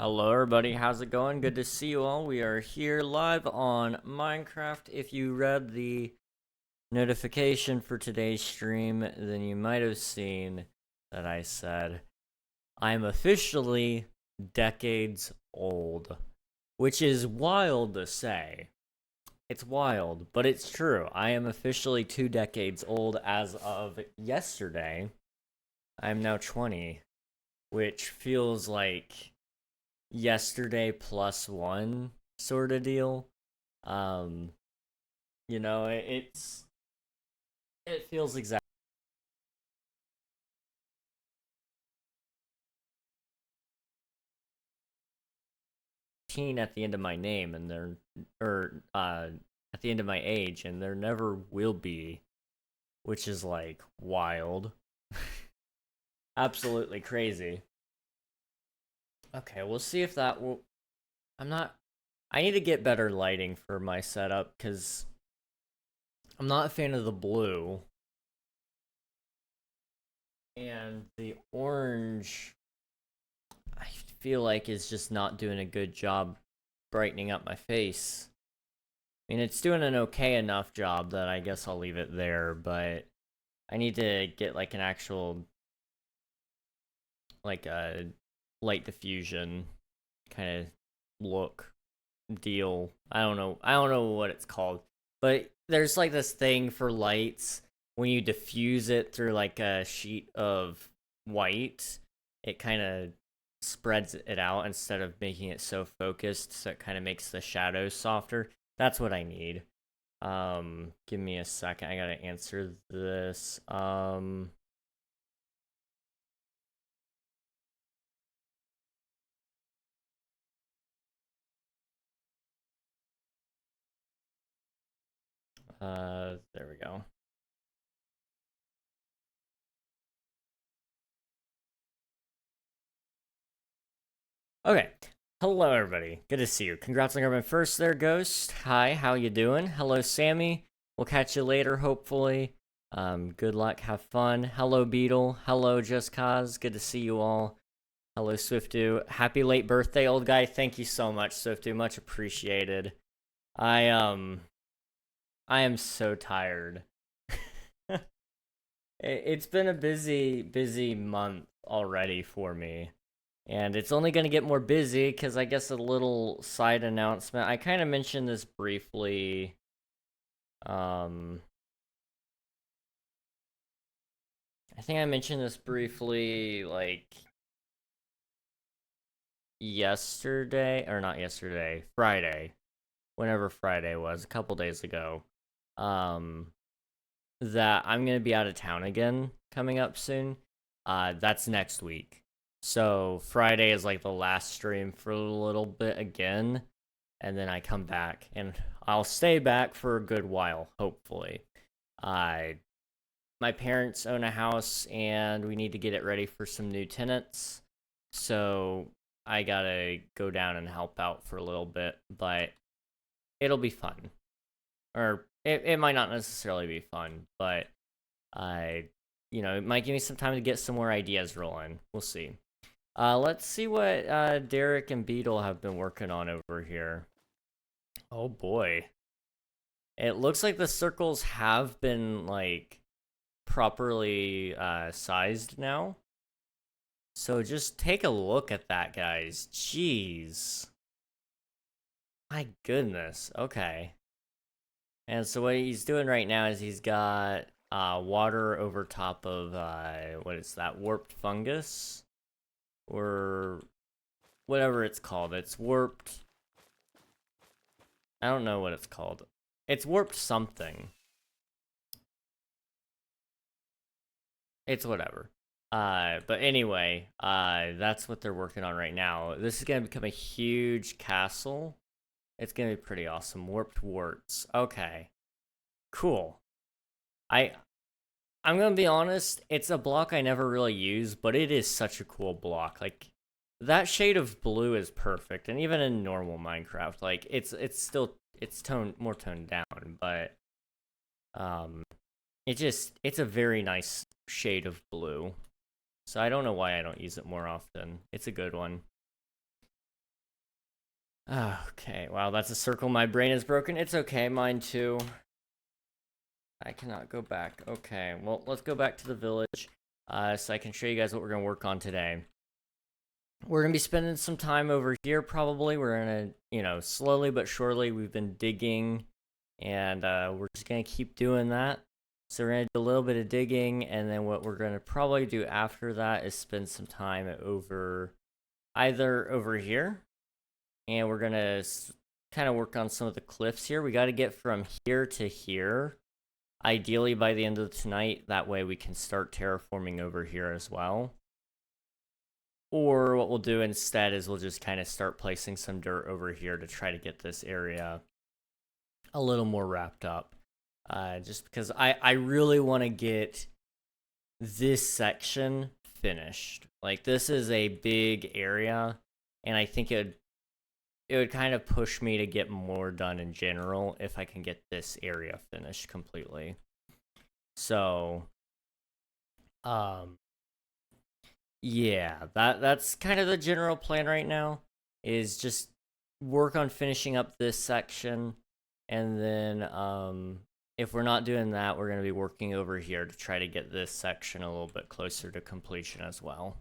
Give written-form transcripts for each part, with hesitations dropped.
Hello everybody, how's it going? Good to see you all. We are here live on Minecraft. If you read the notification for today's stream, then you might have seen that I said I'm officially decades old, which is wild to say. It's wild, but it's true. I am officially 2 decades old as of yesterday. I'm now 20, which feels like yesterday plus one sort of deal. Um, it feels exactly at the end of my name, and there or at the end of my age, and there never will be, which is like wild, absolutely crazy. Okay, we'll see if that will. I'm not. I need to get better lighting for my setup because I'm not a fan of the blue and the orange. I feel like is just not doing a good job brightening up my face. I mean, it's doing an okay enough job that I guess I'll leave it there, but I need to get like an actual like a light diffusion kind of look deal. I don't know. I don't know what it's called. But there's like this thing for lights when you diffuse it through like a sheet of white, it kind of spreads it out instead of making it so focused, so it kind of makes the shadows softer. That's what I need. Give me a second. I gotta answer this. There we go. Okay. Hello, everybody. Good to see you. Congrats on your first there, Ghost. Hi, how you doing? Hello, Sammy. We'll catch you later, hopefully. Good luck. Have fun. Hello, Beetle. Hello, Just Cause. Good to see you all. Hello, Swiftu. Happy late birthday, old guy. Thank you so much, Swiftu. Much appreciated. I am so tired. It's been a busy month already for me. And it's only going to get more busy because I guess a little side announcement. I kind of mentioned this briefly. I think I mentioned this briefly like yesterday, or not yesterday, Friday, whenever Friday was, a couple days ago. Um, that I'm going to be out of town again coming up soon. That's next week. So Friday is like the last stream for a little bit again, and then I come back, and I'll stay back for a good while, hopefully. Uh, my parents own a house, and we need to get it ready for some new tenants, so I gotta go down and help out for a little bit, but it'll be fun. Or it might not necessarily be fun, but I, it might give me some time to get some more ideas rolling. We'll see. Let's see what Derek and Beetle have been working on over here. Oh boy. It looks like the circles have been, like, properly sized now. So just take a look at that, guys. Jeez. My goodness. Okay. And so what he's doing right now is he's got water over top of, what is that, warped fungus? Or whatever it's called. It's warped. I don't know what it's called. It's warped something. It's whatever. But anyway, that's what they're working on right now. This is gonna become a huge castle. It's gonna be pretty awesome. Warped warts. Okay. Cool. I'm gonna be honest, it's a block I never really use, but it is such a cool block. Like, that shade of blue is perfect, and even in normal Minecraft, like, it's still, it's more toned down, but it's a very nice shade of blue. So I don't know why I don't use it more often. It's a good one. Okay, wow, that's a circle. My brain is broken. It's okay, mine too. I cannot go back. Okay, well, let's go back to the village so I can show you guys what we're going to work on today. We're going to be spending some time over here, probably. We're going to, slowly but surely, we've been digging, and we're just going to keep doing that. So we're going to do a little bit of digging, and then what we're going to probably do after that is spend some time either over here, and we're going to kind of work on some of the cliffs here. We got to get from here to here, ideally by the end of tonight. That way we can start terraforming over here as well. Or what we'll do instead is we'll just kind of start placing some dirt over here to try to get this area a little more wrapped up. Just because I really want to get this section finished. Like, this is a big area, and I think it would kind of push me to get more done in general if I can get this area finished completely. So, yeah, that's kind of the general plan right now, is just work on finishing up this section, and then if we're not doing that, we're going to be working over here to try to get this section a little bit closer to completion as well.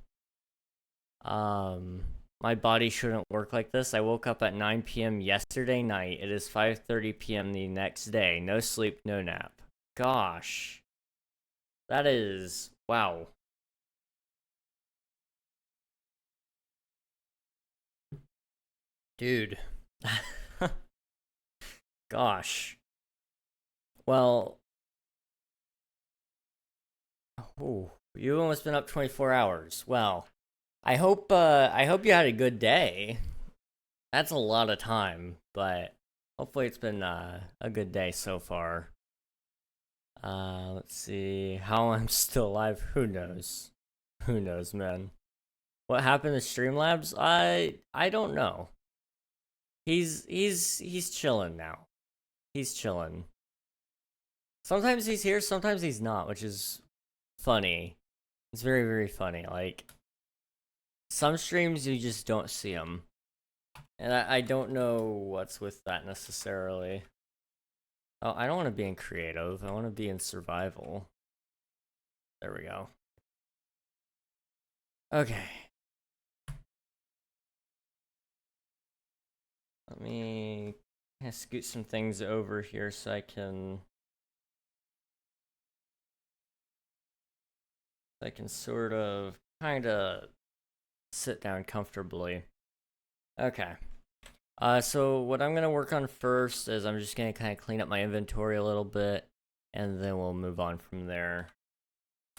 My body shouldn't work like this. I woke up at 9 p.m. yesterday night. It is 5:30 p.m. the next day. No sleep, no nap. Gosh. That is... wow. Dude. Gosh. Well... oh, you've almost been up 24 hours. Well... I hope you had a good day. That's a lot of time, but hopefully it's been a good day so far. Let's see how I'm still alive. Who knows? Who knows, man? What happened to Streamlabs? I don't know. He's chilling now. He's chilling. Sometimes he's here, sometimes he's not, which is funny. It's very, very funny. Like, some streams you just don't see him, and I don't know what's with that necessarily. Oh, I don't want to be in creative. I want to be in survival. There we go. Okay. Let me scoot some things over here so I can sort of kind of sit down comfortably. Okay. So what I'm gonna work on first is I'm just gonna kind of clean up my inventory a little bit, and then we'll move on from there.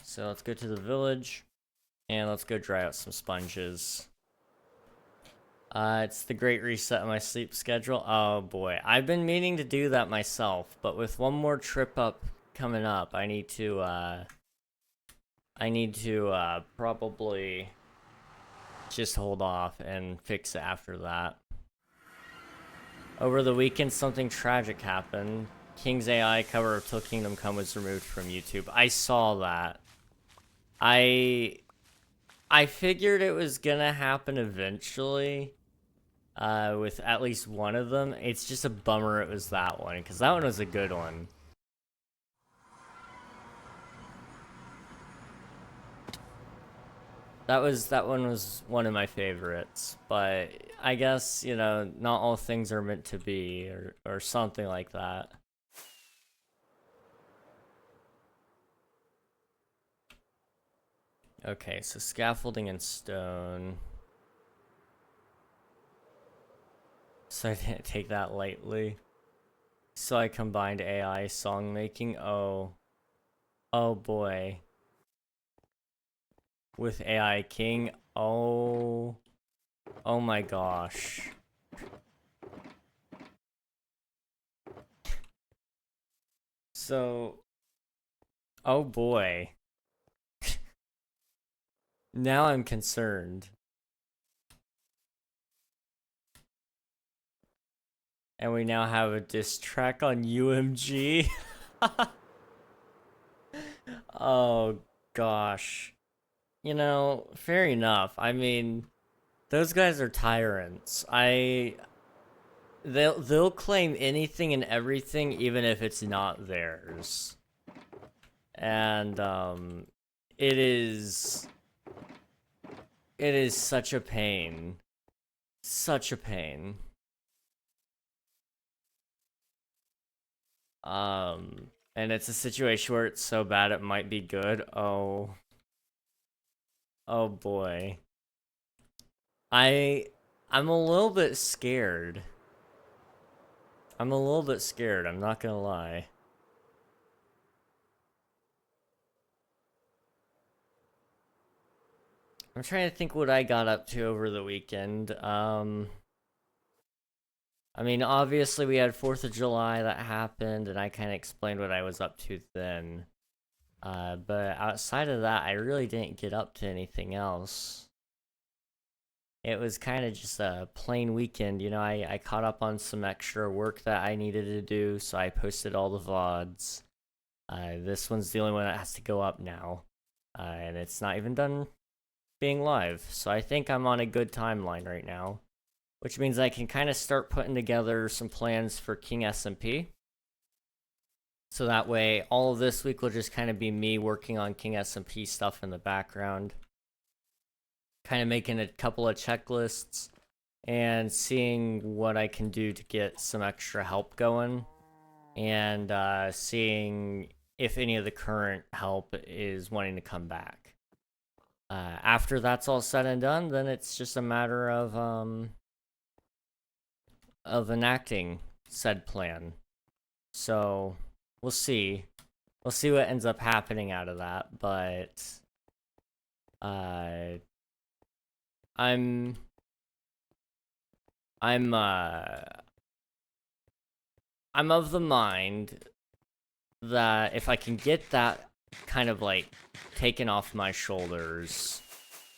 So let's go to the village, and let's go dry out some sponges. It's the great reset of my sleep schedule. Oh boy, I've been meaning to do that myself, but with one more trip up coming up, I need to probably just hold off and fix it after that. Over the weekend, something tragic happened. King's AI cover of Till Kingdom Come was removed from YouTube. I saw that. I figured it was gonna happen eventually, with at least one of them. It's just a bummer it was that one, because that one was a good one. That one was one of my favorites, but I guess, not all things are meant to be, or something like that. Okay, so scaffolding and stone. So I didn't take that lightly. So I combined AI song making. Oh boy. With AI King. Oh my gosh. So, oh boy. Now I'm concerned. And we now have a diss track on UMG. Oh gosh. Fair enough. I mean, those guys are tyrants. I they'll claim anything and everything, even if it's not theirs. And it is such a pain. Such a pain. And it's a situation where it's so bad it might be good. Oh boy. I'm a little bit scared. I'm not gonna lie. I'm trying to think what I got up to over the weekend. I mean, obviously we had 4th of July that happened, and I kind of explained what I was up to then. But outside of that, I really didn't get up to anything else. It was kind of just a plain weekend, you know. I caught up on some extra work that I needed to do, so I posted all the VODs. This one's the only one that has to go up now, and it's not even done being live, so I think I'm on a good timeline right now, which means I can kind of start putting together some plans for King SMP. So that way, all of this week will just kind of be me working on King SMP stuff in the background, kind of making a couple of checklists and seeing what I can do to get some extra help going, and seeing if any of the current help is wanting to come back. After that's all said and done, then it's just a matter of enacting said plan. So we'll see. We'll see what ends up happening out of that, but I'm of the mind that if I can get that kind of like taken off my shoulders.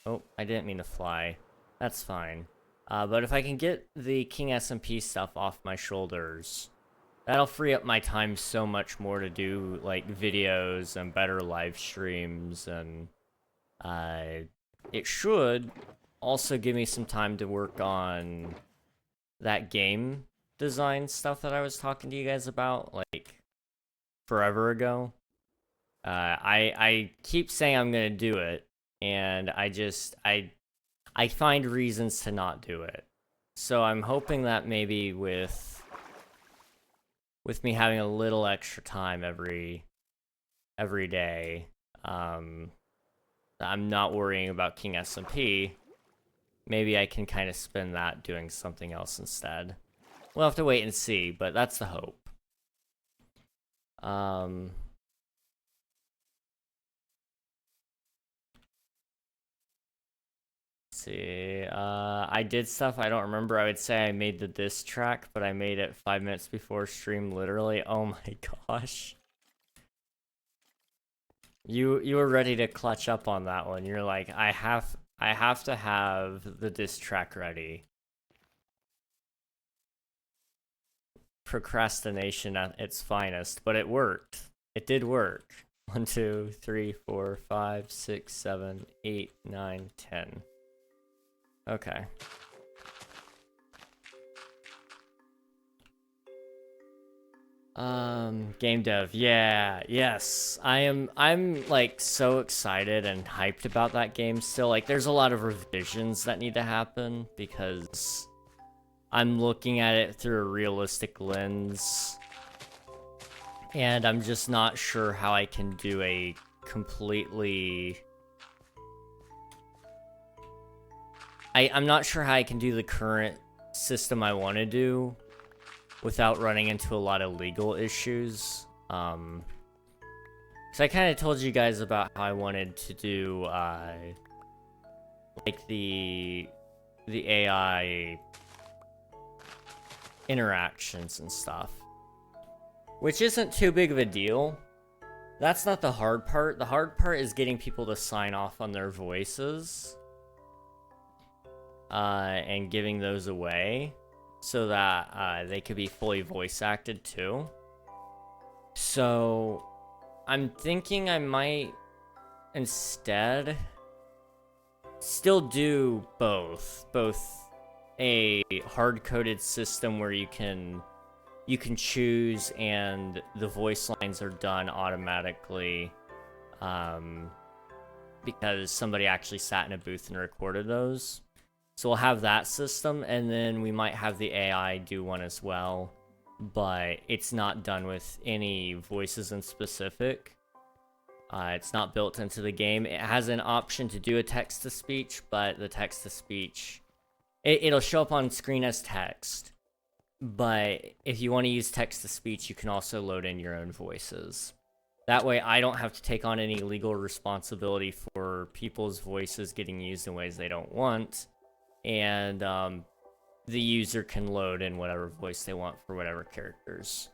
Oh, I didn't mean to fly. That's fine. But if I can get the King SMP stuff off my shoulders, that'll free up my time so much more to do like videos and better live streams, and it should also give me some time to work on that game design stuff that I was talking to you guys about like forever ago. I keep saying I'm gonna do it, and I find reasons to not do it. So I'm hoping that maybe with me having a little extra time every day, I'm not worrying about King SMP. Maybe I can kind of spend that doing something else instead. We'll have to wait and see, but that's the hope. See, I did stuff I don't remember. I would say I made the diss track, but I made it 5 minutes before stream, literally. Oh my gosh. You were ready to clutch up on that one. You're like, I have to have the diss track ready. Procrastination at its finest, but it worked. It did work. 1, 2, 3, 4, 5, 6, 7, 8, 9, 10. Okay. Game dev. Yeah, yes. I'm like so excited and hyped about that game still. Like there's a lot of revisions that need to happen because I'm looking at it through a realistic lens. And I'm just not sure how I can do a completely... I'm not sure how I can do the current system I want to do without running into a lot of legal issues. So I kind of told you guys about how I wanted to do, like the AI interactions and stuff, which isn't too big of a deal. That's not the hard part. The hard part is getting people to sign off on their voices, and giving those away so that they could be fully voice acted too. So I'm thinking I might instead still do both a hard-coded system where you can choose and the voice lines are done automatically, because somebody actually sat in a booth and recorded those. So we'll have that system, and then we might have the AI do one as well, but it's not done with any voices in specific. It's not built into the game. It has an option to do a text-to-speech, but the text-to-speech, it'll show up on screen as text. But if you want to use text-to-speech, you can also load in your own voices. That way, I don't have to take on any legal responsibility for people's voices getting used in ways they don't want. And the user can load in whatever voice they want for whatever characters.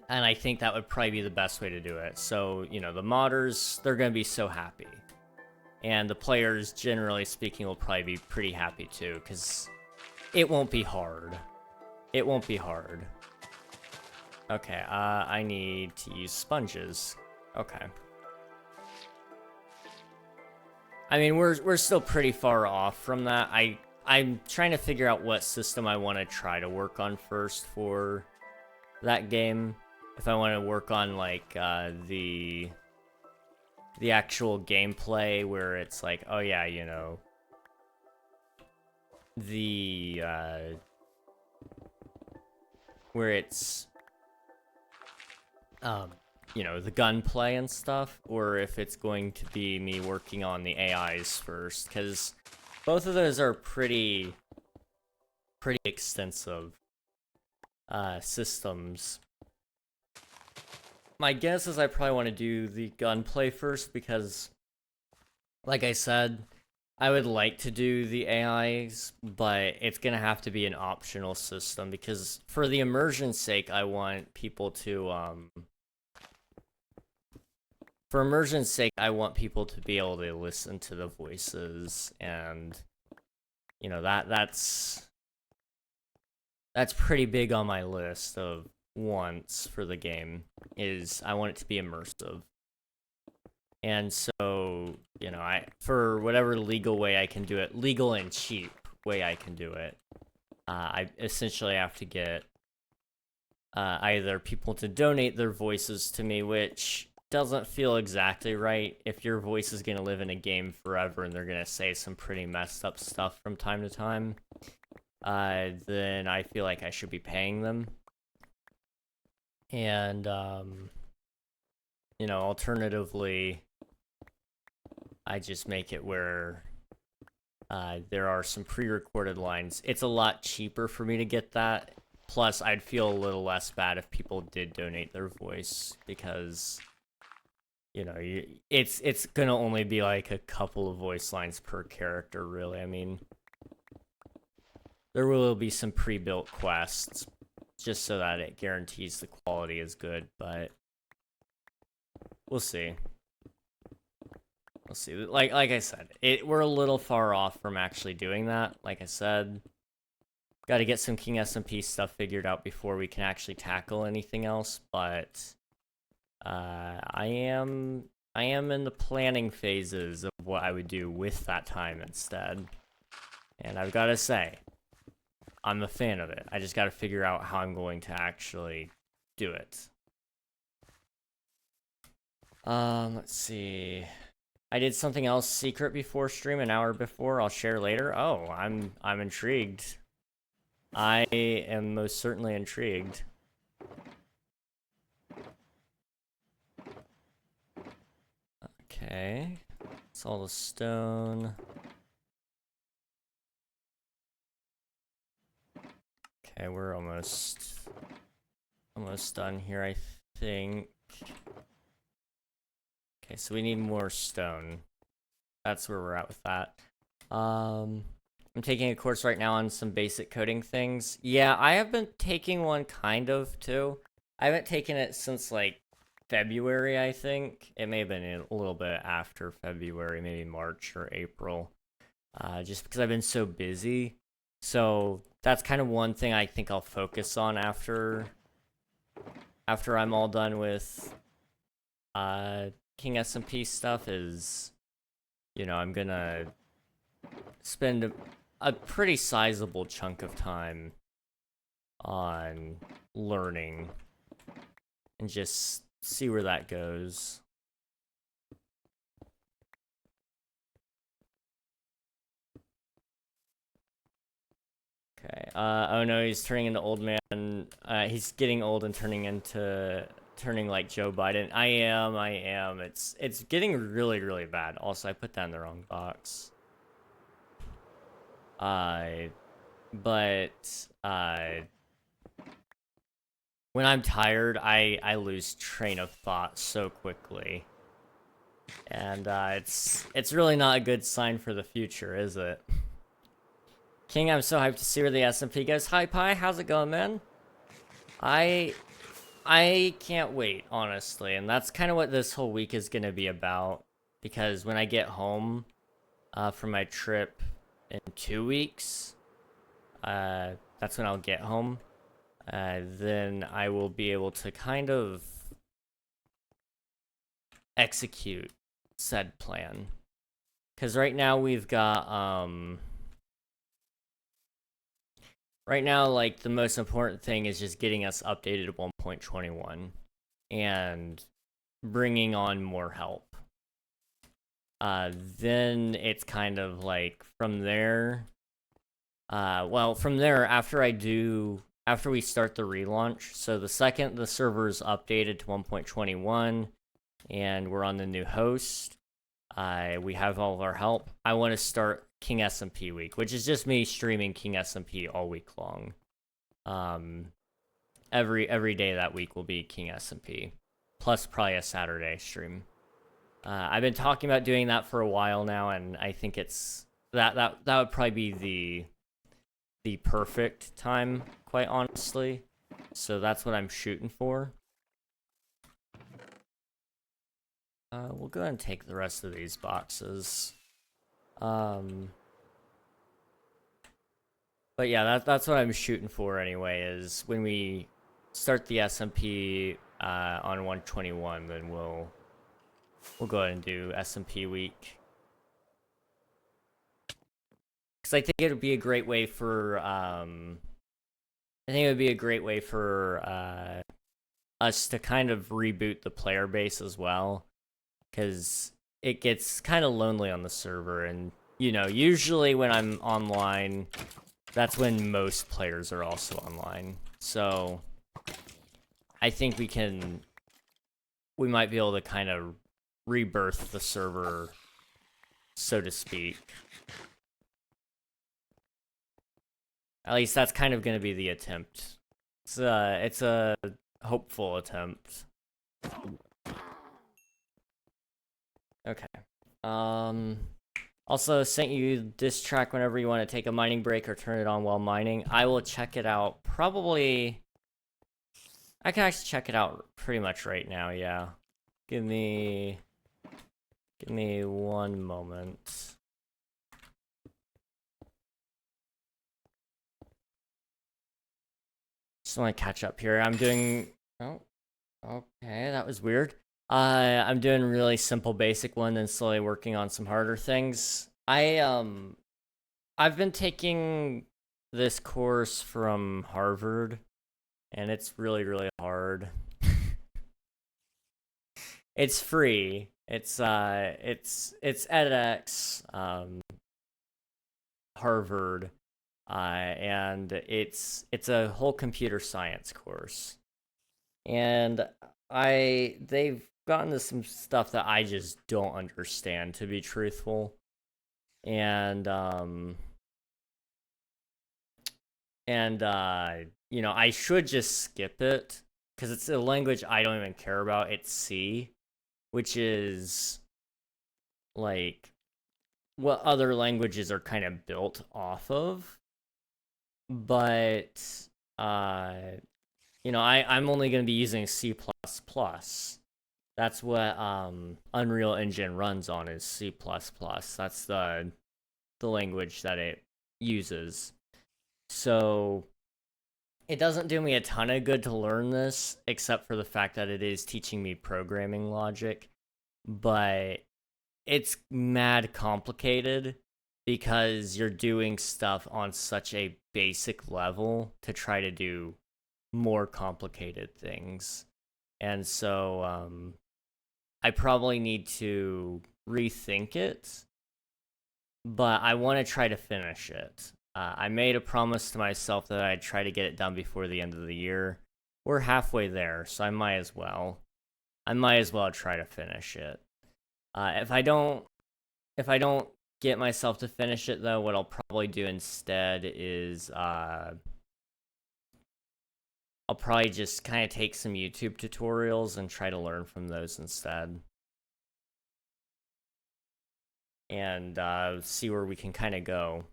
And I think that would probably be the best way to do it. So, you know, the modders, they're going to be so happy. And the players, generally speaking, will probably be pretty happy too, because it won't be hard. It won't be hard. Okay, I need to use sponges. Okay. I mean, we're still pretty far off from that. I'm trying to figure out what system I want to try to work on first for that game. If I want to work on, like, the actual gameplay where it's like, oh yeah, you know, the, where it's, you know, the gunplay and stuff, or if it's going to be me working on the AIs first, because both of those are pretty extensive systems. My guess is I probably want to do the gunplay first, because, like I said, I would like to do the AIs, but it's gonna have to be an optional system, because for the immersion's sake, I want people to, for immersion's sake, I want people to be able to listen to the voices, and, you know, that's pretty big on my list of wants for the game, is I want it to be immersive. And so, you know, for whatever legal way I can do it, legal and cheap way I can do it, I essentially have to get either people to donate their voices to me, which doesn't feel exactly right. If your voice is going to live in a game forever and they're going to say some pretty messed up stuff from time to time, then I feel like I should be paying them. And, you know, alternatively, I just make it where there are some pre-recorded lines. It's a lot cheaper for me to get that. Plus, I'd feel a little less bad if people did donate their voice, because, you know, it's gonna only be like a couple of voice lines per character, really. I mean, there will be some pre-built quests, just so that it guarantees the quality is good, but we'll see. We'll see. Like I said, we're a little far off from actually doing that. Like I said, got to get some King SMP stuff figured out before we can actually tackle anything else. But I am in the planning phases of what I would do with that time instead. And I've got to say, I'm a fan of it. I just got to figure out how I'm going to actually do it. Let's see. I did something else secret before stream, an hour before. I'll share later. Oh, I'm intrigued. I am most certainly intrigued. Okay. It's all the stone. Okay, we're almost done here, I think. Okay, so we need more stone. That's where we're at with that. I'm taking a course right now on some basic coding things. Yeah, I have been taking one kind of too. I haven't taken it since like February, I think. It may have been a little bit after February, maybe March or April. Just because I've been so busy. So that's kind of one thing I think I'll focus on after I'm all done with King SMP stuff, is, you know, I'm gonna spend a pretty sizable chunk of time on learning and just see where that goes. Okay. Oh no, he's turning into old man. He's getting old and turning like Joe Biden. I am. It's getting really, really bad. Also, I put that in the wrong box. But when I'm tired, I lose train of thought so quickly. And it's really not a good sign for the future, is it? King, I'm so hyped to see where the SMP goes. Hi, Pi. How's it going, man? I can't wait, honestly. And that's kind of what this whole week is going to be about. Because when I get home from my trip in 2 weeks, that's when I'll get home. Then I will be able to kind of execute said plan. Because right now we've got, right now, like, the most important thing is just getting us updated to 1.21 and bringing on more help. Then it's kind of like from there, from there, after we start the relaunch, so the second the server's updated to 1.21 and we're on the new host, we have all of our help, I want to start King SMP week, which is just me streaming King SMP all week long. Every day that week will be King SMP, plus probably a Saturday stream. I've been talking about doing that for a while now, and I think it's that would probably be the perfect time, quite honestly. So that's what I'm shooting for. We'll go ahead and take the rest of these boxes. But yeah, that's what I'm shooting for anyway, is when we start the SMP on 121, then we'll go ahead and do SMP week. Because I think it would be a great way for us to kind of reboot the player base as well, because it gets kind of lonely on the server, and you know, usually when I'm online, that's when most players are also online. So I think we might be able to kind of rebirth the server, so to speak. At least that's kind of going to be the attempt. It's a hopeful attempt. Okay. Also, sent you this track whenever you want to take a mining break or turn it on while mining. I will check it out probably... I can actually check it out pretty much right now, yeah. Give me 1 moment. Just want to catch up here. I'm doing... Oh, okay, that was weird. I'm doing a really simple basic one and slowly working on some harder things. I've been taking this course from Harvard, and it's really, really hard. It's free. It's edX, Harvard, and it's a whole computer science course. And they've gotten to some stuff that I just don't understand, to be truthful. And you know, I should just skip it because it's a language I don't even care about. It's C, which is like what other languages are kind of built off of. But you know, I'm only going to be using C++. That's what Unreal Engine runs on, is C++. That's the language that it uses. So it doesn't do me a ton of good to learn this, except for the fact that it is teaching me programming logic. But it's mad complicated, because you're doing stuff on such a basic level to try to do more complicated things. And so I probably need to rethink it, but I want to try to finish it. I made a promise to myself that I'd try to get it done before the end of the year. We're halfway there, so I might as well. I might as well try to finish it. If I don't get myself to finish it, though, what I'll probably do instead is I'll probably just kind of take some YouTube tutorials and try to learn from those instead. And see where we can kind of go.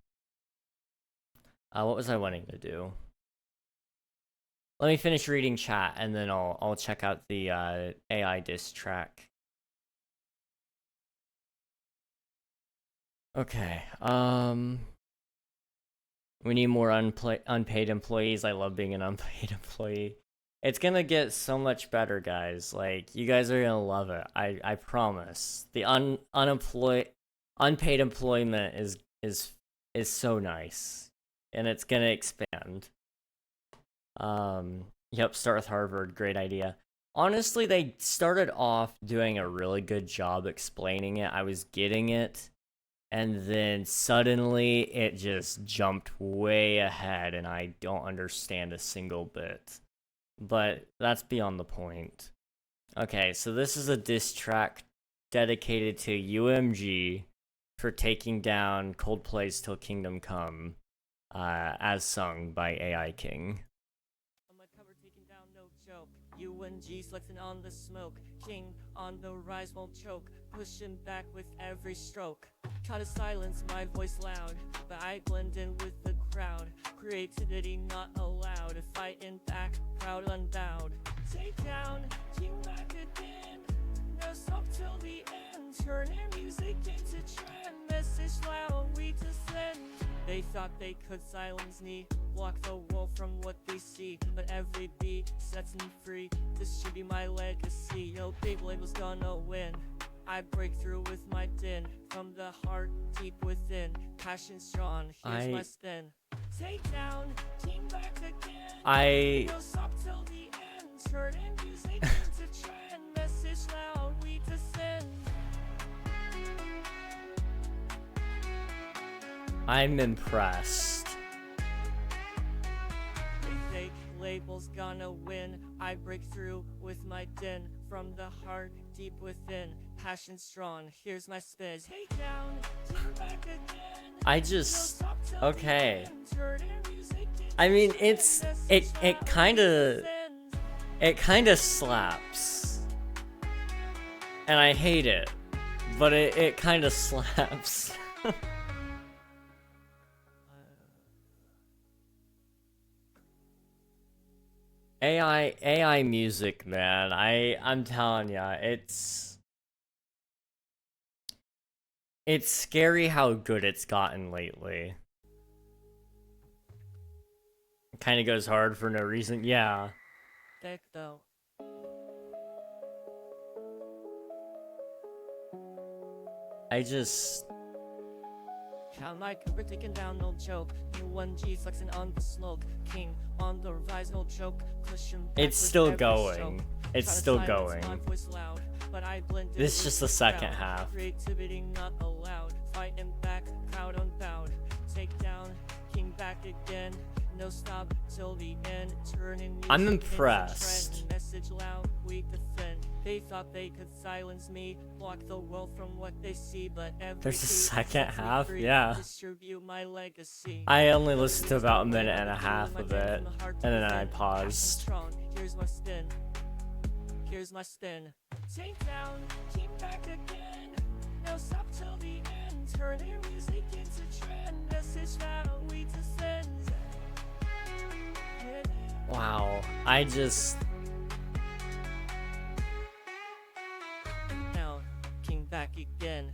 What was I wanting to do? Let me finish reading chat, and then I'll check out the AI diss track. Okay. We need more unpaid employees. I love being an unpaid employee. It's gonna get so much better, guys. Like, you guys are gonna love it. I promise. The unpaid employment is so nice, and it's gonna expand. Yep, start with Harvard. Great idea. Honestly, they started off doing a really good job explaining it. I was getting it, and then suddenly it just jumped way ahead, and I don't understand a single bit. But that's beyond the point. Okay, so this is a diss track dedicated to UMG for taking down Coldplay's Till Kingdom Come, as sung by AI King. On my cover, taking down, no joke. UNG flexing on the smoke. King on the rise, won't choke. Pushing back with every stroke. Try to silence my voice loud, but I blend in with the crowd. Creativity not allowed. Fighting back, proud unbowed. Take down, king back again. No stop till the end. Turning music into trend. Message loud, we descend. They thought they could silence me, block the world from what they see, but every beat sets me free. This should be my legacy. No big label's gonna win. I break through with my din, from the heart deep within. Passion strong, here's my spin. Take down, team back again. No stop till the end. Turning music into trend. Message loud, we descend. I'm impressed. They think label's gonna win. I break through with my din, from the heart deep within. Passion strong, here's my spin. Take down, team back again. Okay. I mean, it kind of slaps, and I hate it, but it kind of slaps. AI music, man. I'm telling ya, it's scary how good it's gotten lately. It kind of goes hard for no reason. Yeah. Thick though. Count my cover, taking down, no joke. UNG flexing on the smoke. King on the rise, no joke. It's still going. It's still going. Loud, but I this is just the second half. Creativity not allowed. Fighting back, crowd unbowed. Take down, king back again. No stop till the end. Turning I'm impressed. Message loud, we defend. They thought they could silence me, block the world from what they see, but there's a second half, yeah. Distribute my legacy. I only listened to about a minute and a half of it, and then I paused. Here's my spin. Here's my spin. Take down, team back again. No stop till the end. Turning music into trend. Message loud, we descend. Wow, Now, king back again.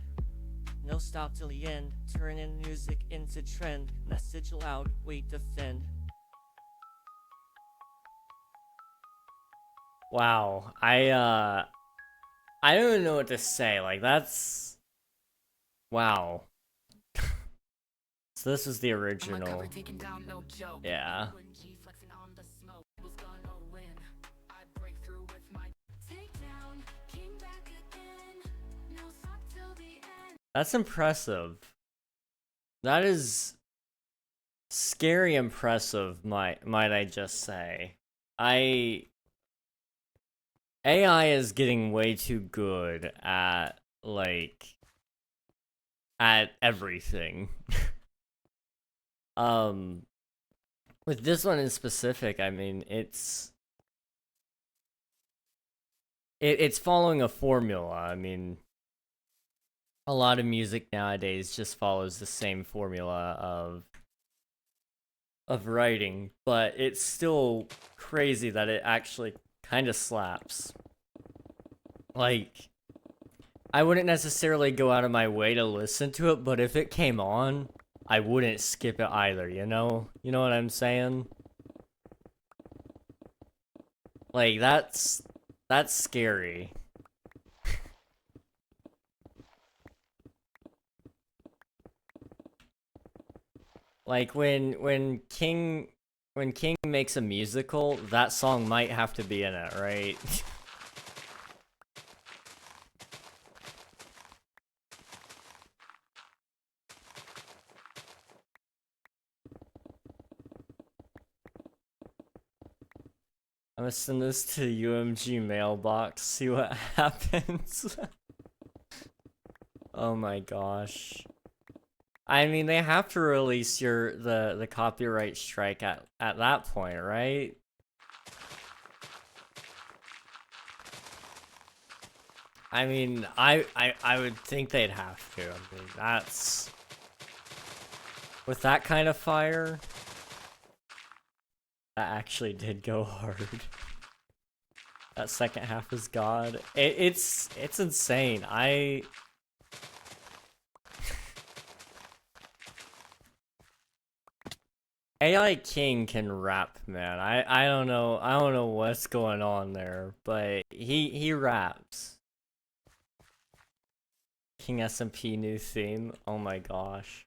No stop till the end. Turning music into trend. Message loud, we defend. Wow, I don't even know what to say. Like, that's wow. So this is the original. Yeah. That's impressive. That is scary impressive, might I just say. AI is getting way too good at, like, at everything. With this one in specific, I mean, it's following a formula. I mean, a lot of music nowadays just follows the same formula of writing, but it's still crazy that it actually kind of slaps. Like, I wouldn't necessarily go out of my way to listen to it, but if it came on, I wouldn't skip it either, you know? You know what I'm saying? Like, that's scary. Like, when King makes a musical, that song might have to be in it, right? I'm gonna send this to UMG mailbox, see what happens. Oh my gosh. I mean, they have to release the copyright strike at that point, right? I mean, I would think they'd have to. I mean, that's with that kind of fire. That actually did go hard. That second half is god. It's insane. AI King can rap, man. I don't know what's going on there, but he raps. King SMP new theme. Oh my gosh.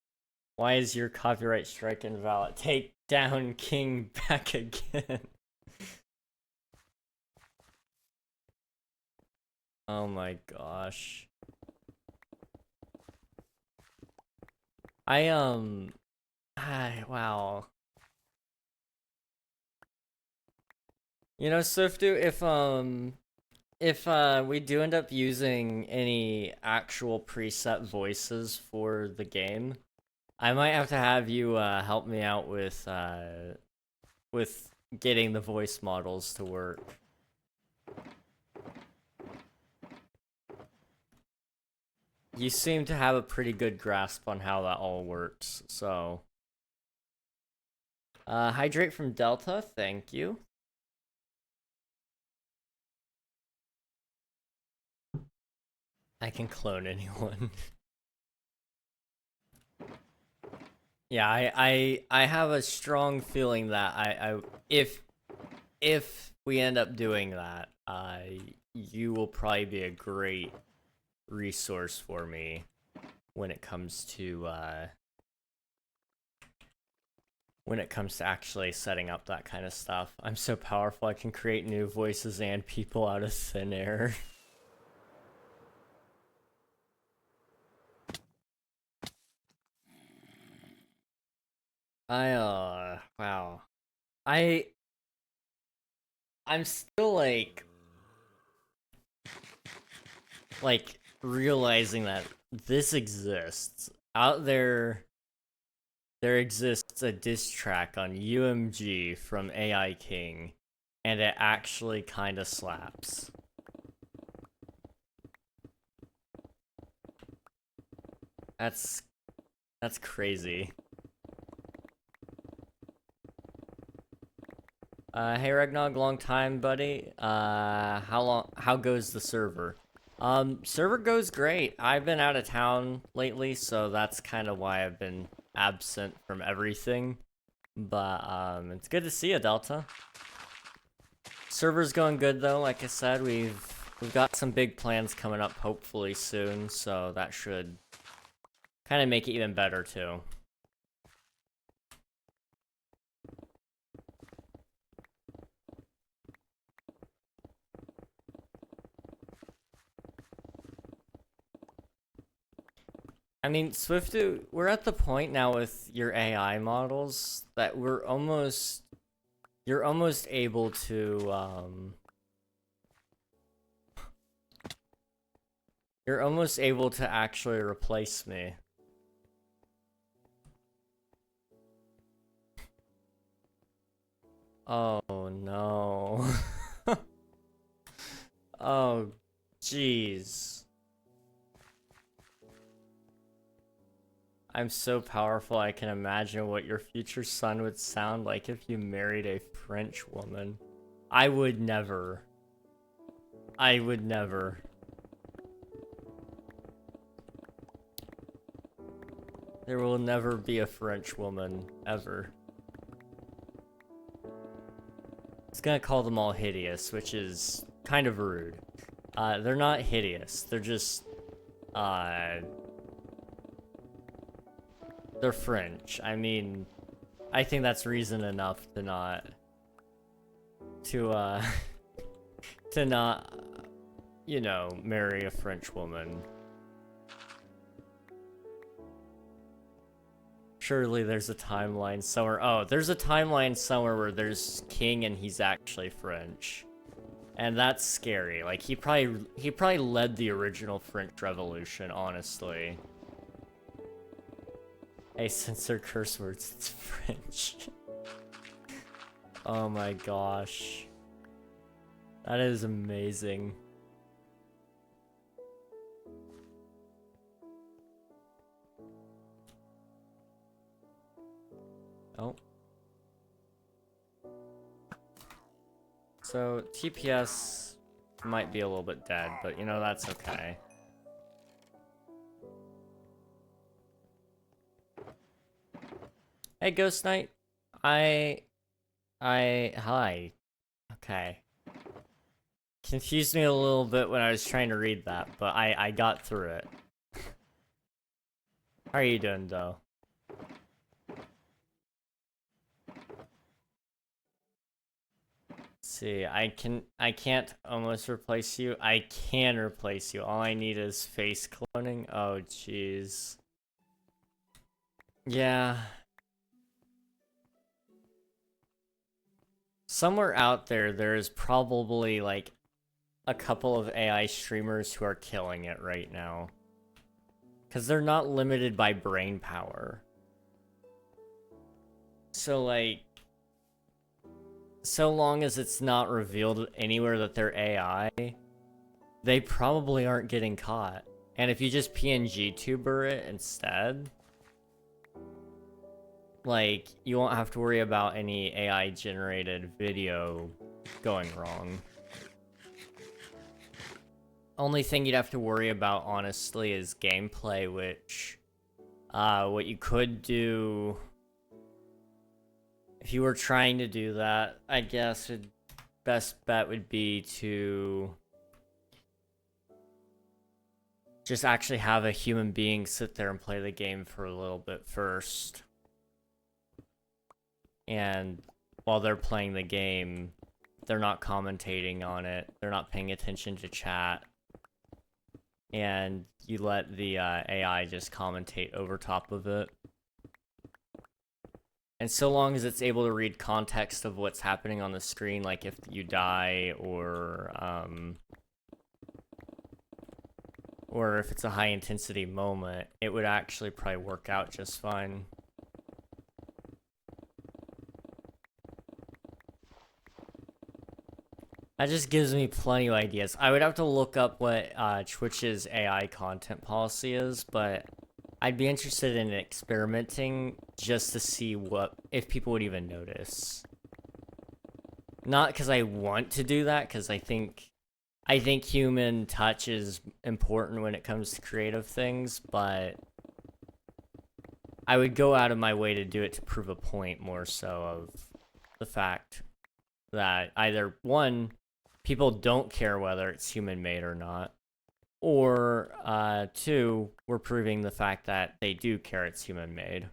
Why is your copyright strike invalid? Take down King back again. Oh my gosh. Wow. You know, Swiftu, if we do end up using any actual preset voices for the game, I might have to have you help me out with getting the voice models to work. You seem to have a pretty good grasp on how that all works, so hydrate from Delta, thank you. I can clone anyone. Yeah, I have a strong feeling that if we end up doing that, you will probably be a great resource for me when it comes to actually setting up that kind of stuff. I'm so powerful, I can create new voices and people out of thin air. Wow. I'm still like realizing that this exists. Out there exists a diss track on UMG from AI King, and it actually kinda slaps. That's crazy. Hey Regnog, long time, buddy. How goes the server? Server goes great. I've been out of town lately, so that's kind of why I've been absent from everything. But, it's good to see you, Delta. Server's going good, though. Like I said, we've got some big plans coming up, hopefully soon, so that should kind of make it even better, too. I mean, Swift, we're at the point now with your AI models that you're almost able to, you're almost able to actually replace me. Oh no. Oh, jeez. I'm so powerful I can imagine what your future son would sound like if you married a French woman. I would never. I would never. There will never be a French woman, ever. It's gonna call them all hideous, which is kind of rude. They're not hideous, they're just, they're French. I mean, I think that's reason enough to not, to not, you know, marry a French woman. Surely there's a timeline somewhere. Oh, there's a timeline somewhere where there's King and he's actually French. And that's scary. Like, he probably led the original French Revolution, honestly. Hey, censor curse words, it's French. Oh my gosh. That is amazing. Oh. So, TPS might be a little bit dead, but you know, that's okay. Hey, Ghost Knight. Hi. Okay. Confused me a little bit when I was trying to read that, but I got through it. How are you doing, though? Let's see, I can't almost replace you. I can replace you. All I need is face cloning. Oh, jeez. Yeah. Somewhere out there, there's probably, like, a couple of AI streamers who are killing it right now. Because they're not limited by brain power. So, like, so long as it's not revealed anywhere that they're AI, they probably aren't getting caught. And if you just PNG tuber it instead, like, you won't have to worry about any AI generated video going wrong. Only thing you'd have to worry about, honestly, is gameplay, which, what you could do, if you were trying to do that, I guess best bet would be to just actually have a human being sit there and play the game for a little bit first. And while they're playing the game, they're not commentating on it, they're not paying attention to chat. And you let the AI just commentate over top of it. And so long as it's able to read context of what's happening on the screen, like if you die or if it's a high intensity moment, it would actually probably work out just fine. That just gives me plenty of ideas. I would have to look up what Twitch's AI content policy is, but I'd be interested in experimenting just to see if people would even notice. Not because I want to do that, because I think human touch is important when it comes to creative things, but I would go out of my way to do it to prove a point more so of the fact that either, one, people don't care whether it's human-made or not, or, two, we're proving the fact that they do care it's human-made.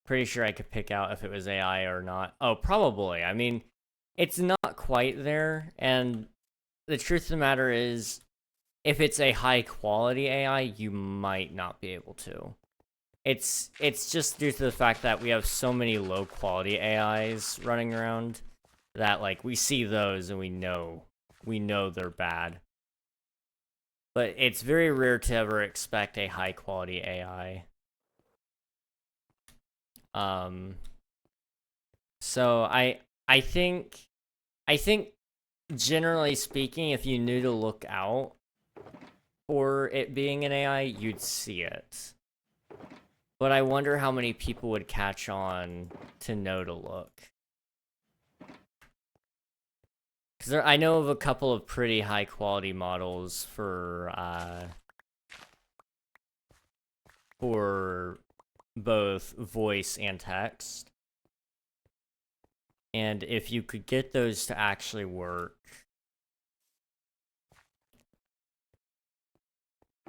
Pretty sure I could pick out if it was AI or not. Oh, probably. I mean, it's not quite there, and the truth of the matter is, if it's a high quality AI, you might not be able to. It's just due to the fact that we have so many low quality AIs running around that like we see those and we know they're bad. But it's very rare to ever expect a high quality AI. So I think generally speaking, if you knew to look out for it being an AI, you'd see it. But I wonder how many people would catch on to know to look. Because I know of a couple of pretty high quality models for both voice and text. And if you could get those to actually work,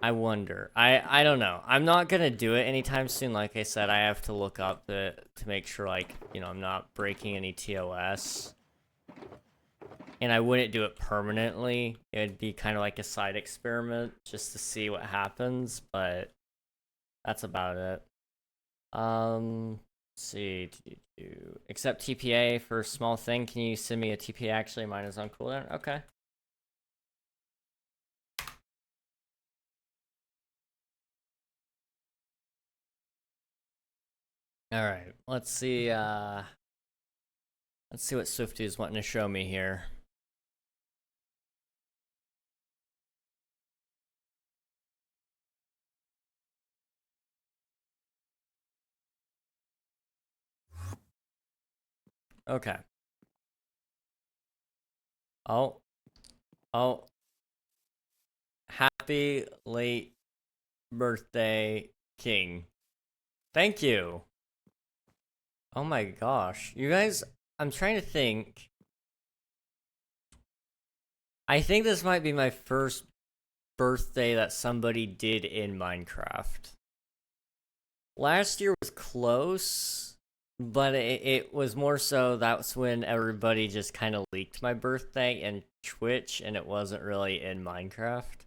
I wonder. I don't know. I'm not gonna do it anytime soon. Like I said, I have to look up to make sure, like, you know, I'm not breaking any TOS. And I wouldn't do it permanently. It'd be kind of like a side experiment just to see what happens, but that's about it. Let's see. Accept TPA for a small thing. Can you send me a TPA? Actually, mine is on cooldown. Okay. All right. Let's see what Swifty is wanting to show me here. Okay. Oh. Happy late birthday, King. Thank you. Oh my gosh. You guys, I'm trying to think. I think this might be my first birthday that somebody did in Minecraft. Last year was close, but it was more so that's when everybody just kind of leaked my birthday in Twitch, and it wasn't really in Minecraft.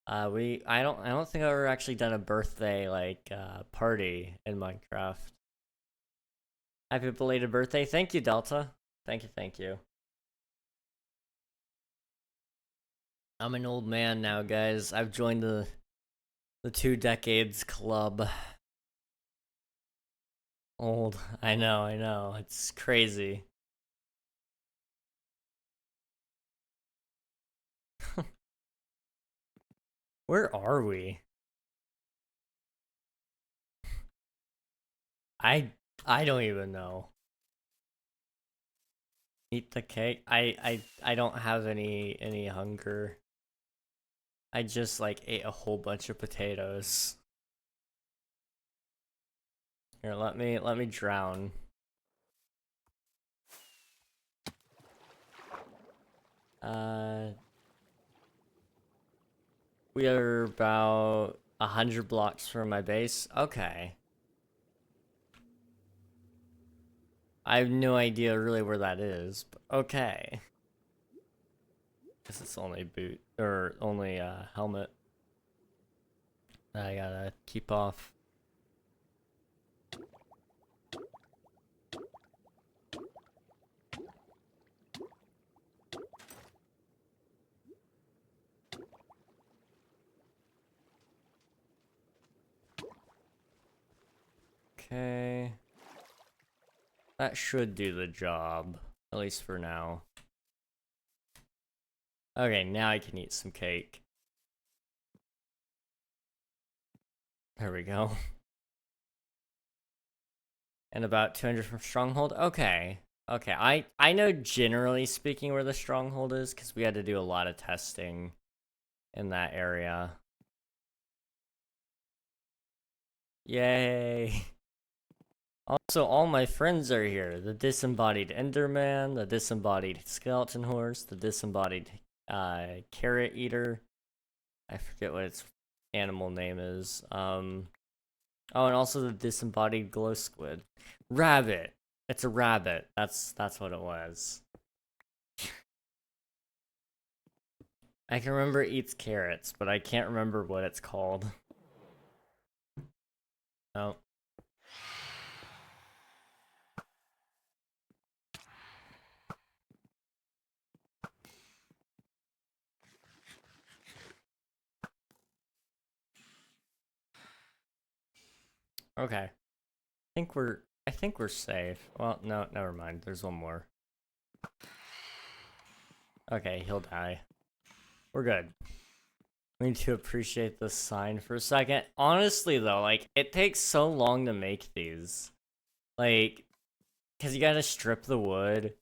I don't think I've ever actually done a birthday like party in Minecraft. Happy belated birthday. Thank you, Delta. Thank you. I'm an old man now, guys. I've joined the 2 decades club. Old. I know. It's crazy. Where are we? I don't even know. Eat the cake. I don't have any hunger. I just like ate a whole bunch of potatoes. Here, let me drown. We are about 100 blocks from my base. Okay. I have no idea really where that is, but okay. Guess it's only boot or only helmet that I gotta keep off. Okay. That should do the job, at least for now. Okay, now I can eat some cake. There we go. And about 200 from Stronghold? Okay. Okay, I know generally speaking where the Stronghold is, because we had to do a lot of testing in that area. Yay! Also, all my friends are here. The disembodied Enderman, the disembodied Skeleton Horse, the disembodied Carrot Eater. I forget what its animal name is. Oh, and also the disembodied Glow Squid. Rabbit! It's a rabbit. That's what it was. I can remember it eats carrots, but I can't remember what it's called. Oh. Okay. I think we're safe. Well, no, never mind. There's one more. Okay, he'll die. We're good. We need to appreciate this sign for a second. Honestly though, like, it takes so long to make these. Like, cause you gotta strip the wood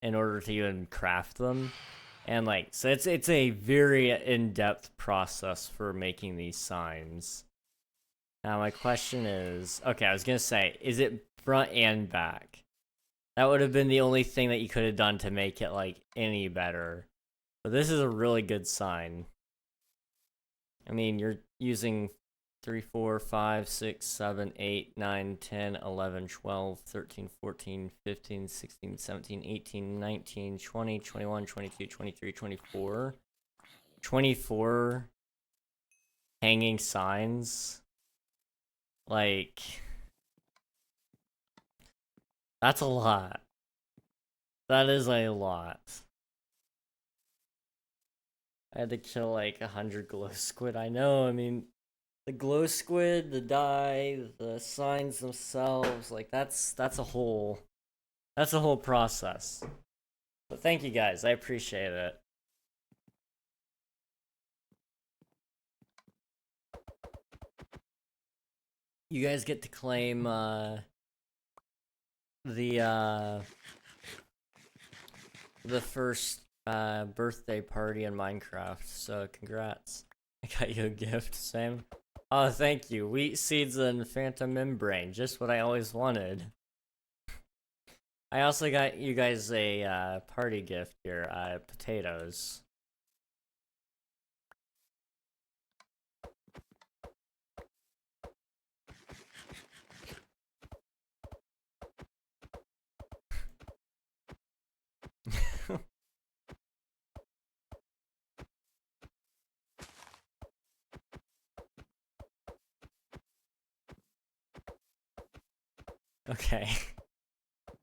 in order to even craft them. And like, so it's a very in-depth process for making these signs. Now my question is, okay, I was gonna say, is it front and back? That would have been the only thing that you could have done to make it like any better. But this is a really good sign. I mean, you're using 3, 4, 5, 6, 7, 8, 9, 10, 11, 12, 13, 14, 15, 16, 17, 18, 19, 20, 21, 22, 23, 24. 24 hanging signs. Like, that's a lot. That is a lot. I had to kill like 100 glow squid. I know, I mean, the glow squid, the dye, the signs themselves, like that's a whole process. But thank you guys, I appreciate it. You guys get to claim the first birthday party in Minecraft, so congrats. I got you a gift, Sam. Oh, thank you. Wheat seeds and phantom membrane, just what I always wanted. I also got you guys a party gift here, potatoes. Okay.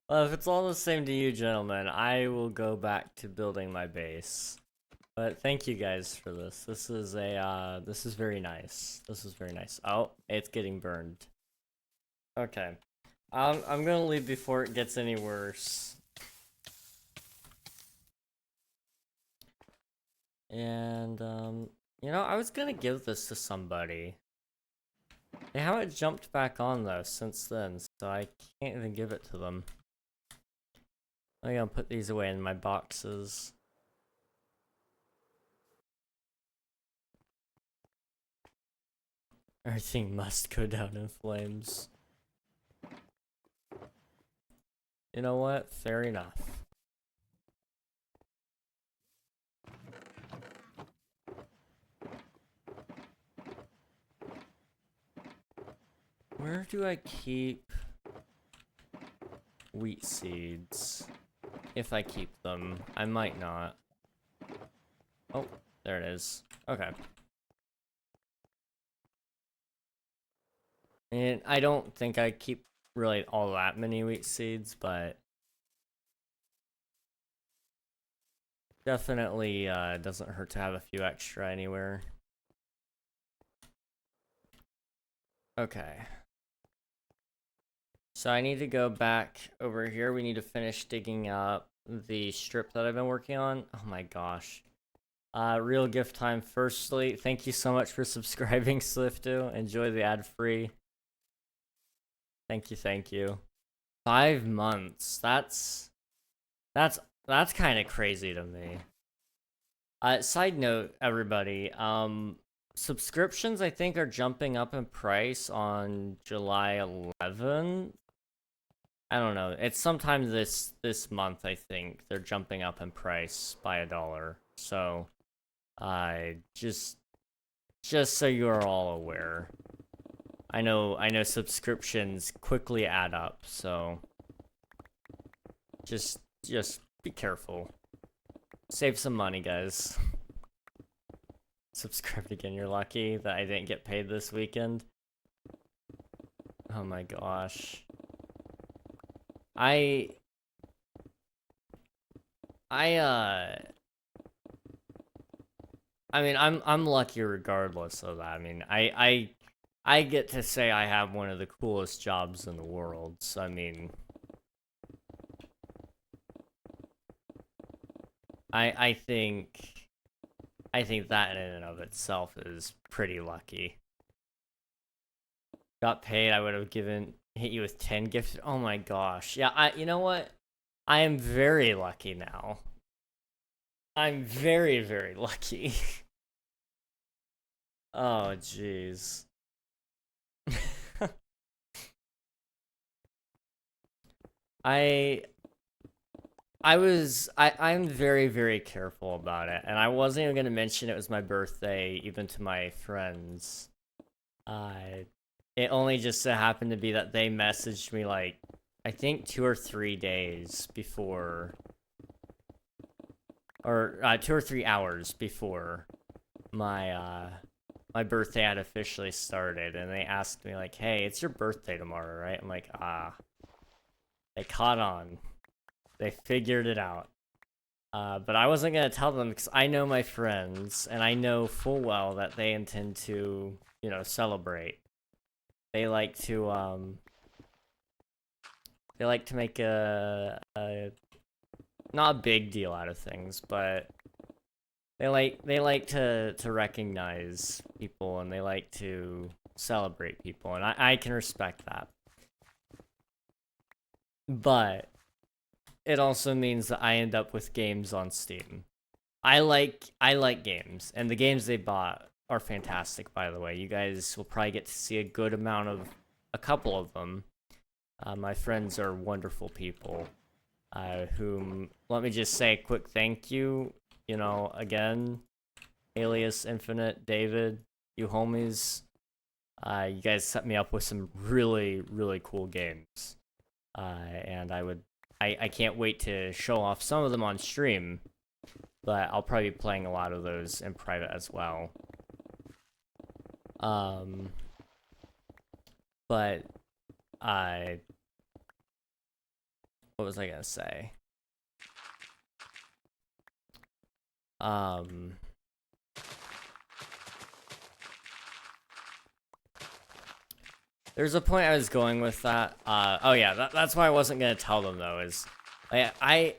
Well, if it's all the same to you, gentlemen, I will go back to building my base. But thank you guys for this. This is very nice. This is very nice. Oh, it's getting burned. Okay. I'm gonna leave before it gets any worse. And, you know, I was gonna give this to somebody. They haven't jumped back on though since then, so I can't even give it to them. I'm gonna put these away in my boxes. Everything must go down in flames. You know what? Fair enough. Where do I keep wheat seeds? If I keep them, I might not. Oh, there it is. Okay. And I don't think I keep really all that many wheat seeds, but definitely doesn't hurt to have a few extra anywhere. Okay. So I need to go back over here. We need to finish digging up the strip that I've been working on. Oh my gosh. Real gift time. Firstly, thank you so much for subscribing, Swifto. Enjoy the ad-free. Thank you, thank you. 5 months. That's kind of crazy to me. Side note, everybody. Subscriptions I think are jumping up in price on July 11th. I don't know. It's sometime this month, I think. They're jumping up in price by $1. So, just so you're all aware. I know subscriptions quickly add up, so just be careful. Save some money, guys. subscribed again. You're lucky that I didn't get paid this weekend. Oh my gosh. I mean, I'm lucky regardless of that. I mean, I get to say I have one of the coolest jobs in the world. So I mean, I think that in and of itself is pretty lucky. Got paid, I would have hit you with 10 gifts. Oh my gosh. Yeah, you know what? I am very lucky now. I'm very, very lucky. Oh, jeez. I'm very, very careful about it, and I wasn't even gonna mention it was my birthday, even to my friends. It only just so happened to be that they messaged me, like, I think 2 or 3 days before, or 2 or 3 hours before my birthday had officially started, and they asked me, like, hey, it's your birthday tomorrow, right? I'm like, they caught on. They figured it out. But I wasn't gonna tell them because I know my friends, and I know full well that they intend to, you know, celebrate. They like to make a not a big deal out of things, but they like to recognize people, and they like to celebrate people, and I can respect that. But it also means that I end up with games on Steam. I like games, and the games they bought are fantastic, by the way. You guys will probably get to see a couple of them. My friends are wonderful people, whom, let me just say a quick thank you, you know, again, Alias Infinite, David, you homies. You guys set me up with some really, really cool games. And I can't wait to show off some of them on stream, but I'll probably be playing a lot of those in private as well. But what was I gonna say? There's a point I was going with that. Oh yeah, that's why I wasn't gonna tell them though. Is I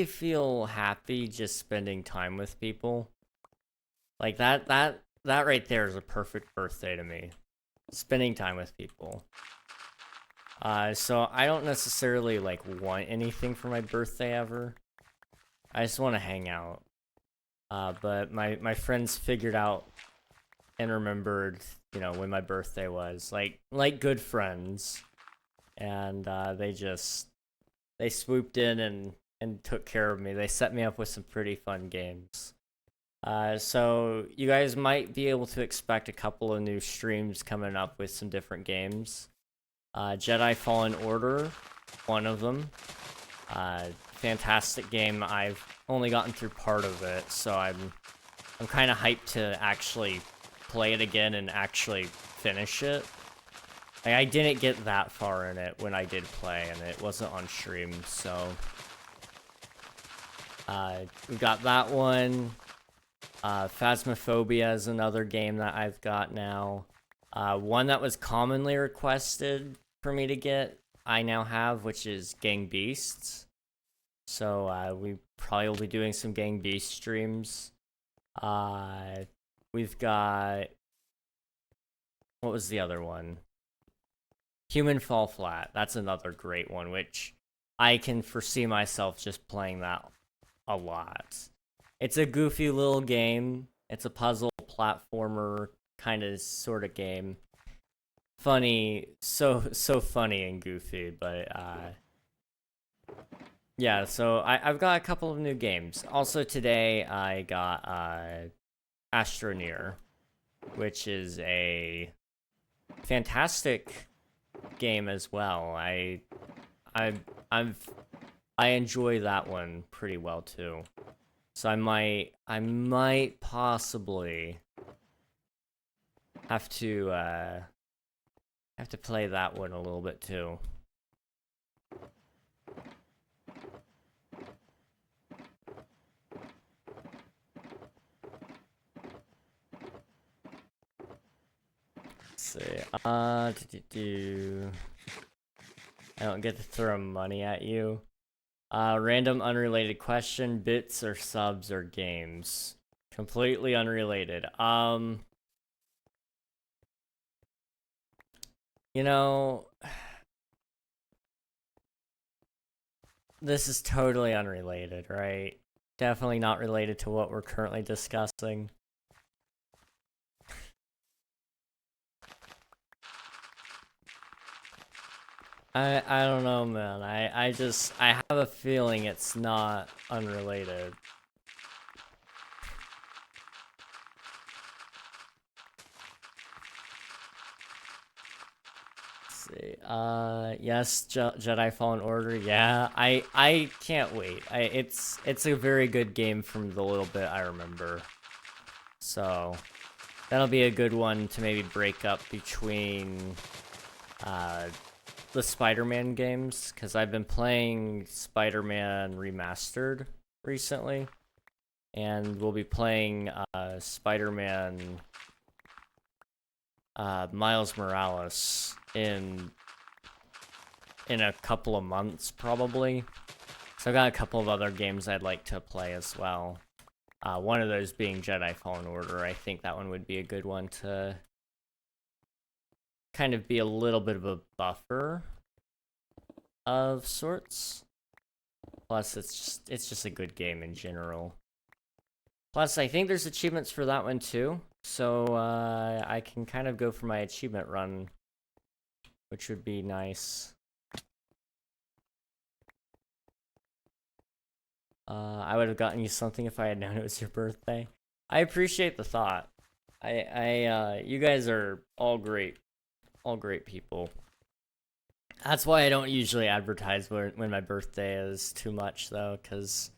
feel happy just spending time with people. Like that right there is a perfect birthday to me. Spending time with people. So I don't necessarily like want anything for my birthday ever. I just want to hang out. But my friends figured out and remembered, you know, when my birthday was, like good friends, and they swooped in and took care of me. They set me up with some pretty fun games. So you guys might be able to expect a couple of new streams coming up with some different games. Jedi Fallen Order, one of them. Fantastic game. I've only gotten through part of it, so I'm kind of hyped to actually play it again and actually finish it. Like, I didn't get that far in it when I did play, and it wasn't on stream, so we got that one. Phasmophobia is another game that I've got now. One that was commonly requested for me to get, I now have, which is Gang Beasts. So we probably will be doing some Gang Beast streams. We've got, what was the other one? Human Fall Flat. That's another great one, which I can foresee myself just playing that a lot. It's a goofy little game. It's a puzzle platformer kind of sort of game. Funny, so funny and goofy, but yeah, so I've got a couple of new games. Also today I got Astroneer, which is a fantastic game as well. I enjoy that one pretty well too. So I might possibly have to play that one a little bit too. Let's see. I don't get to throw money at you. Random unrelated question, bits or subs or games? Completely unrelated. You know, this is totally unrelated, right? Definitely not related to what we're currently discussing. I don't know, man. I have a feeling it's not unrelated. See. Yes, Jedi Fallen Order. Yeah, I can't wait. It's a very good game from the little bit I remember. So that'll be a good one to maybe break up between the Spider-Man games, because I've been playing Spider-Man Remastered recently, and we'll be playing Spider-Man Miles Morales in a couple of months, probably. So I've got a couple of other games I'd like to play as well. One of those being Jedi Fallen Order. I think that one would be a good one to kind of be a little bit of a buffer of sorts. Plus, it's just a good game in general. Plus, I think there's achievements for that one too. So I can kind of go for my achievement run, which would be nice. I would have gotten you something if I had known it was your birthday. I appreciate the thought. You guys are all great people. That's why I don't usually advertise when my birthday is too much, though, because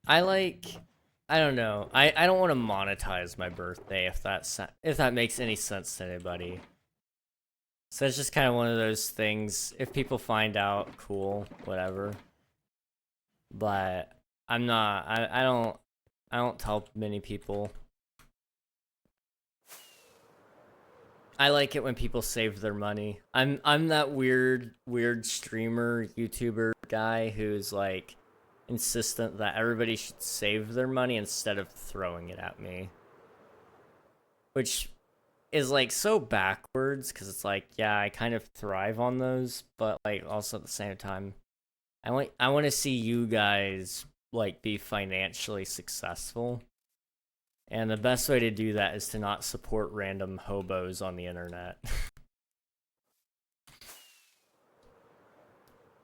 I don't know. I don't want to monetize my birthday if that makes any sense to anybody. So it's just kind of one of those things. If people find out, cool, whatever. But I'm not. I don't tell many people. I like it when people save their money. I'm that weird streamer, YouTuber guy who's like insistent that everybody should save their money instead of throwing it at me. Which is like so backwards, because it's like, yeah, I kind of thrive on those, but like also at the same time, I want to see you guys like be financially successful. And the best way to do that is to not support random hobos on the internet.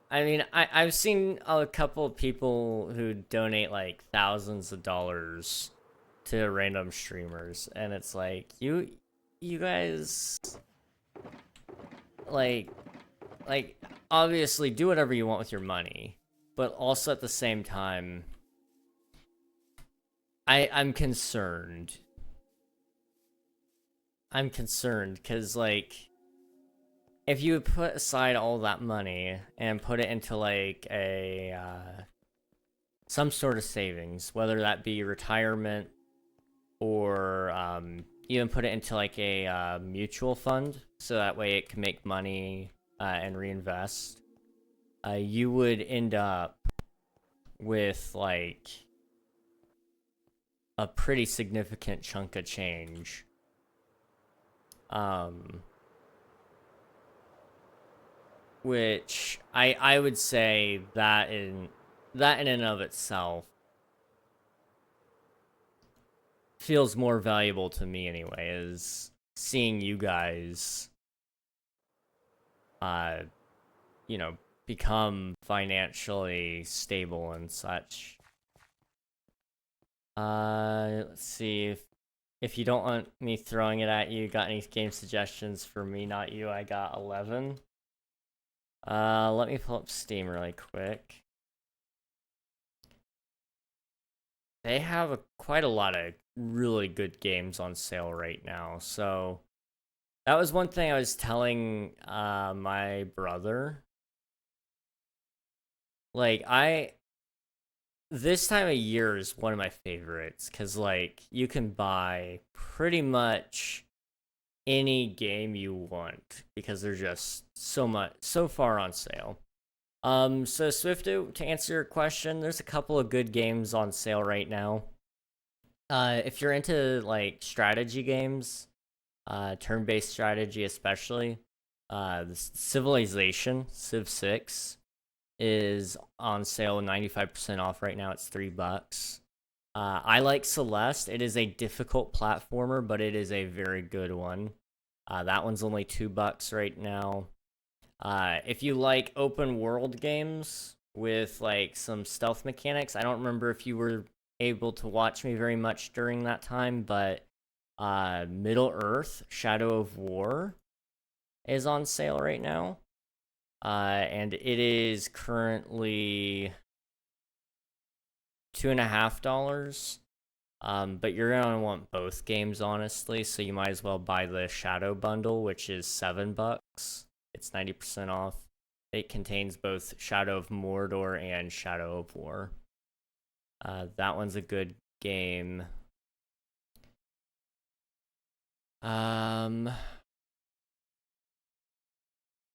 I mean, I've seen a couple of people who donate like thousands of dollars to random streamers, and it's like, you guys like obviously do whatever you want with your money, but also at the same time, I'm concerned. I'm concerned because, like, if you put aside all that money and put it into like a some sort of savings, whether that be retirement or even put it into like a mutual fund, so that way it can make money and reinvest, you would end up with like a pretty significant chunk of change. Which I would say that in and of itself feels more valuable to me anyway, is seeing you guys you know, become financially stable and such. Let's see, if you don't want me throwing it at you, got any game suggestions for me, not you? I got 11. Let me pull up Steam really quick. they have quite a lot of really good games on sale right now. So that was one thing I was telling my brother. Like this time of year is one of my favorites because like you can buy pretty much any game you want because they're just so far on sale. So Swift, to answer your question, there's a couple of good games on sale right now. If you're into like strategy games, turn-based strategy especially, Civilization Civ 6 is on sale 95% off right now. It's $3. I like Celeste. It is a difficult platformer, but it is a very good one. That one's only $2 right now. If you like open world games with like some stealth mechanics, I don't remember if you were able to watch me very much during that time, but Middle Earth Shadow of War is on sale right now. And it is currently $2.50. But you're gonna want both games honestly, so you might as well buy the Shadow Bundle, which is $7. It's 90% off. It contains both Shadow of Mordor and Shadow of War. That one's a good game.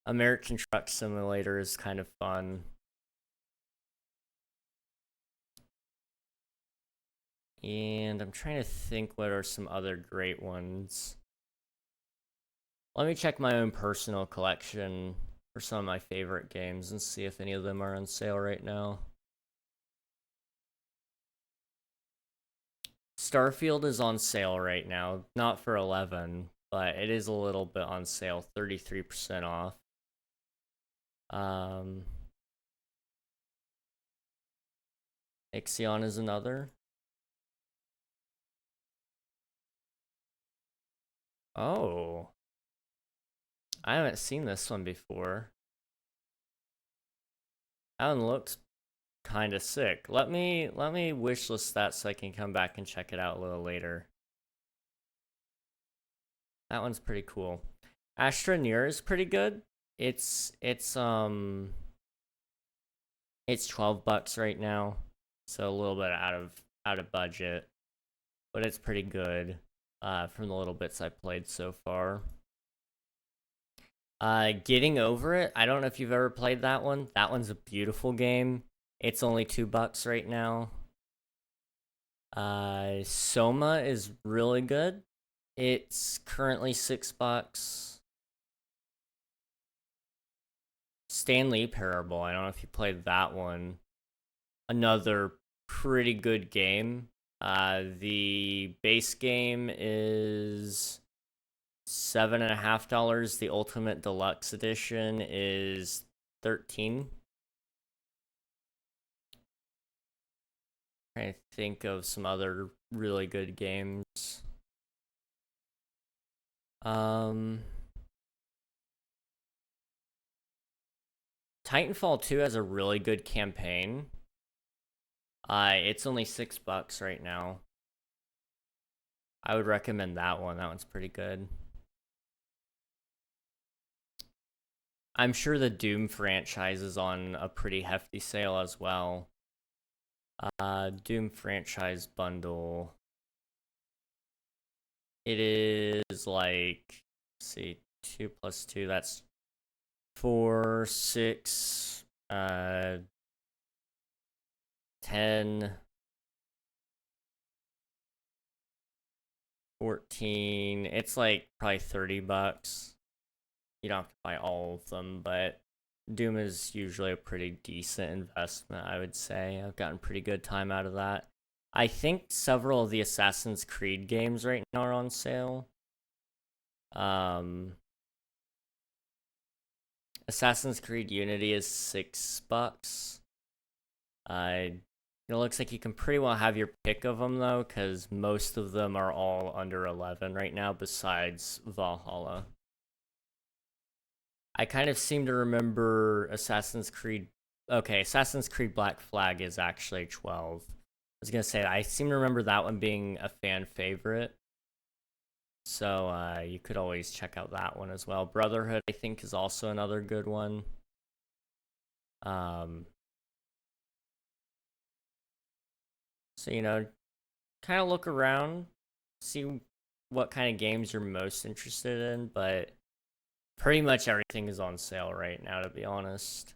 American Truck Simulator is kind of fun. And I'm trying to think what are some other great ones. Let me check my own personal collection for some of my favorite games and see if any of them are on sale right now. Starfield is on sale right now, not for $11, but it is a little bit on sale, 33% off. Ixion is another. Oh, I haven't seen this one before. That one looks kind of sick. Let me wishlist that so I can come back and check it out a little later. That one's pretty cool. Astroneer is pretty good. It's $12 right now, so a little bit out of budget, but it's pretty good from the little bits I played so far. Getting Over It. I don't know if you've ever played that one. That one's a beautiful game. It's only $2 right now. Soma is really good. It's currently $6. Stanley Parable. I don't know if you played that one. Another pretty good game. The base game is $7.50. The Ultimate Deluxe Edition is $13. Trying to think of some other really good games. Titanfall 2 has a really good campaign. It's only $6 right now. I would recommend that one. That one's pretty good. I'm sure the Doom franchise is on a pretty hefty sale as well. Doom franchise bundle. It is like, let's see, 2 plus 2, that's 4, 6, 10, 14. It's like probably $30. You don't have to buy all of them, but Doom is usually a pretty decent investment, I would say. I've gotten pretty good time out of that. I think several of the Assassin's Creed games right now are on sale. Assassin's Creed Unity is $6. It looks like you can pretty well have your pick of them though, because most of them are all under 11 right now, besides Valhalla. I kind of seem to remember Assassin's Creed. Okay, Assassin's Creed Black Flag is actually 12. was gonna say, I seem to remember that one being a fan favorite. So you could always check out that one as well. Brotherhood, I think, is also another good one. So, you know, kind of look around, see what kind of games you're most interested in, but pretty much everything is on sale right now, to be honest.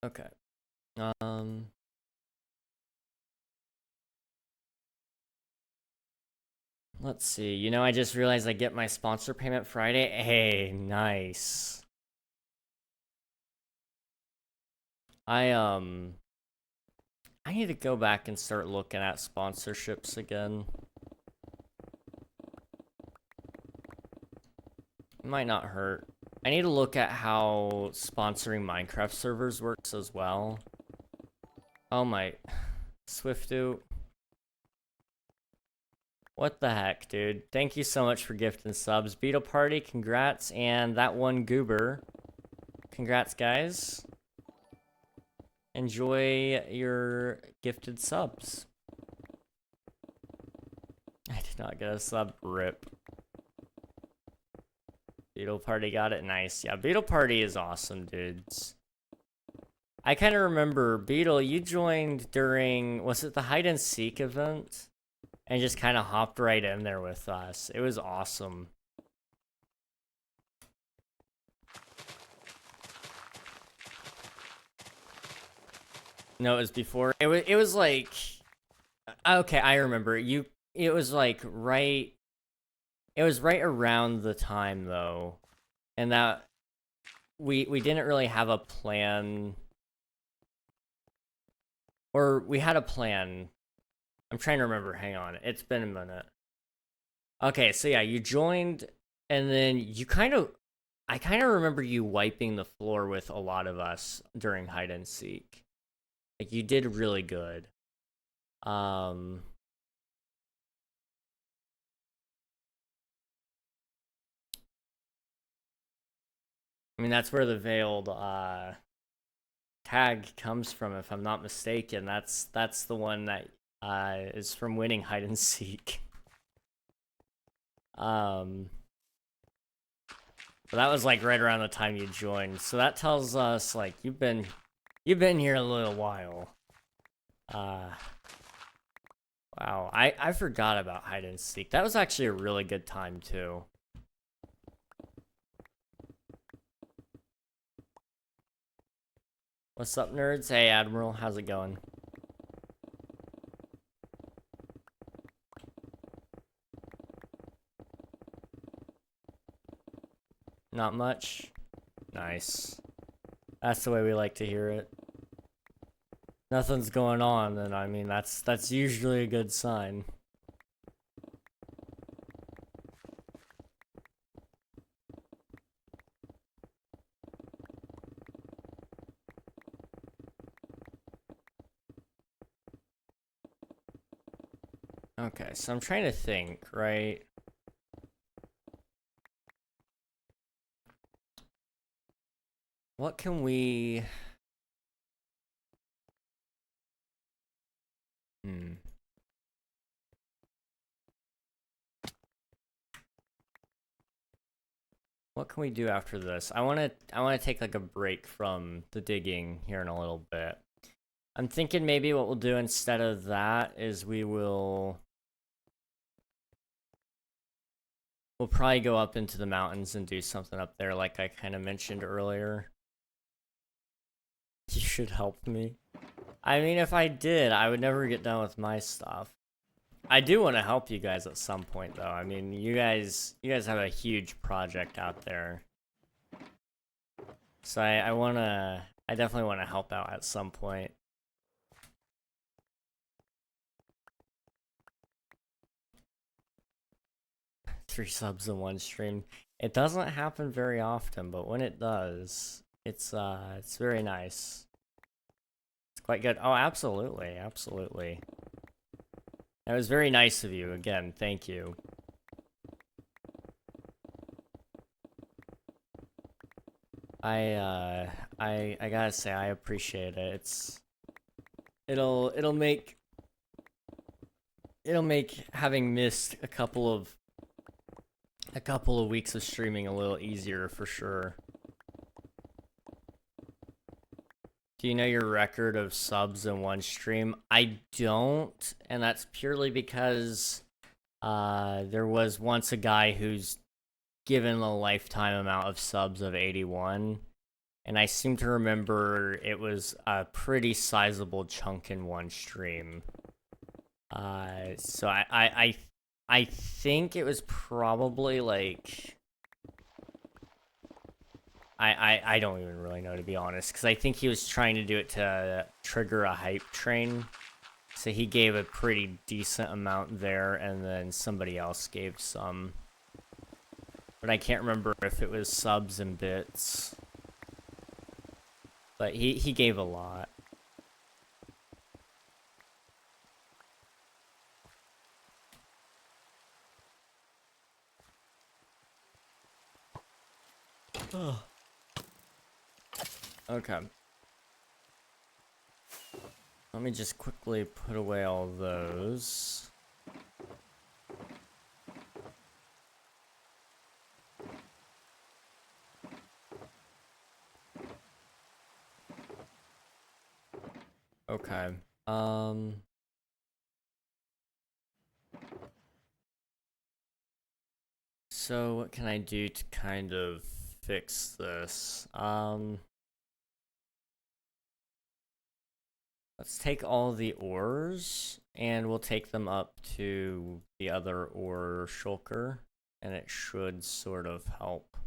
Okay. Let's see. You know, I just realized I get my sponsor payment Friday. Hey, nice. I need to go back and start looking at sponsorships again. It might not hurt. I need to look at how sponsoring Minecraft servers works as well. Oh my, Swiftu. What the heck, dude? Thank you so much for gifting subs. Beetle Party, congrats. And that one Goober. Congrats, guys. Enjoy your gifted subs. I did not get a sub. RIP. Beetle Party got it. Nice. Yeah, Beetle Party is awesome, dudes. I kind of remember, Beetle, you joined during, was it the hide and seek event? And just kind of hopped right in there with us. It was awesome. No, it was before. It was like, okay, I remember. It was like right, it was right around the time though. And that we didn't really have a plan. Or we had a plan. I'm trying to remember. Hang on. It's been a minute. Okay, so yeah, you joined, and then you I kind of remember you wiping the floor with a lot of us during hide and seek. Like, you did really good. I mean, that's where the veiled tag comes from, if I'm not mistaken. That's the one that is from winning hide and seek. But that was like right around the time you joined, so that tells us like you've been here a little while. Wow, I forgot about hide and seek. That was actually a really good time too. What's up, nerds? Hey, Admiral, how's it going? Not much? Nice. That's the way we like to hear it. Nothing's going on, then I mean, that's usually a good sign. Okay, so I'm trying to think, right? What can we... What can we do after this? I want to take like a break from the digging here in a little bit. I'm thinking maybe what we'll do instead of that is we'll probably go up into the mountains and do something up there like I kind of mentioned earlier. You should help me. I mean, if I did, I would never get done with my stuff. I do want to help you guys at some point, though. I mean, you guys have a huge project out there. So I definitely want to help out at some point. Three subs in one stream. It doesn't happen very often, but when it does, it's very nice. It's quite good. Oh, absolutely, absolutely. That was very nice of you. Again, thank you. I gotta say I appreciate it. It'll make having missed a couple of weeks of streaming a little easier for sure. Do you know your record of subs in one stream? I don't, and that's purely because there was once a guy who's given a lifetime amount of subs of 81, and I seem to remember it was a pretty sizable chunk in one stream. So I think it was probably like I don't even really know, to be honest, because I think he was trying to do it to trigger a hype train. So he gave a pretty decent amount there, and then somebody else gave some. But I can't remember if it was subs and bits. But he gave a lot. Okay. Let me just quickly put away all those. Okay. So what can I do to kind of fix this? Let's take all the ores, and we'll take them up to the other ore shulker, and it should sort of help.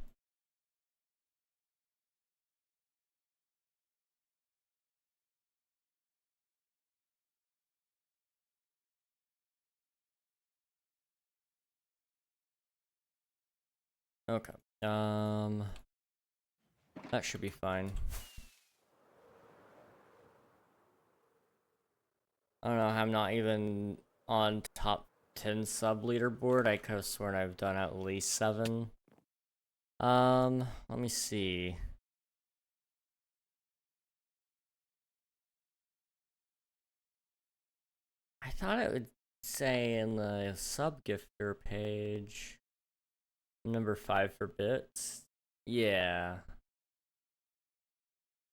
Okay. That should be fine. I don't know, I'm not even on top 10 sub leaderboard. I could have sworn I've done at least 7. Let me see. I thought it would say in the sub gifter page number 5 for bits. Yeah.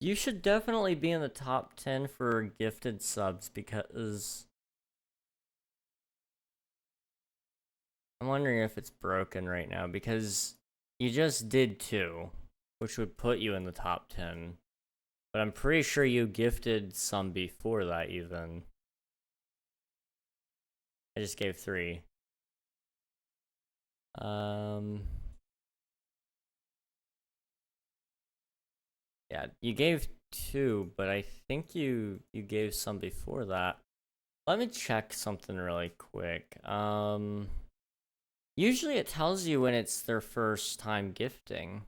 You should definitely be in the top 10 for gifted subs, because I'm wondering if it's broken right now, because you just did 2, which would put you in the top 10. But I'm pretty sure you gifted some before that even. I just gave 3. Yeah, you gave 2, but I think you gave some before that. Let me check something really quick. Usually it tells you when it's their first time gifting.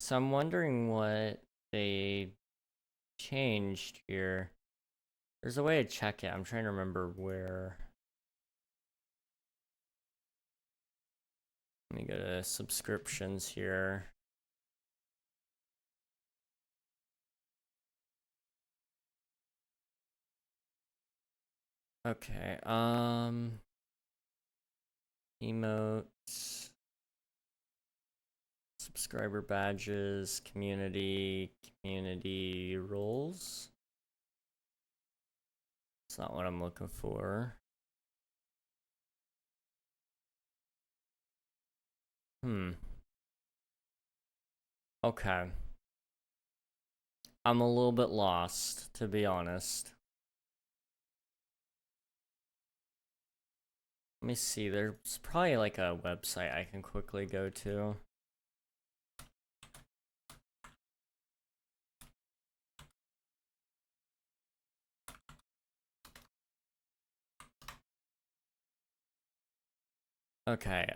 So I'm wondering what they changed here. There's a way to check it. I'm trying to remember where. Let me go to subscriptions here. Okay, emotes, subscriber badges, community roles. It's not what I'm looking for. Okay. I'm a little bit lost, to be honest. Let me see, there's probably like a website I can quickly go to. Okay,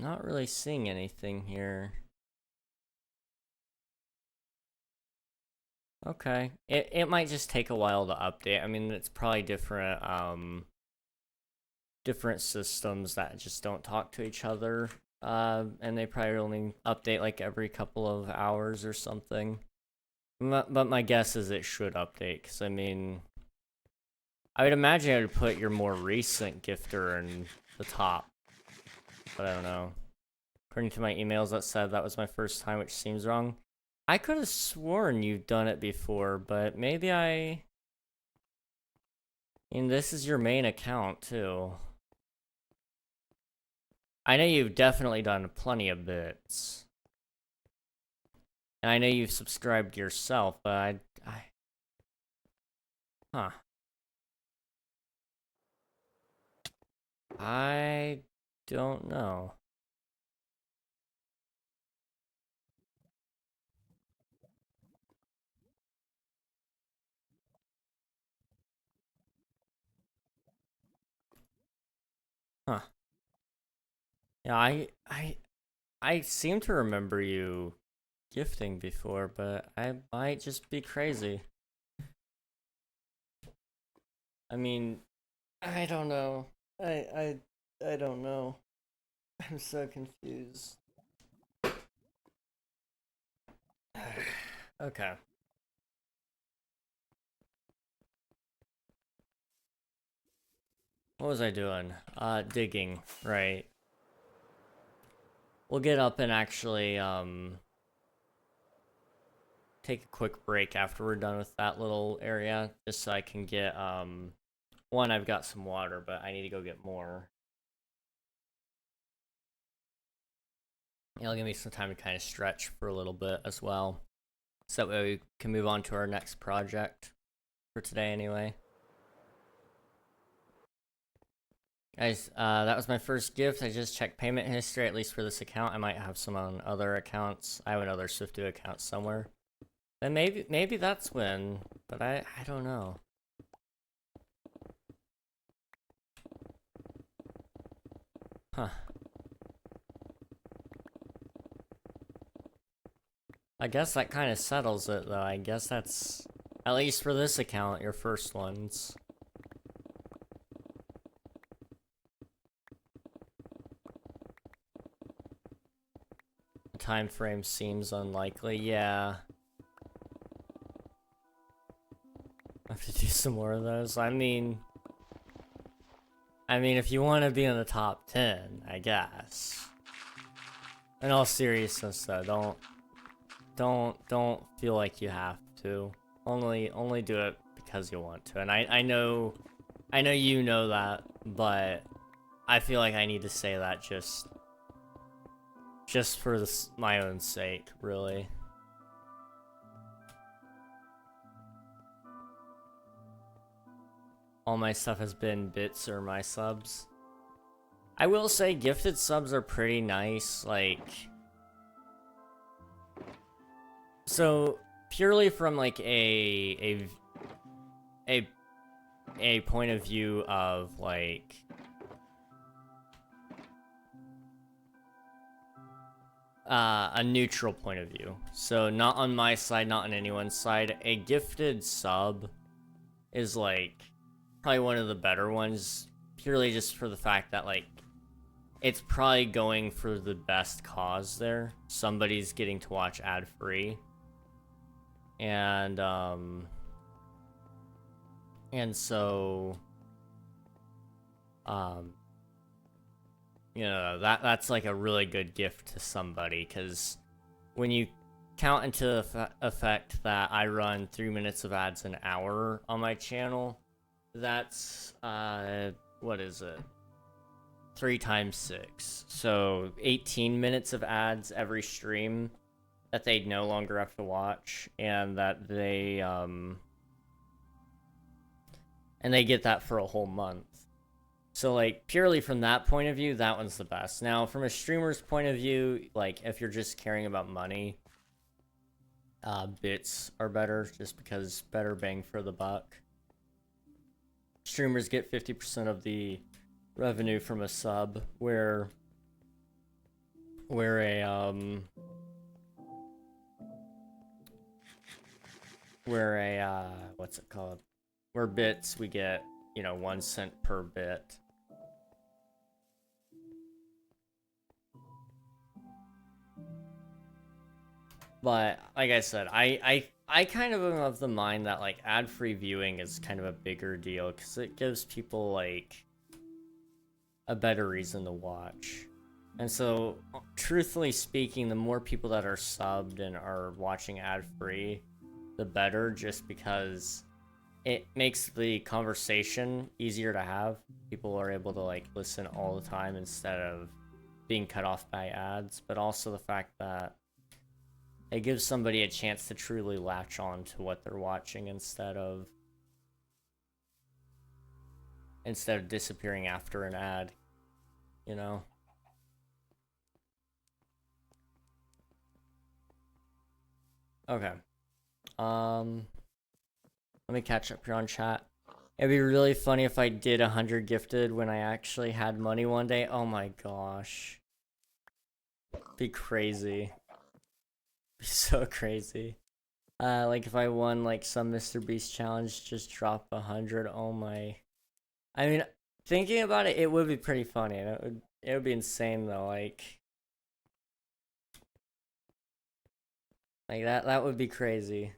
not really seeing anything here. Okay. It might just take a while to update. I mean, it's probably different different systems that just don't talk to each other. And they probably only update like every couple of hours or something. But my guess is it should update, because I mean, I would imagine I would put your more recent gifter in the top, but I don't know. According to my emails, that said that was my first time, which seems wrong. I could have sworn you've done it before, but maybe I mean, this is your main account, too. I know you've definitely done plenty of bits. And I know you've subscribed yourself, but Huh. I don't know. Huh. Yeah, I seem to remember you gifting before, but I might just be crazy. I mean, I don't know. I don't know. I'm so confused. Okay. What was I doing? Digging, right. We'll get up and actually, take a quick break after we're done with that little area, just so I can get, one, I've got some water, but I need to go get more. It'll give me some time to kind of stretch for a little bit as well, so that way we can move on to our next project for today anyway. Guys, that was my first gift. I just checked payment history, at least for this account. I might have some on other accounts. I have another SwiftDo account somewhere. Then maybe that's when, but I don't know. Huh. I guess that kind of settles it, though. I guess that's, at least for this account, your first ones. The time frame seems unlikely. Yeah. I have to do some more of those. I mean, if you want to be in the top 10, I guess. In all seriousness, though, don't feel like you have to. Only do it because you want to. And I know you know that, but I feel like I need to say that just for my own sake, really. All my stuff has been bits or my subs. I will say gifted subs are pretty nice, like, so purely from like a point of view of like a neutral point of view. So not on my side, not on anyone's side. A gifted sub is like probably one of the better ones, purely just for the fact that like it's probably going for the best cause there. Somebody's getting to watch ad-free. And so you know, that's like a really good gift to somebody, because when you count into effect that I run 3 minutes of ads an hour on my channel, that's what is it, 3 times 6, so 18 minutes of ads every stream that they no longer have to watch, and that they get that for a whole month. So, like, purely from that point of view, that one's the best. Now, from a streamer's point of view, like, if you're just caring about money, bits are better, just because better bang for the buck. Streamers get 50% of the revenue from a sub, where we're a what's it called? We're bits. We get 1 cent per bit. But like I said, I kind of am of the mind that like ad-free viewing is kind of a bigger deal because it gives people like a better reason to watch. And so, truthfully speaking, the more people that are subbed and are watching ad-free, the better, just because it makes the conversation easier to have. People are able to like listen all the time instead of being cut off by ads, but also the fact that it gives somebody a chance to truly latch on to what they're watching instead of disappearing after an ad, you know? Okay. Let me catch up here on chat. It'd be really funny if I did 100 gifted when I actually had money one day. Oh my gosh. Be crazy. Be so crazy. Like if I won like some Mr. Beast challenge, just drop 100. Oh my. I mean, thinking about it, it would be pretty funny. And it would be insane though. Like that would be crazy.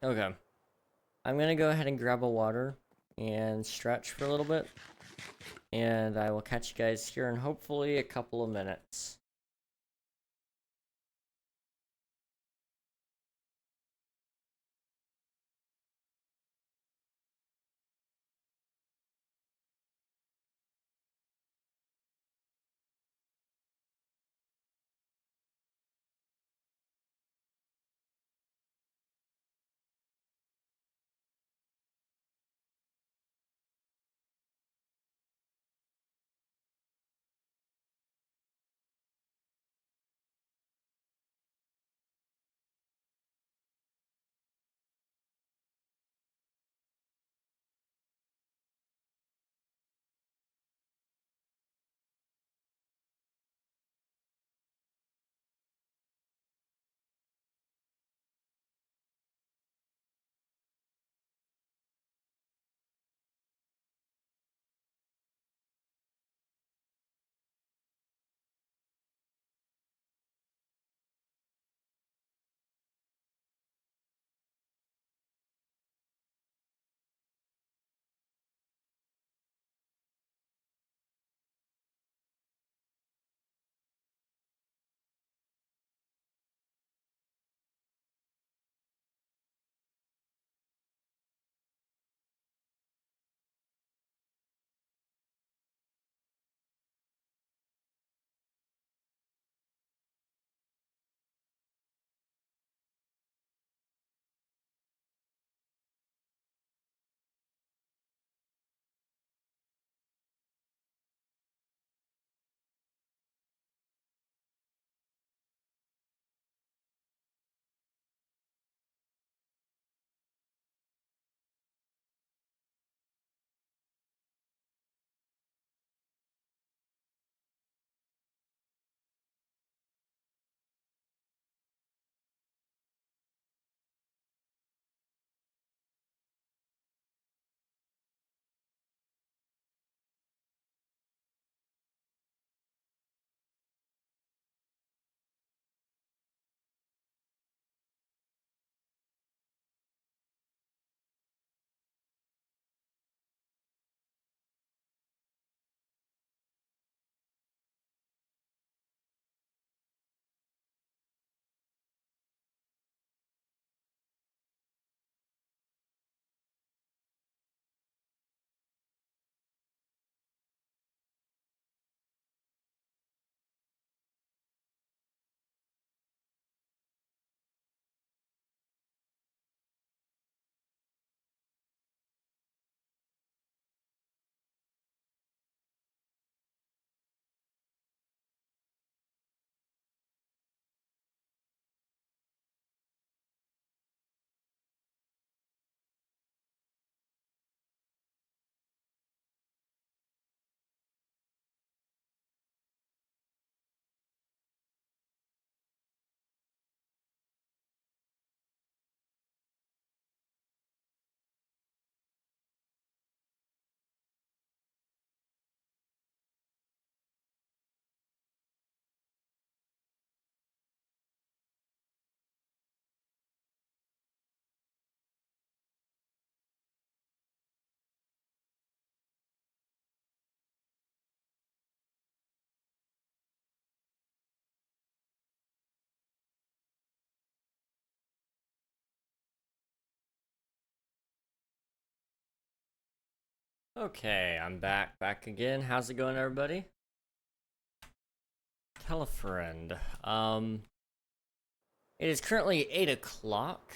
Okay. I'm gonna go ahead and grab a water and stretch for a little bit. And I will catch you guys here in hopefully a couple of minutes. Okay, I'm back again. How's it going, everybody? Tell a friend. It is currently 8 o'clock.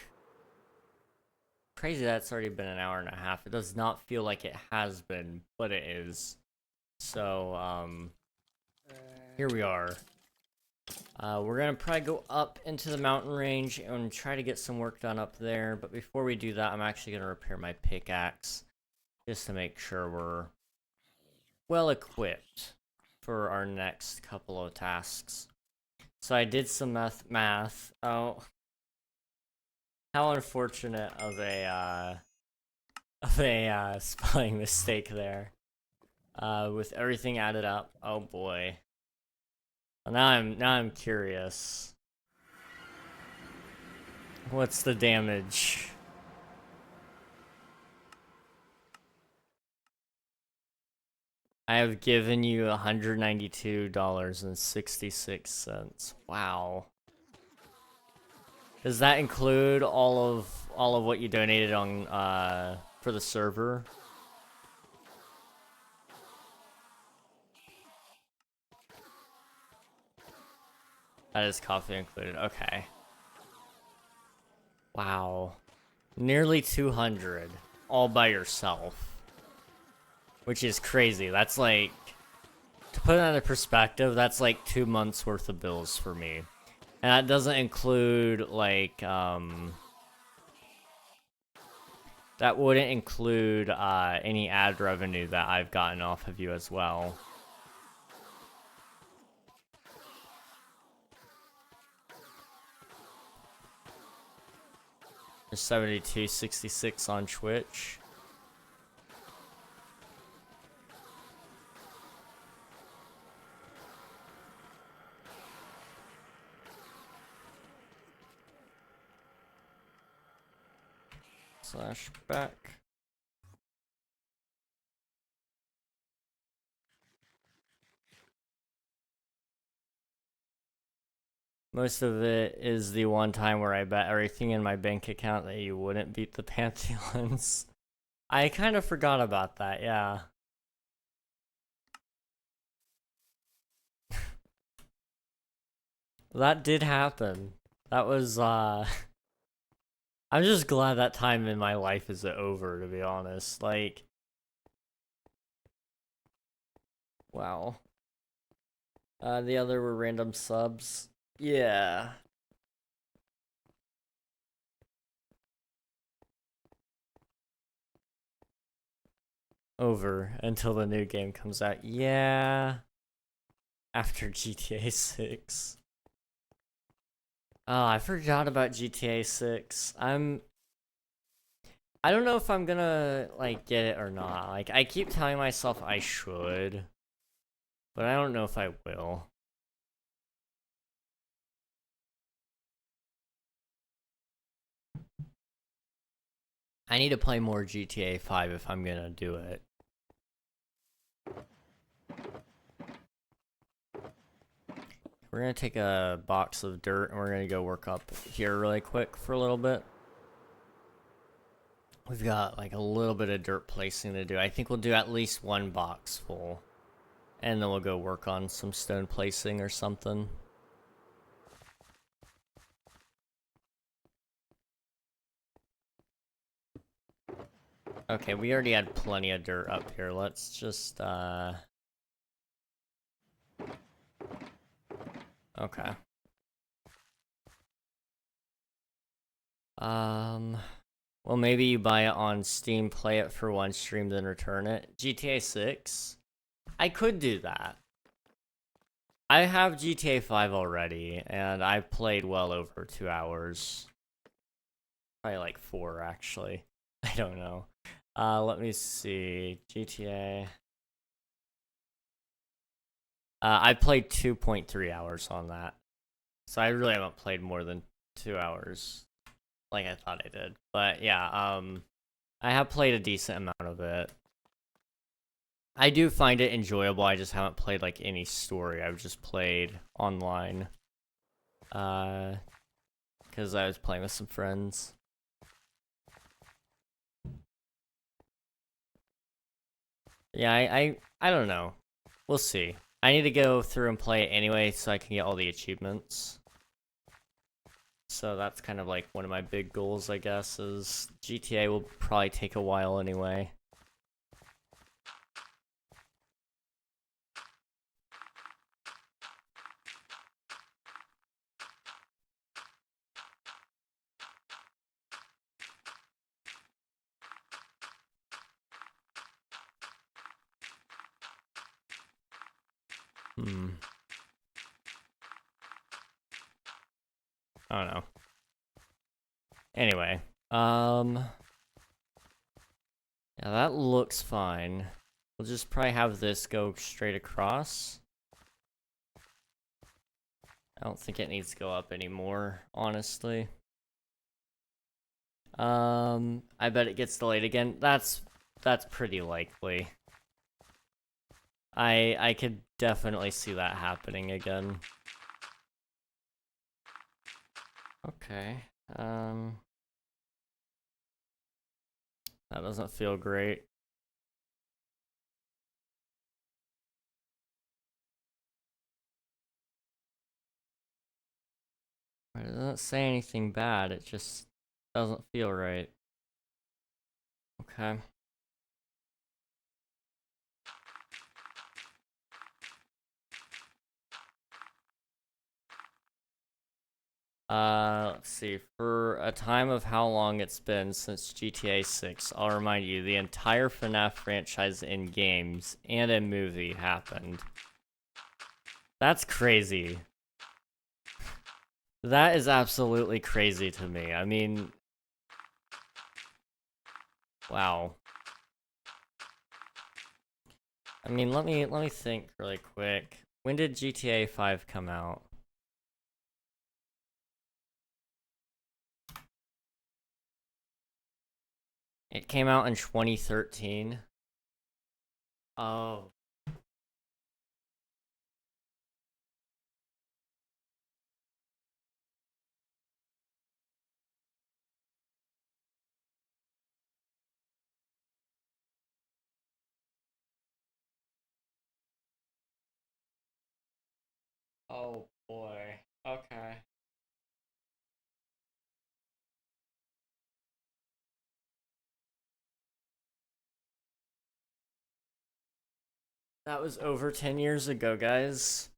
Crazy that's already been an hour and a half. It does not feel like it has been, but it is. So, here we are. We're gonna probably go up into the mountain range and try to get some work done up there. But before we do that, I'm actually gonna repair my pickaxe just to make sure we're well equipped for our next couple of tasks. So I did some math. Oh, how unfortunate of a spelling mistake there. With everything added up. Oh boy. Well, now I'm curious. What's the damage? I have given you $192.66. Wow. Does that include all of what you donated on for the server? That is coffee included. Okay. Wow. Nearly 200 all by yourself. Which is crazy. That's like, to put it into perspective, that's like 2 months worth of bills for me. And that doesn't include like that wouldn't include any ad revenue that I've gotten off of you as well. There's 72.66 on Twitch. Slash back. Most of it is the one time where I bet everything in my bank account that you wouldn't beat the Pantheons. I kind of forgot about that, yeah. That did happen. That was, I'm just glad that time in my life is over, to be honest. Like, wow. The other were random subs. Yeah. Over until the new game comes out. Yeah. After GTA 6. Oh, I forgot about GTA 6. I don't know if I'm gonna, like, get it or not. Like, I keep telling myself I should, but I don't know if I will. I need to play more GTA 5 if I'm gonna do it. We're gonna take a box of dirt and we're gonna go work up here really quick for a little bit. We've got like a little bit of dirt placing to do. I think we'll do at least one box full. And then we'll go work on some stone placing or something. Okay, we already had plenty of dirt up here. Let's just, okay. Well, maybe you buy it on Steam, play it for one stream, then return it. GTA 6? I could do that. I have GTA 5 already, and I've played well over 2 hours. Probably like 4, actually. I don't know. Let me see. GTA. I played 2.3 hours on that. So I really haven't played more than 2 hours. Like I thought I did. But yeah, I have played a decent amount of it. I do find it enjoyable. I just haven't played like any story. I've just played online. Because I was playing with some friends. Yeah, I don't know. We'll see. I need to go through and play it anyway so I can get all the achievements. So that's kind of like one of my big goals, I guess, is GTA will probably take a while anyway. I don't know. Anyway, yeah, that looks fine. We'll just probably have this go straight across. I don't think it needs to go up anymore, honestly. I bet it gets delayed again. That's pretty likely. I could definitely see that happening again. Okay. That doesn't feel great. It doesn't say anything bad, it just doesn't feel right. Okay. Let's see. For a time of how long it's been since GTA 6, I'll remind you, the entire FNAF franchise in games and a movie happened. That's crazy. That is absolutely crazy to me. I mean, wow. I mean, let me think really quick. When did GTA 5 come out? It came out in 2013. Oh. Oh boy. Okay. That was over 10 years ago, guys.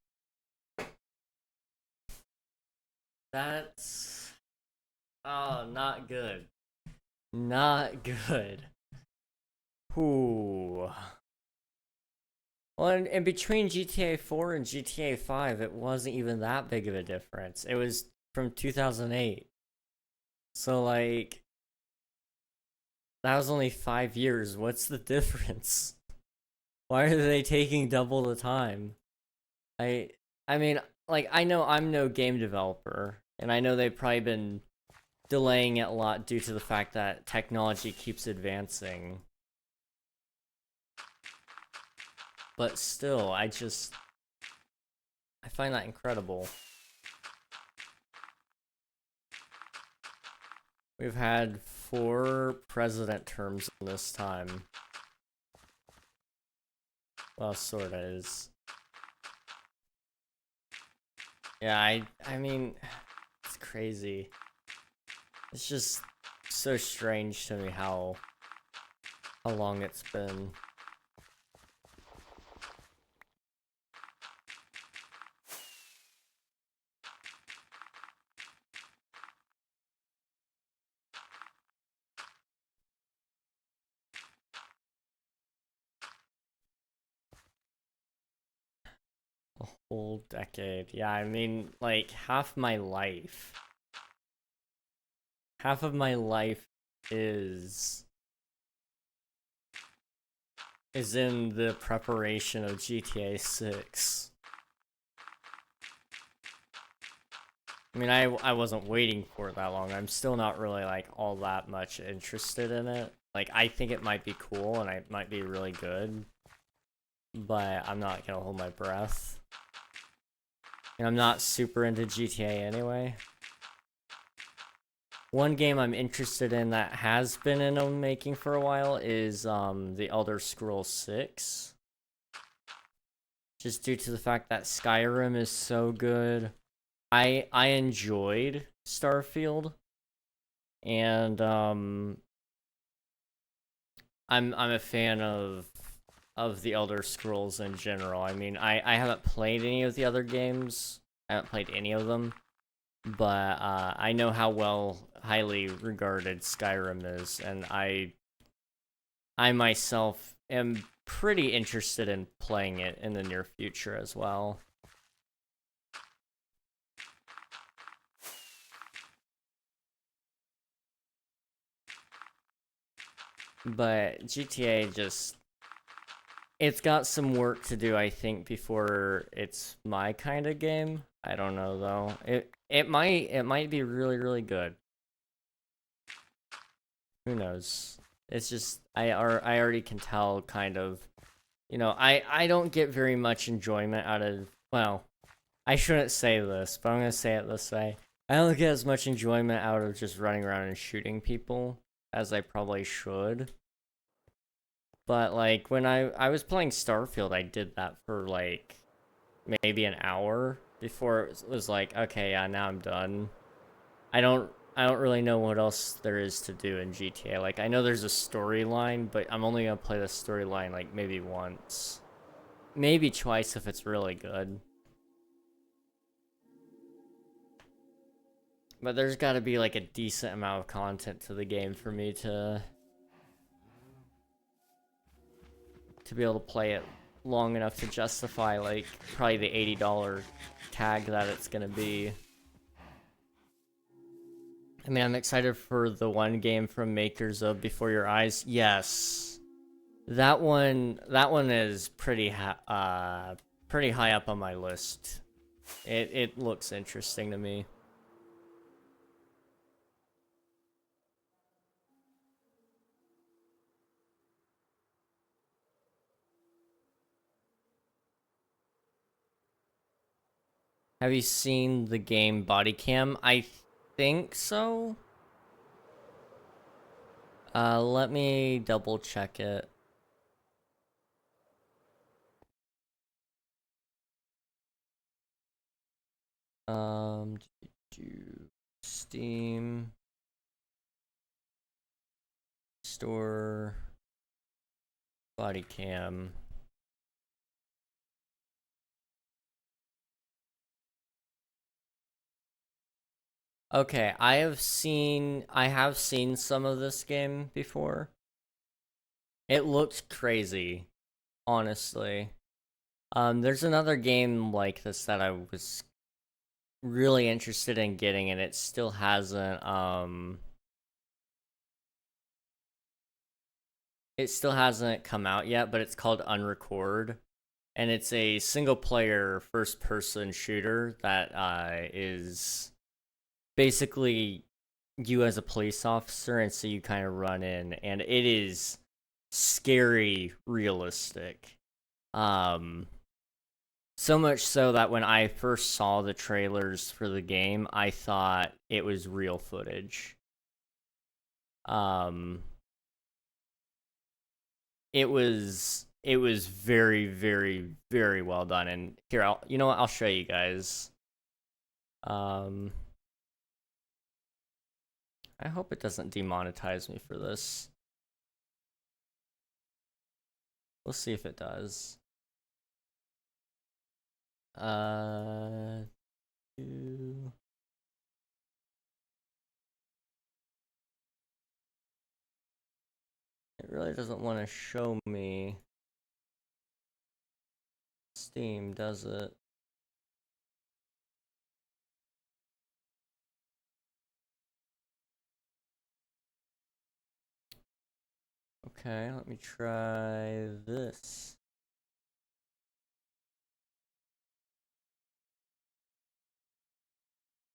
That's... Oh, not good. Not good. Ooh. Well, and between GTA 4 and GTA 5, it wasn't even that big of a difference. It was from 2008. So, like, that was only 5 years. What's the difference? Why are they taking double the time? I I mean, like, I know I'm no game developer, and I know they've probably been delaying it a lot due to the fact that technology keeps advancing. But still, I find that incredible. We've had 4 president terms in this time. Well, sorta is. Yeah, I mean, it's crazy. It's just so strange to me how long it's been. A whole decade. Yeah, I mean, like, half my life. Half of my life is in the preparation of GTA 6. I mean, I wasn't waiting for it that long. I'm still not really, like, all that much interested in it. Like, I think it might be cool and it might be really good, but I'm not gonna hold my breath. And I'm not super into GTA anyway. One game I'm interested in that has been in the making for a while is The Elder Scrolls 6. Just due to the fact that Skyrim is so good. I enjoyed Starfield, and I'm a fan of the Elder Scrolls in general. I mean, I haven't played any of the other games. I haven't played any of them, but I know how highly regarded Skyrim is, and I myself am pretty interested in playing it in the near future as well. But GTA just, it's got some work to do, I think, before it's my kind of game. I don't know though. It might be really, really good. Who knows? It's just I already can tell kind of, you know, I don't get very much enjoyment out of, well, I shouldn't say this, but I'm gonna say it this way. I don't get as much enjoyment out of just running around and shooting people as I probably should. But like when I was playing Starfield, I did that for like maybe an hour before it was like, okay, yeah, now I'm done. I don't really know what else there is to do in GTA. Like I know there's a storyline, but I'm only gonna play the storyline like maybe once. Maybe twice if it's really good. But there's gotta be like a decent amount of content to the game for me to be able to play it long enough to justify like probably the $80 tag that it's gonna be. I mean, I'm excited for the one game from makers of Before Your Eyes. Yes, that one is pretty pretty high up on my list. It looks interesting to me. Have you seen the game Body Cam? I think so. Let me double check it. Um, Steam store Body Cam. Okay, I have seen some of this game before. It looks crazy, honestly. There's another game like this that I was really interested in getting, and it still hasn't come out yet, but it's called Unrecord, and it's a single player first person shooter that is basically you as a police officer, and so you kind of run in, and it is scary realistic. So much so that when I first saw the trailers for the game, I thought it was real footage. It was very, very, very well done. And here, you know what? I'll show you guys. I hope it doesn't demonetize me for this. We'll see if it does. It really doesn't want to show me Steam, does it? Okay, let me try this.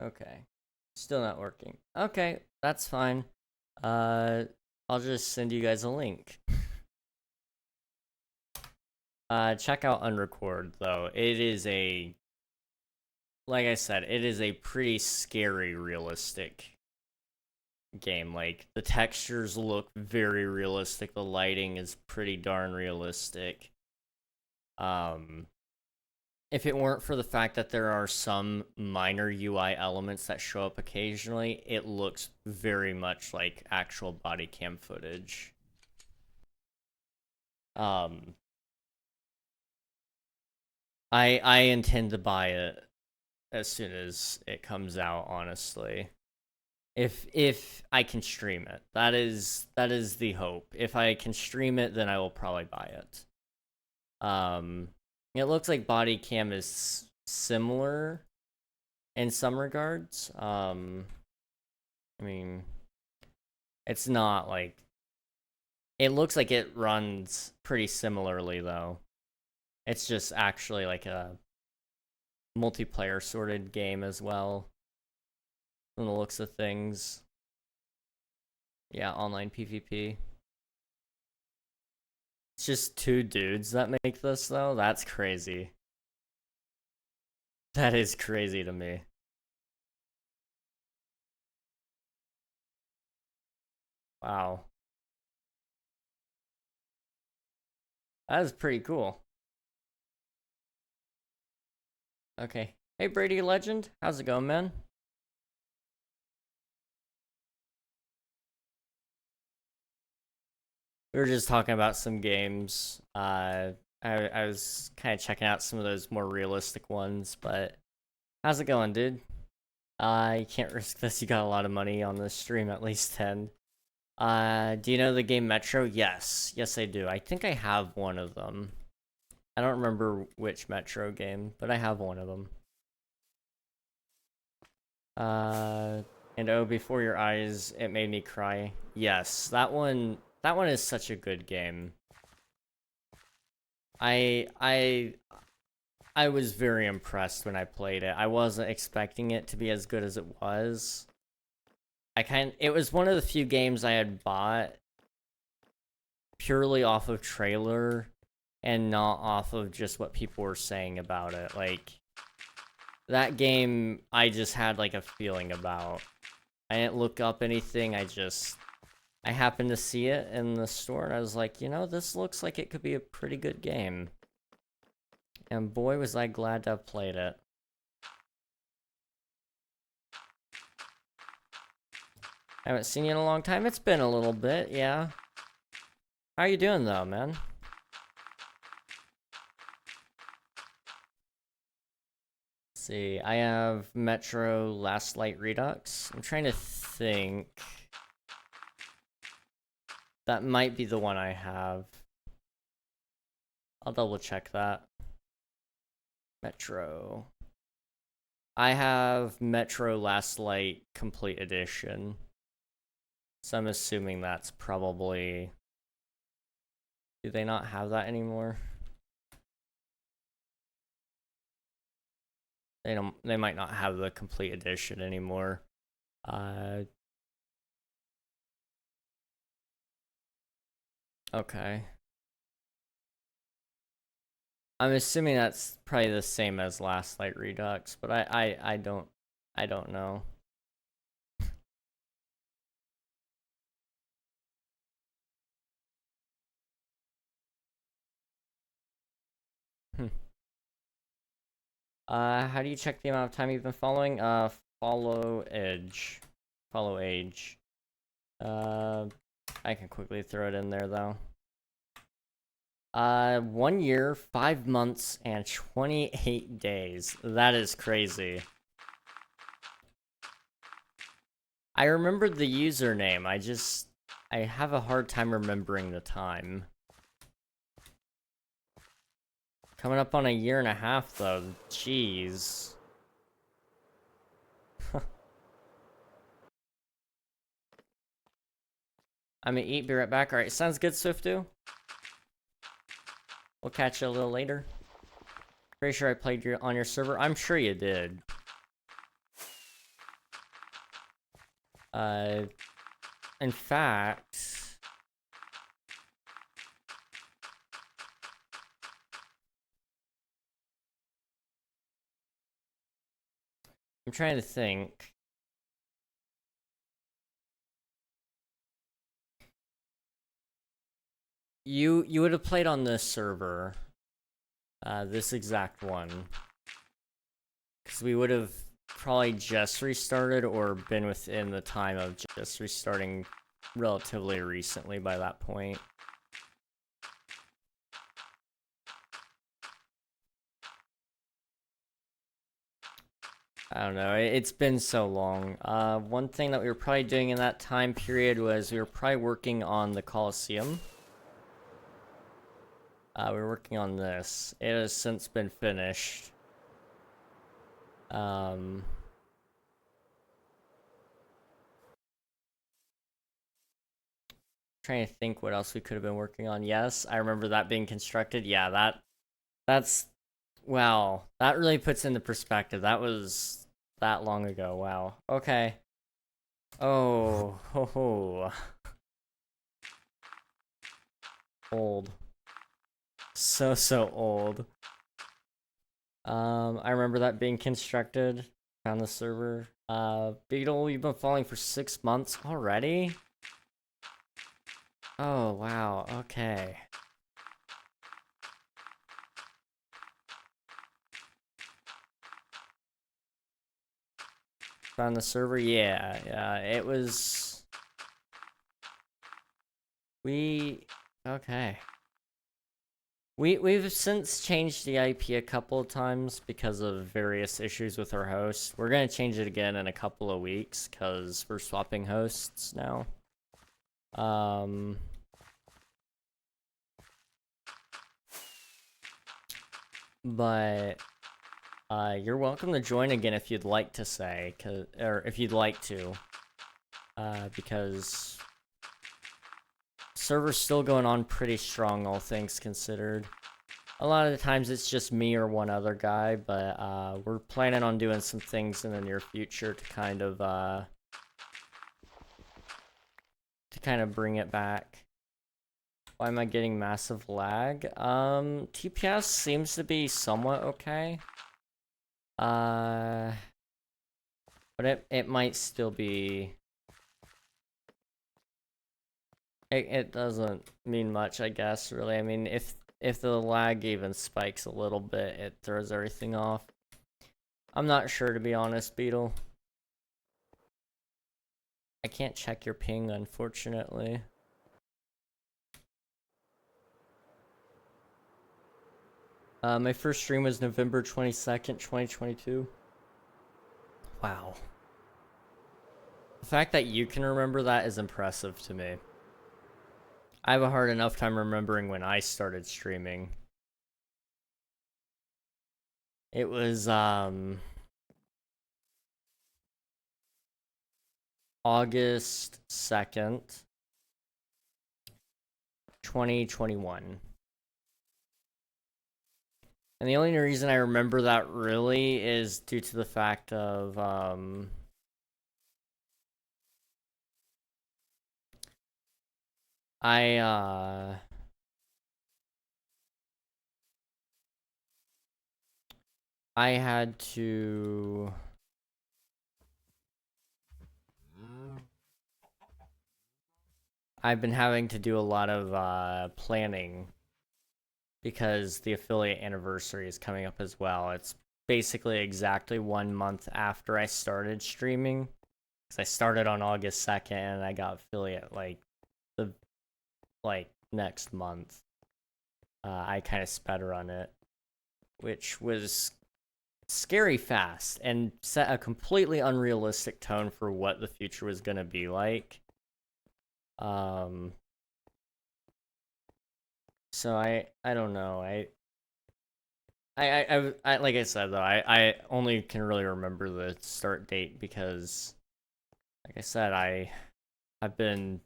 Okay. Still not working. Okay, that's fine. I'll just send you guys a link. Check out Unrecord, though. It is like I said, it is a pretty scary realistic game. Like, the textures look very realistic. The lighting is pretty darn realistic. If it weren't for the fact that there are some minor UI elements that show up occasionally, it looks very much like actual body cam footage. I intend to buy it as soon as it comes out, honestly. If I can stream it. That is the hope. If I can stream it, then I will probably buy it. It looks like body cam is similar in some regards. I mean, it's not like, it looks like it runs pretty similarly though. It's just actually like a multiplayer sorted game as well, from the looks of things. Yeah, online PvP. It's just 2 dudes that make this though. That's crazy. That is crazy to me. Wow. That is pretty cool. Okay. Hey, Brady Legend. How's it going, man? We were just talking about some games. I was kind of checking out some of those more realistic ones, but how's it going, dude? You can't risk this. You got a lot of money on this stream, at least 10. Do you know the game Metro? Yes. Yes, I do. I think I have one of them. I don't remember which Metro game, but I have one of them. And oh, Before Your Eyes, It Made Me Cry. Yes, that one is such a good game. I was very impressed when I played it. I wasn't expecting it to be as good as it was. It was one of the few games I had bought purely off of trailer and not off of just what people were saying about it. Like, that game, I just had like a feeling about. I didn't look up anything. I happened to see it in the store and I was like, you know, this looks like it could be a pretty good game. And boy, was I glad to have played it. I haven't seen you in a long time. It's been a little bit, yeah. How you doing though, man? Let's see, I have Metro Last Light Redux. I'm trying to think. That might be the one I have. I'll double check that. Metro. I have Metro Last Light Complete Edition. So I'm assuming that's probably... Do they not have that anymore? They might not have the Complete Edition anymore. Okay. I'm assuming that's probably the same as Last Light Redux, but I don't know. How do you check the amount of time you've been following? Follow Edge. Follow Age. I can quickly throw it in there though. 1 year, 5 months, and 28 days. That is crazy. I remembered the username. I have a hard time remembering the time. Coming up on a year and a half though. Jeez. I'm gonna eat, be right back. Alright, sounds good, Swiftu. We'll catch you a little later. Pretty sure I played on your server. I'm sure you did. In fact... I'm trying to think. you would have played on this server, this exact one, because we would have probably just restarted or been within the time of just restarting relatively recently by that point. I don't know, it's been so long. One thing that we were probably doing in that time period was we were probably working on the Coliseum. We were working on this. It has since been finished. Trying to think what else we could have been working on. Yes, I remember that being constructed. Yeah, that's wow. That really puts into perspective. That was that long ago. Wow. Okay. Oh, ho ho. Old. So old. I remember that being constructed on the server. Beetle, you've been falling for 6 months already? Oh, wow. Okay. On the server, yeah, it was. Okay. We've since changed the IP a couple of times because of various issues with our host. We're gonna change it again in a couple of weeks because we're swapping hosts now. But you're welcome to join again if you'd like to say, or if you'd like to, because server's still going on pretty strong, all things considered. A lot of the times it's just me or one other guy, but we're planning on doing some things in the near future to kind of bring it back. Why am I getting massive lag? TPS seems to be somewhat okay. But it might still be. It doesn't mean much, I guess, really. I mean, if the lag even spikes a little bit, it throws everything off. I'm not sure, to be honest, Beetle. I can't check your ping, unfortunately. My first stream was November 22nd, 2022. Wow. The fact that you can remember that is impressive to me. I have a hard enough time remembering when I started streaming. It was, August 2nd, 2021. And the only reason I remember that really is due to the fact of, I had to. I've been having to do a lot of planning because the affiliate anniversary is coming up as well. It's basically exactly 1 month after I started streaming. Because I started on August 2nd and I got affiliate the next month. I kind of sped run it, which was scary fast and set a completely unrealistic tone for what the future was going to be like. So I don't know. I like I said though, I only can really remember the start date because, like I said, I've been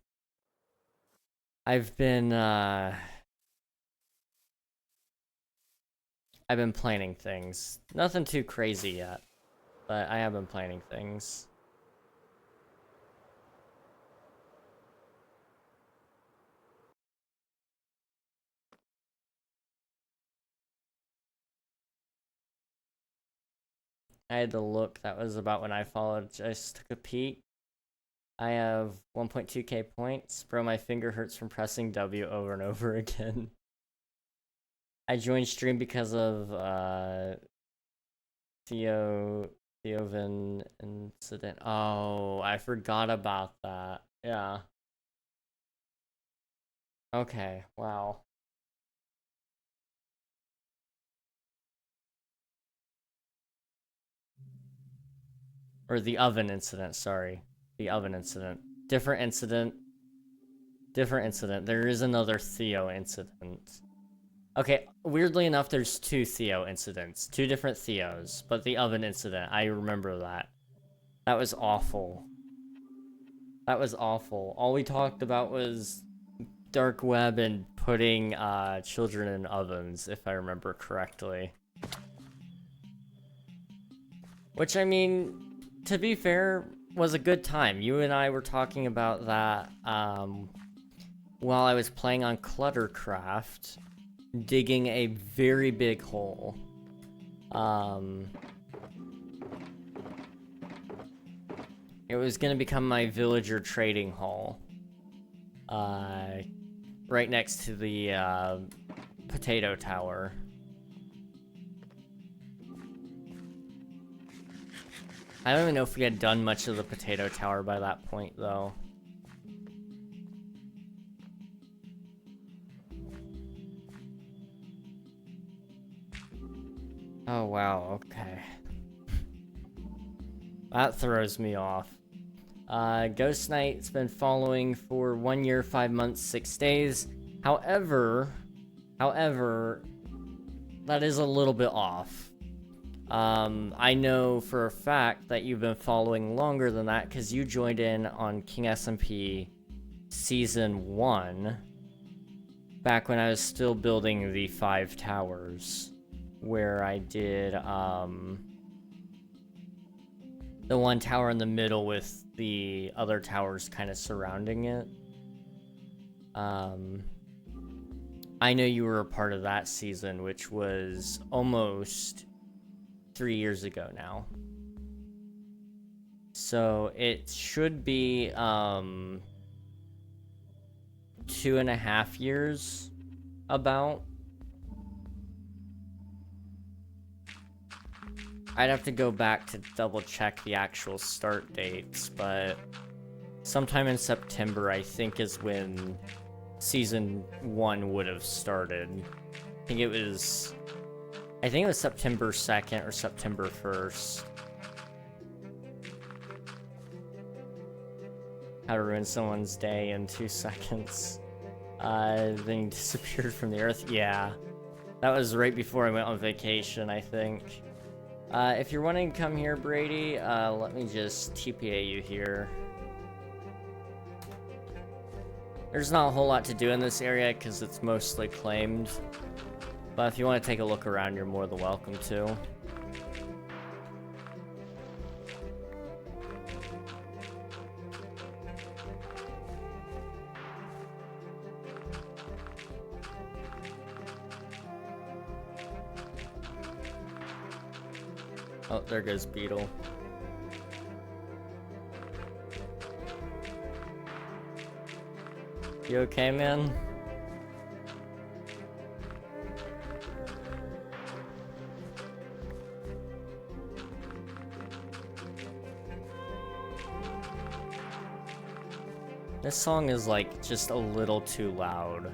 planning things. Nothing too crazy yet, but I have been planning things. I had to look. That was about when I followed. Just took a peek. I have 1.2k points. Bro, my finger hurts from pressing W over and over again. I joined stream because of Theovin incident. Oh, I forgot about that. Yeah. Okay, wow. Or the oven incident, sorry. The oven incident. Different incident. Different incident. There is another Theo incident. Okay, weirdly enough, there's two Theo incidents. Two different Theos. But the oven incident, I remember that. That was awful. That was awful. All we talked about was dark web and putting children in ovens, if I remember correctly. Which, I mean, to be fair, was a good time. You and I were talking about that while I was playing on Cluttercraft, digging a very big hole. It was going to become my villager trading hall. Right next to the potato tower. I don't even know if we had done much of the potato tower by that point, though. Oh, wow, okay. That throws me off. Ghost Knight's been following for 1 year, 5 months, 6 days. However, that is a little bit off. I know for a fact that you've been following longer than that because you joined in on King SMP Season 1 back when I was still building the 5 towers, where I did the one tower in the middle with the other towers kind of surrounding it. I know you were a part of that season, which was almost 3 years ago now. So it should be 2.5 years about. I'd have to go back to double check the actual start dates, but sometime in September I think is when season 1 would have started. I think it was September 2nd or September 1st. How to ruin someone's day in 2 seconds. Then he disappeared from the earth. Yeah. That was right before I went on vacation, I think. If you're wanting to come here, Brady, let me just TPA you here. There's not a whole lot to do in this area because it's mostly claimed. But if you want to take a look around, you're more than welcome to. Oh, there goes Beetle. You okay, man? This song is like just a little too loud.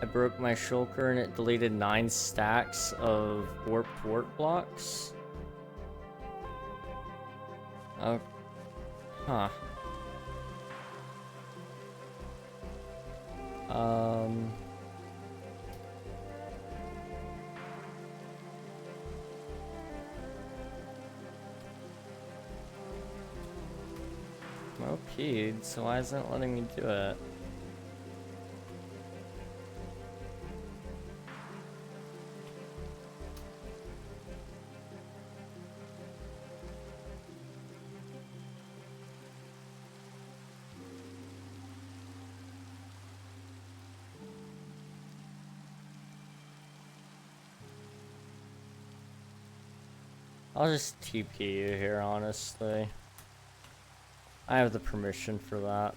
I broke my shulker and it deleted 9 stacks of warp port blocks. Oh, huh. Well, peed, so why isn't it letting me do it? I'll just TP you here, honestly. I have the permission for that.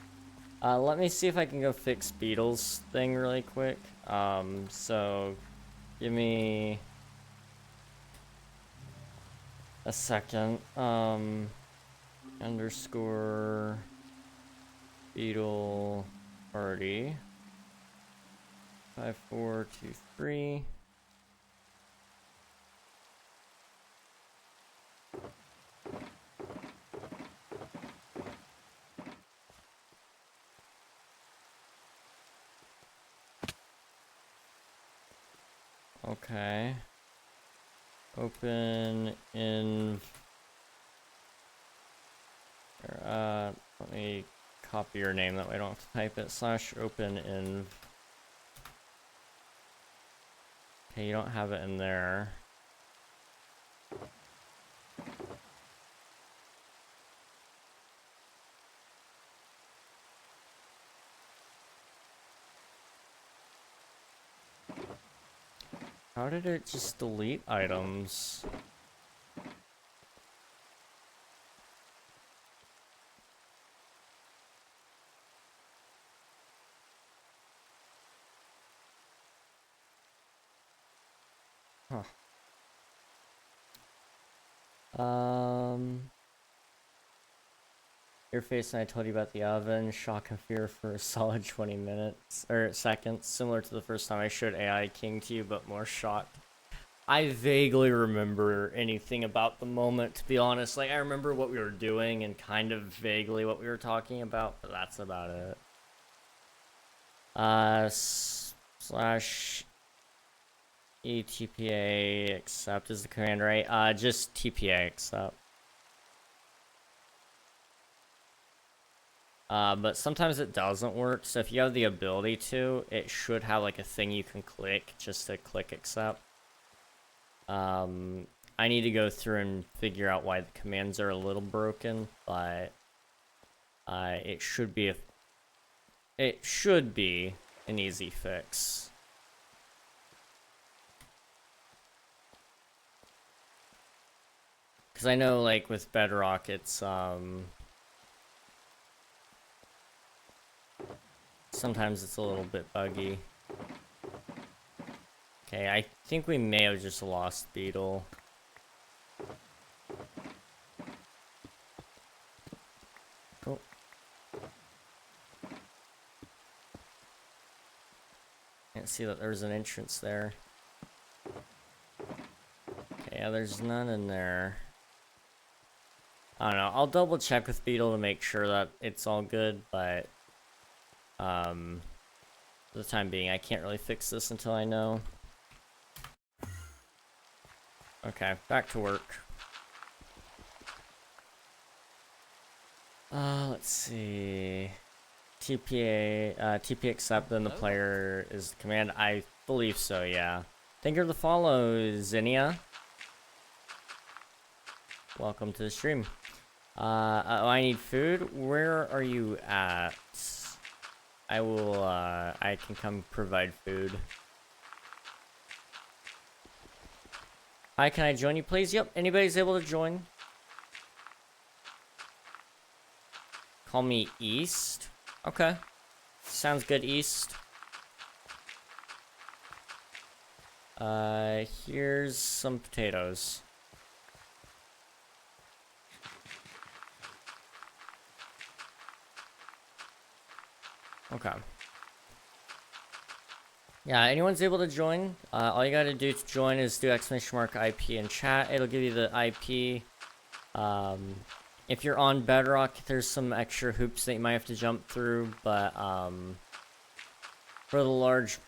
Let me see if I can go fix Beetle's thing really quick. So give me a second. Underscore Beetle party 5423. Okay. Open in. Let me copy your name, that way I don't have to type it. /open inv. Okay, you don't have it in there. How did it just delete items? Huh. Your face and I told you about the oven. Shock and fear for a solid 20 minutes or seconds, similar to the first time I showed AI King to you, but more shocked. I vaguely remember anything about the moment, to be honest. Like, I remember what we were doing and kind of vaguely what we were talking about, but that's about it. Slash ETPA accept is the command, right? Just TPA accept. But sometimes it doesn't work, so if you have the ability to, it should have like a thing you can click just to click accept. I need to go through and figure out why the commands are a little broken, but it should be an easy fix. Because I know, like, with Bedrock, it's, sometimes it's a little bit buggy. Okay, I think we may have just lost Beetle. Oh. Can't see that there's an entrance there. Okay, yeah, there's none in there. I don't know, I'll double check with Beetle to make sure that it's all good, but for the time being, I can't really fix this until I know. Okay, back to work. Let's see. TP accept, then the player is the command. I believe so, yeah. Thank you for the follow, Zinnia. Welcome to the stream. I need food. Where are you at? I will, I can come provide food. Hi, can I join you, please? Yep, anybody's able to join. Call me East. Okay. Sounds good, East. Here's some potatoes. Okay. Yeah, anyone's able to join. All you gotta do to join is do !IP in chat. It'll give you the IP. If you're on Bedrock, there's some extra hoops that you might have to jump through, but for the large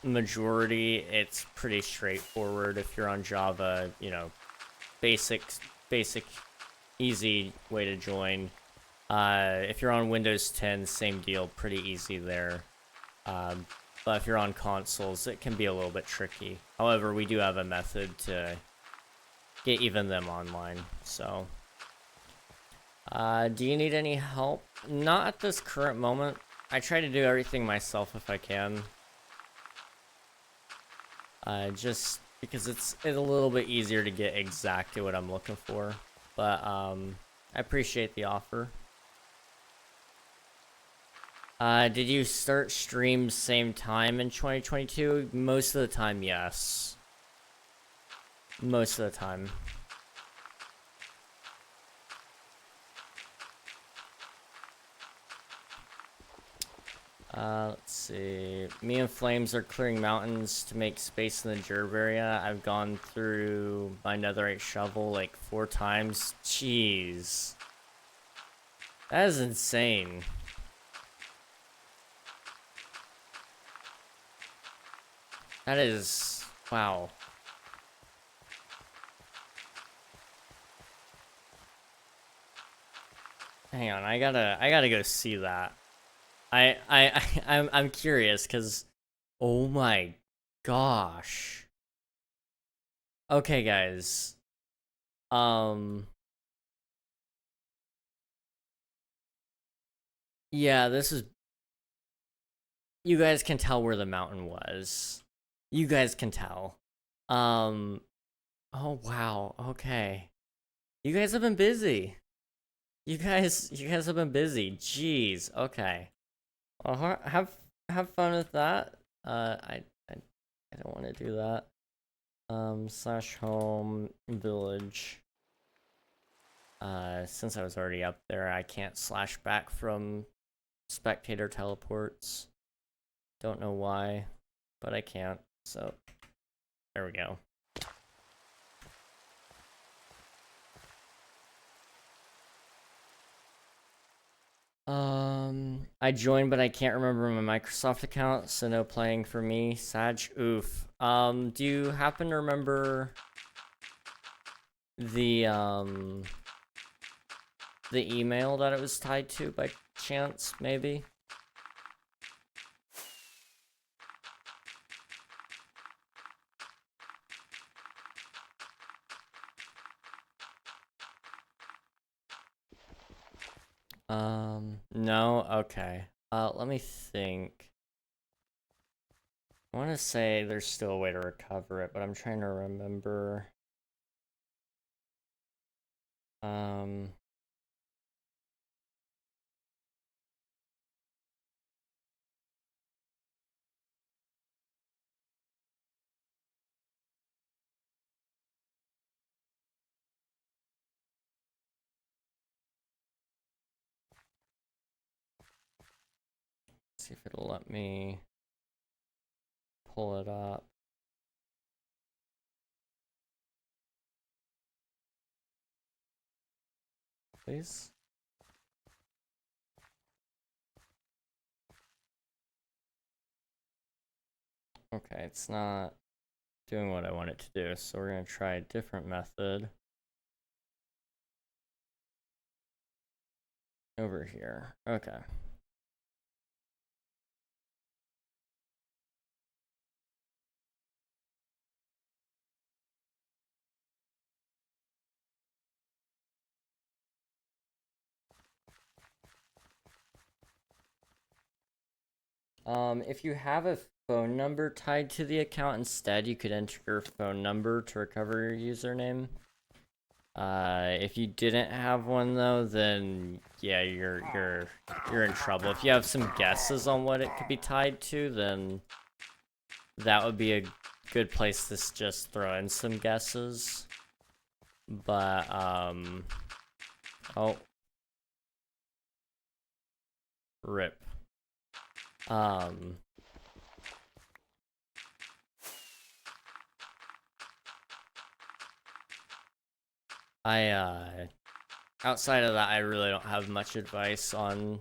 majority, it's pretty straightforward. If you're on Java, you know, basic, easy way to join. If you're on Windows 10, same deal, pretty easy there. But if you're on consoles, it can be a little bit tricky. However, we do have a method to get even them online, so. Do you need any help? Not at this current moment. I try to do everything myself if I can. Just because it's a little bit easier to get exactly what I'm looking for. But I appreciate the offer. Did you start streams same time in 2022? Most of the time, yes. Most of the time. Let's see. Me and Flames are clearing mountains to make space in the gerb area. I've gone through my netherite shovel like 4 times. Jeez. That is insane. That is... wow. Hang on, I gotta go see that. I'm curious, cause oh my gosh. Okay, guys. Yeah, this is... you guys can tell where the mountain was. You guys can tell. Oh wow, okay. You guys have been busy. You guys have been busy. Jeez, okay. Well, have fun with that. I don't want to do that. Slash home village. Since I was already up there, I can't slash back from spectator teleports. Don't know why, but I can't. So there we go. I joined, but I can't remember my Microsoft account, so no playing for me. Sag, oof. Do you happen to remember the email that it was tied to by chance, maybe? No? Okay. Let me think. I want to say there's still a way to recover it, but I'm trying to remember. See if it'll let me pull it up. Please? Okay, it's not doing what I want it to do, so we're gonna try a different method. Over here. Okay. If you have a phone number tied to the account instead, you could enter your phone number to recover your username. If you didn't have one though, then yeah, you're in trouble. If you have some guesses on what it could be tied to, then that would be a good place to just throw in some guesses. But oh, rip. Outside of that, I really don't have much advice on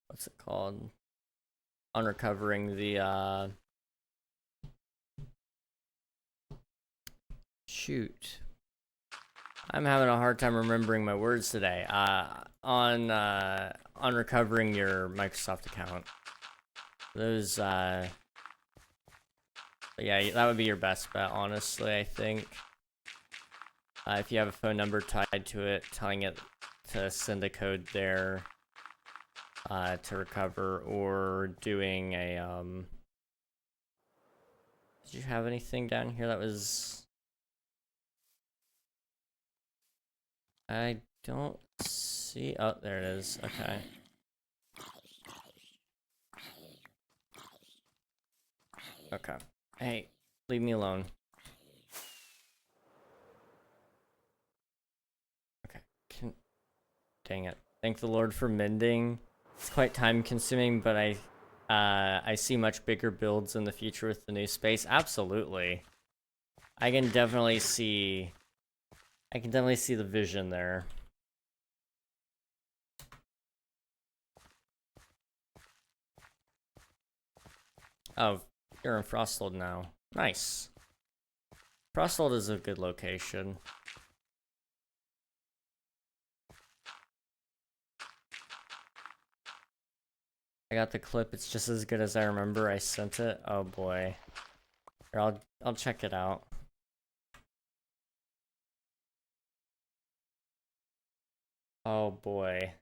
what's it called? On recovering the shoot. I'm having a hard time remembering my words today. On recovering your Microsoft account. Those yeah, that would be your best bet, honestly, I think. If you have a phone number tied to it, telling it to send a code there. to recover, or doing a did you have anything down here that was... I don't see... Oh, there it is. Okay. Okay. Hey, leave me alone. Okay. Dang it. Thank the Lord for mending. It's quite time consuming, but I see much bigger builds in the future with the new space. Absolutely. I can definitely see the vision there. Oh, you're in Frosthold now. Nice. Frosthold is a good location. I got the clip. It's just as good as I remember. I sent it. Oh boy. Here, I'll check it out. Oh boy.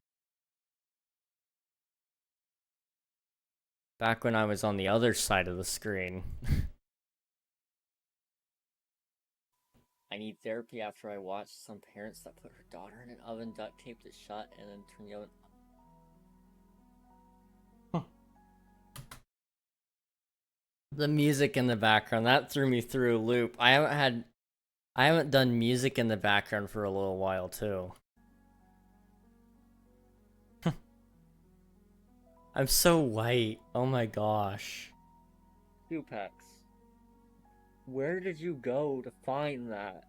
Back when I was on the other side of the screen. I need therapy after I watched some parents that put her daughter in an oven, duct taped it shut, and then turned the oven. The music in the background, that threw me through a loop. I haven't done music in the background for a little while too. I'm so white. Oh my gosh. Dupex. Where did you go to find that?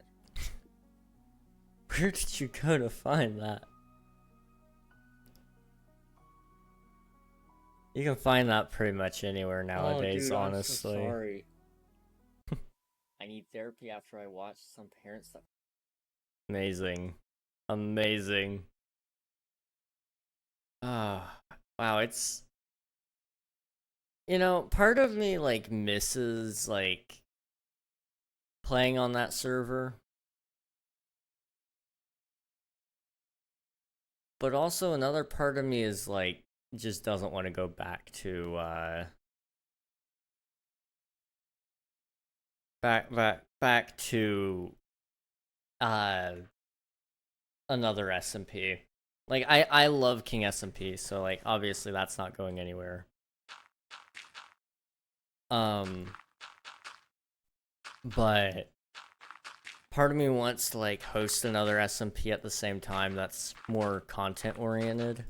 Where did you go to find that? You can find that pretty much anywhere nowadays, honestly. I'm so sorry. I need therapy after I watched some parents that... Amazing. Amazing. Ah, wow, it's... You know, part of me, like, misses, like, playing on that server. But also another part of me is, like, just doesn't want to go back to, back to, another SMP. Like, I love King SMP, so, like, obviously that's not going anywhere. But part of me wants to, like, host another SMP at the same time that's more content-oriented.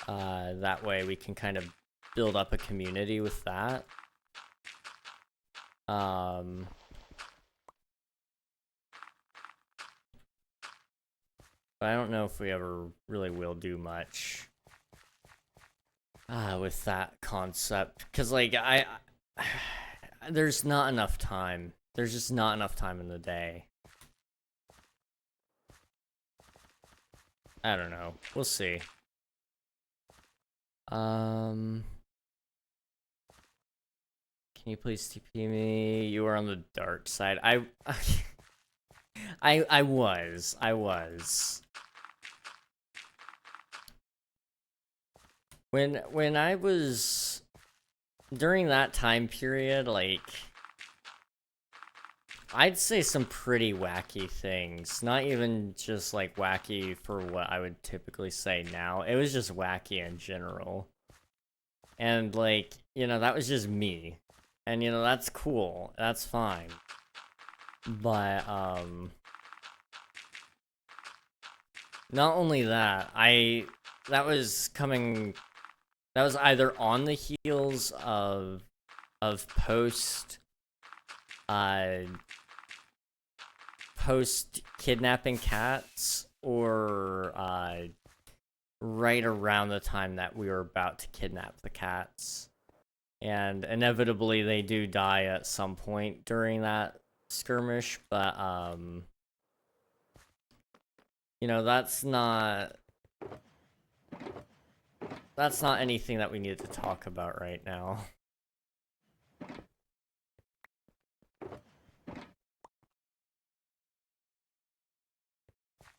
That way we can kind of build up a community with that. But I don't know if we ever really will do much with that concept, because, like, there's not enough time. There's just not enough time in the day. I don't know. We'll see. Can you please TP me? You are on the dark side. I was. When I was during that time period, like, I'd say some pretty wacky things. Not even just, like, wacky for what I would typically say now. It was just wacky in general. And, like, you know, that was just me. And, you know, that's cool. That's fine. But, not only that, that was either on the heels of post kidnapping cats, or right around the time that we were about to kidnap the cats. And inevitably they do die at some point during that skirmish, but you know, that's not anything that we need to talk about right now.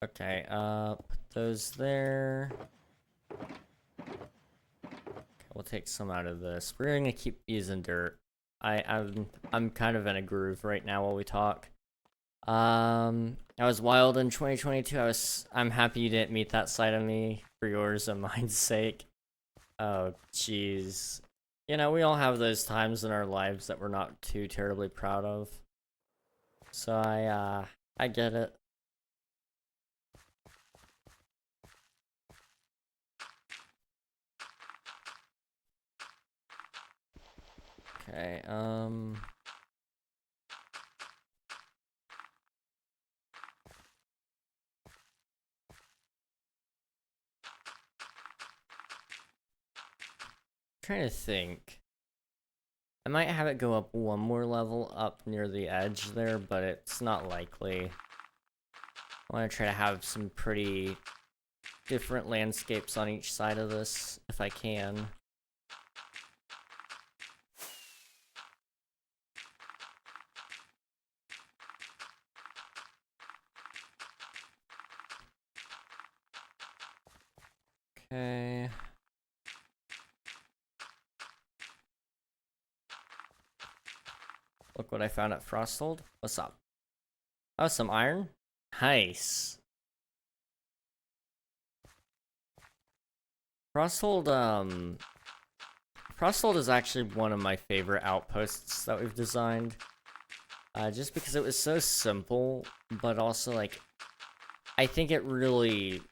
Okay, put those there. We'll take some out of this. We're gonna keep using dirt. I'm kind of in a groove right now while we talk. I was wild in 2022. I'm happy you didn't meet that side of me for yours and mine's sake. Oh, jeez. You know, we all have those times in our lives that we're not too terribly proud of. So I get it. Okay, trying to think. I might have it go up one more level up near the edge there, but it's not likely. I want to try to have some pretty different landscapes on each side of this, if I can. Okay. Look what I found at Frosthold. What's up? Oh, some iron? Nice. Frosthold is actually one of my favorite outposts that we've designed. Just because it was so simple, but also, like, I think it really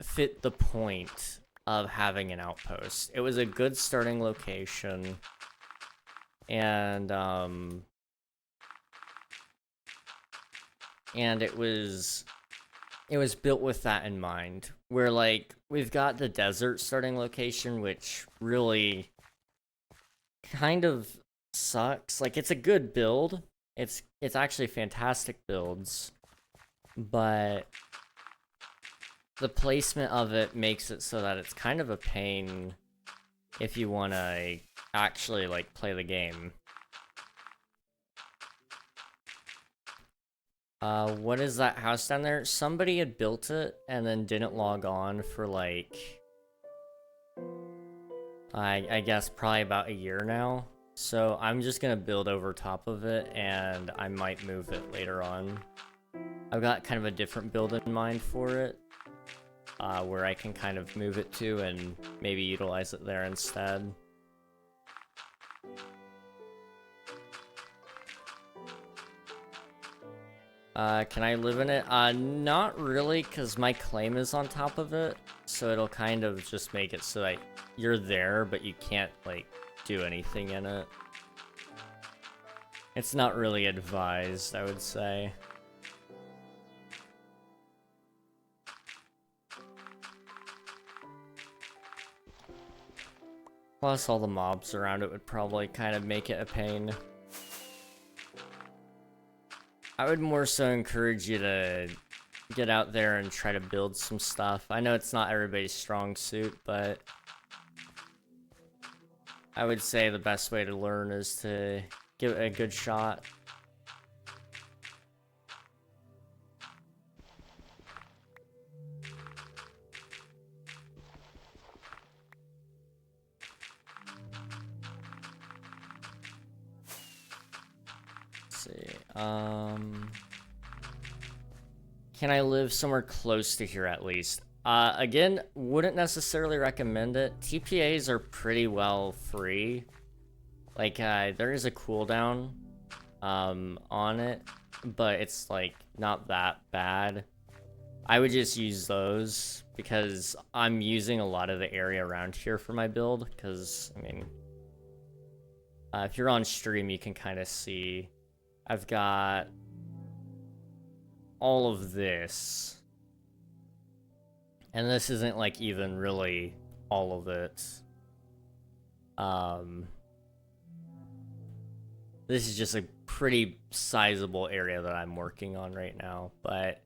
fit the point of having an outpost. It was a good starting location, and it was built with that in mind. Where, like, we've got the desert starting location, which really kind of sucks. Like, it's a good build. It's actually fantastic builds, but the placement of it makes it so that it's kind of a pain if you want to actually, like, play the game. What is that house down there? Somebody had built it and then didn't log on for, like, I guess probably about a year now. So I'm just gonna build over top of it, and I might move it later on. I've got kind of a different build in mind for it, where I can kind of move it to and maybe utilize it there instead. Can I live in it? Not really, because my claim is on top of it, so it'll kind of just make it so that you're there, but you can't, like, do anything in it. It's not really advised, I would say. Plus, all the mobs around it would probably kind of make it a pain. I would more so encourage you to get out there and try to build some stuff. I know it's not everybody's strong suit, but I would say the best way to learn is to give it a good shot. Let's see. Can I live somewhere close to here at least? Again, wouldn't necessarily recommend it. TPAs are pretty well free. Like, there is a cooldown, on it, but it's, like, not that bad. I would just use those, because I'm using a lot of the area around here for my build, because, I mean, if you're on stream, you can kind of see I've got all of this. And this isn't, like, even really all of it. This is just a pretty sizable area that I'm working on right now, but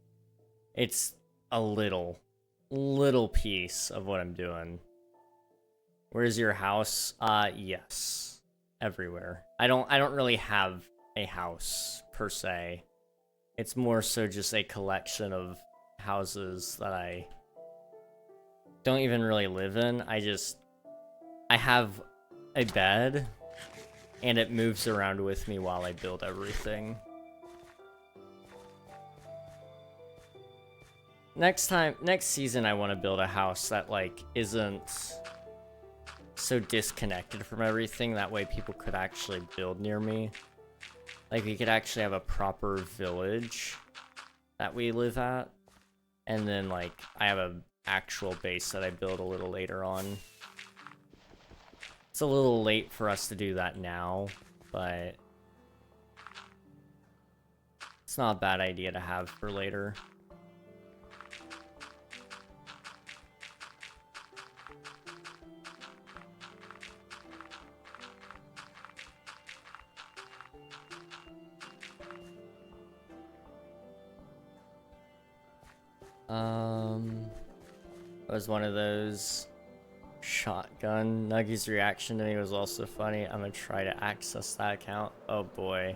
it's a little piece of what I'm doing. Where's your house? Yes. Everywhere. I don't really have a house, per se. It's more so just a collection of houses that I don't even really live in. I have a bed, and it moves around with me while I build everything. Next season, I want to build a house that, like, isn't so disconnected from everything. That way people could actually build near me. Like, we could actually have a proper village that we live at. And then, like, I have a actual base that I build a little later on. It's a little late for us to do that now, but it's not a bad idea to have for later. It was one of those shotgun. Nuggy's reaction to me was also funny. I'm gonna try to access that account. Oh boy.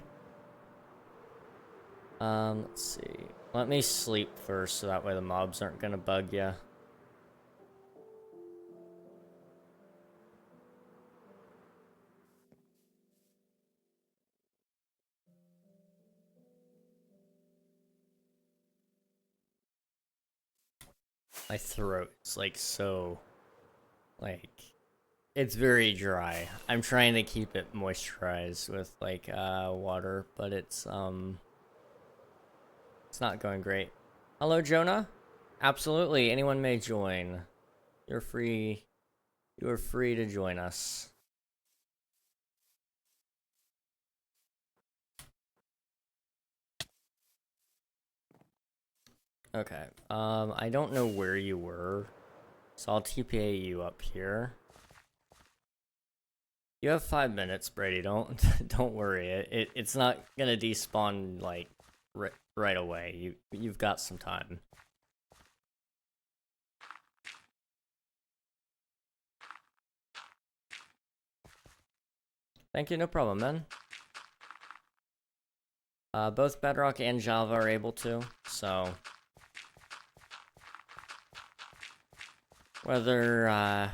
Let's see. Let me sleep first so that way the mobs aren't gonna bug ya. My throat is like so, like, it's very dry. I'm trying to keep it moisturized with like water, but it's not going great. Hello, Jonah. Absolutely, anyone may join. You're free. You are free to join us. Okay. I don't know where you were, so I'll TPA you up here. You have 5 minutes, Brady. Don't don't worry. It's not gonna despawn like right away. You've got some time. Thank you. No problem, man. Both Bedrock and Java are able to, so whether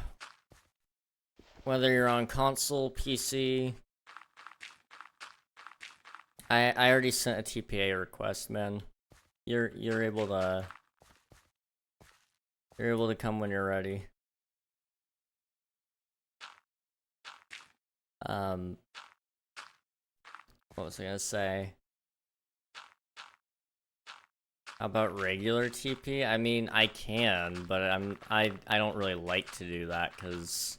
you're on console, PC, I already sent a TPA request, man. You're able to come when you're ready. What was I gonna say? How about regular TP? I mean, I can, but I don't really like to do that because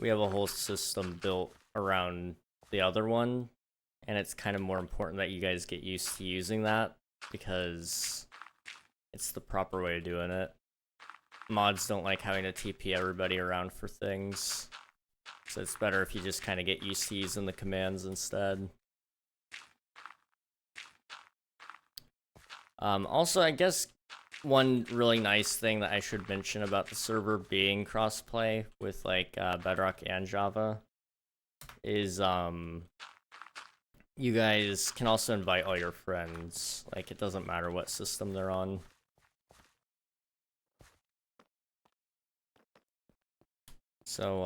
we have a whole system built around the other one, and it's kind of more important that you guys get used to using that because it's the proper way of doing it. Mods don't like having to TP everybody around for things, so it's better if you just kind of get used to using the commands instead. Also, I guess one really nice thing that I should mention about the server being crossplay with like Bedrock and Java is you guys can also invite all your friends. Like, it doesn't matter what system they're on. So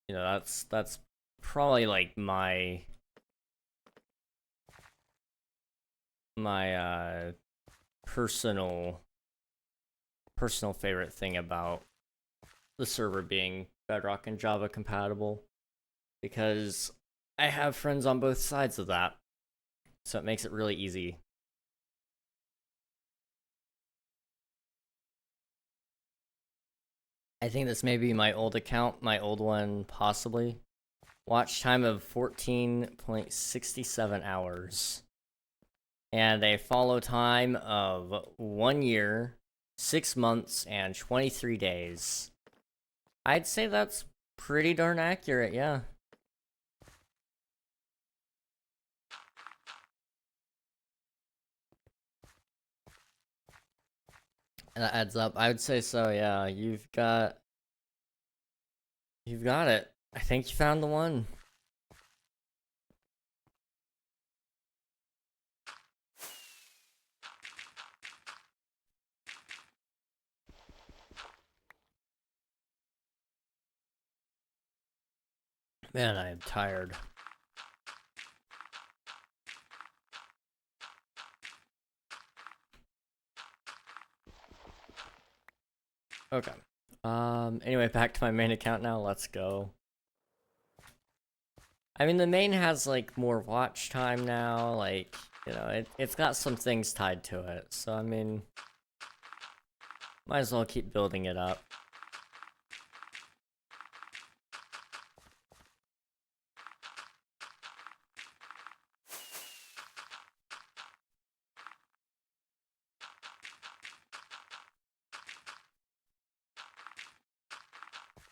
you know, that's probably like my personal favorite thing about the server being Bedrock and Java compatible, because I have friends on both sides of that, so it makes it really easy. I think this may be my old account, my old one possibly. Watch time of 14.67 hours. And a follow time of 1 year, 6 months, and 23 days. I'd say that's pretty darn accurate, yeah. And that adds up. I would say so, yeah. You've got it. I think you found the one. Man, I am tired. Okay. Anyway, back to my main account now. Let's go. I mean, the main has, like, more watch time now. Like, you know, it's got some things tied to it. So, I mean, might as well keep building it up.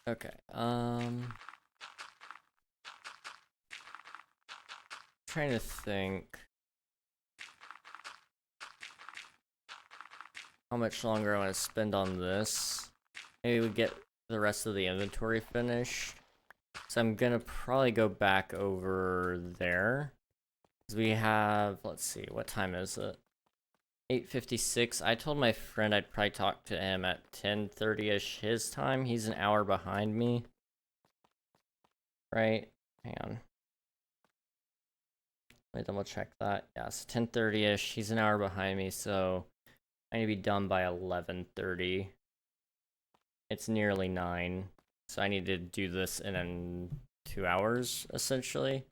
Okay, trying to think how much longer I want to spend on this. Maybe we get the rest of the inventory finished. So I'm gonna probably go back over there. Because we have, let's see, what time is it? 8:56. I told my friend I'd probably talk to him at 10:30ish his time. He's an hour behind me. Right? Hang on. Let me double check that. Yeah, it's 10:30ish. He's an hour behind me, so I need to be done by 11:30. It's nearly 9, so I need to do this in 2 hours, essentially.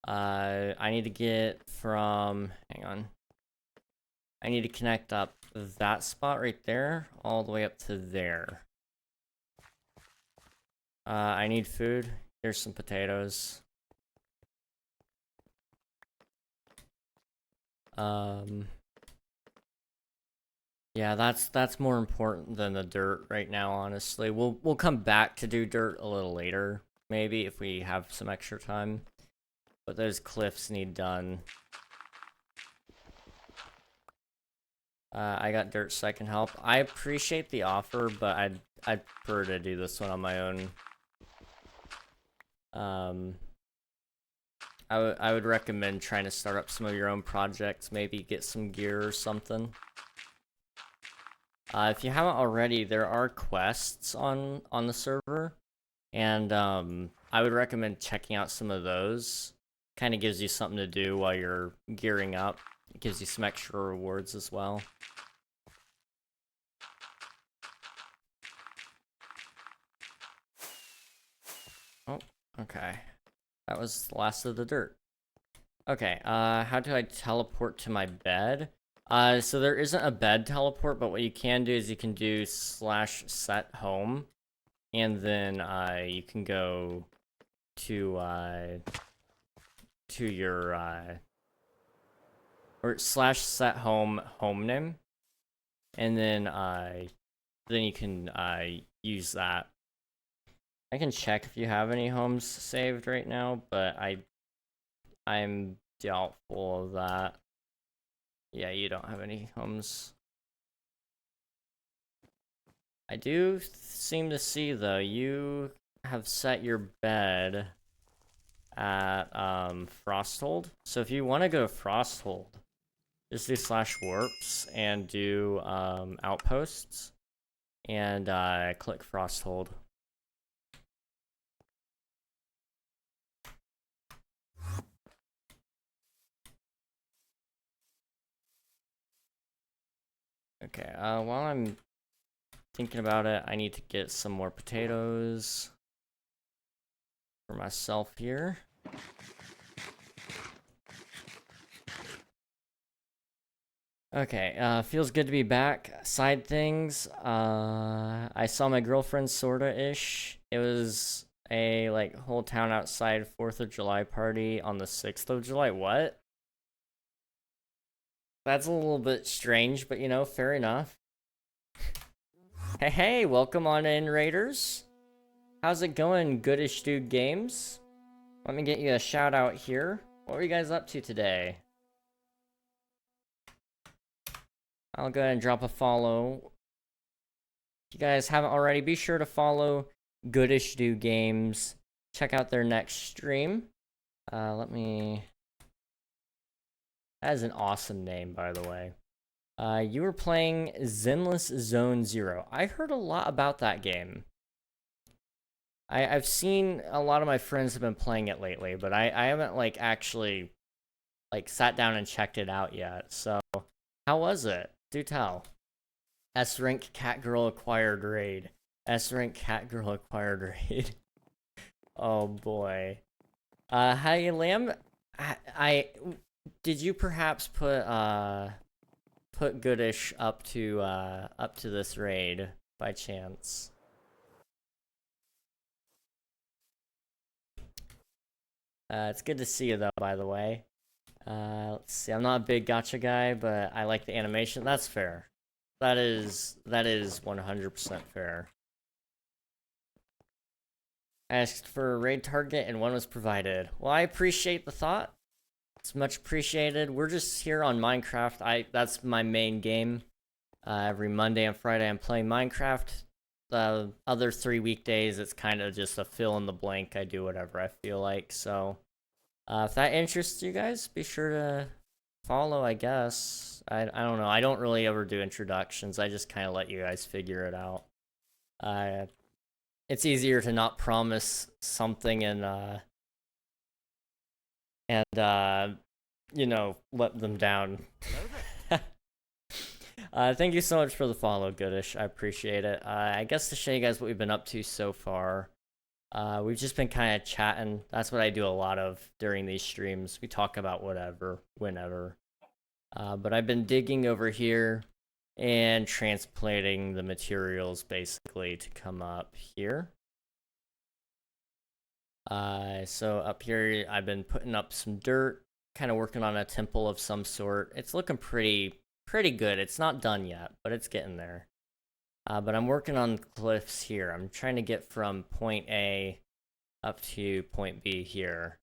I need to get from, hang on. I need to connect up that spot right there, all the way up to there. I need food. Here's some potatoes. Yeah, that's more important than the dirt right now, honestly. We'll come back to do dirt a little later, maybe, if we have some extra time. But those cliffs need done. I got dirt so I can help. I appreciate the offer, but I'd prefer to do this one on my own. I would recommend trying to start up some of your own projects, maybe get some gear or something. If you haven't already, there are quests on the server, and I would recommend checking out some of those. Kind of gives you something to do while you're gearing up. It gives you some extra rewards as well. Oh, okay. That was the last of the dirt. Okay, how do I teleport to my bed? So there isn't a bed teleport, but what you can do is you can do /set home, and then you can go to your or /set home name, and then you can use that. I can check if you have any homes saved right now, but I'm doubtful of that. Yeah, you don't have any homes. I do seem to see, though, you have set your bed at Frosthold. So if you want to go to Frosthold, just do /warps and do outposts, and click Frosthold. Okay, while I'm thinking about it, I need to get some more potatoes for myself here. Okay, feels good to be back. Side things, I saw my girlfriend sorta-ish. It was a, like, whole town outside 4th of July party on the 6th of July. What? That's a little bit strange, but, you know, fair enough. Hey, welcome on in, Raiders. How's it going, Goodish Dude Games? Let me get you a shout out here. What were you guys up to today? I'll go ahead and drop a follow. If you guys haven't already, be sure to follow Goodish Dude Games. Check out their next stream. Let me... That is an awesome name, by the way. You were playing Zenless Zone Zero. I heard a lot about that game. I've seen a lot of my friends have been playing it lately, but I haven't like actually like sat down and checked it out yet. So how was it? Do tell. S rank cat girl acquired raid. S rank cat girl acquired raid. Oh boy. Hey Lamb, I did you perhaps put Goodish up to this raid by chance? It's good to see you though, by the way. Let's see. I'm not a big gacha guy, but I like the animation. That's fair. That is 100% fair. I asked for a raid target and one was provided. Well, I appreciate the thought. It's much appreciated. We're just here on Minecraft. That's my main game. Every Monday and Friday I'm playing Minecraft. The other 3 weekdays, it's kind of just a fill in the blank. I do whatever I feel like. So, if that interests you guys, be sure to follow, I guess. I don't know. I don't really ever do introductions. I just kind of let you guys figure it out. It's easier to not promise something and you know, let them down. Thank you so much for the follow, Goodish. I appreciate it. I guess to show you guys what we've been up to so far, we've just been kind of chatting. That's what I do a lot of during these streams. We talk about whatever, whenever. But I've been digging over here and transplanting the materials basically to come up here. So up here, I've been putting up some dirt, kind of working on a temple of some sort. It's looking pretty good. It's not done yet, but it's getting there. But I'm working on cliffs here. I'm trying to get from point A up to point B here.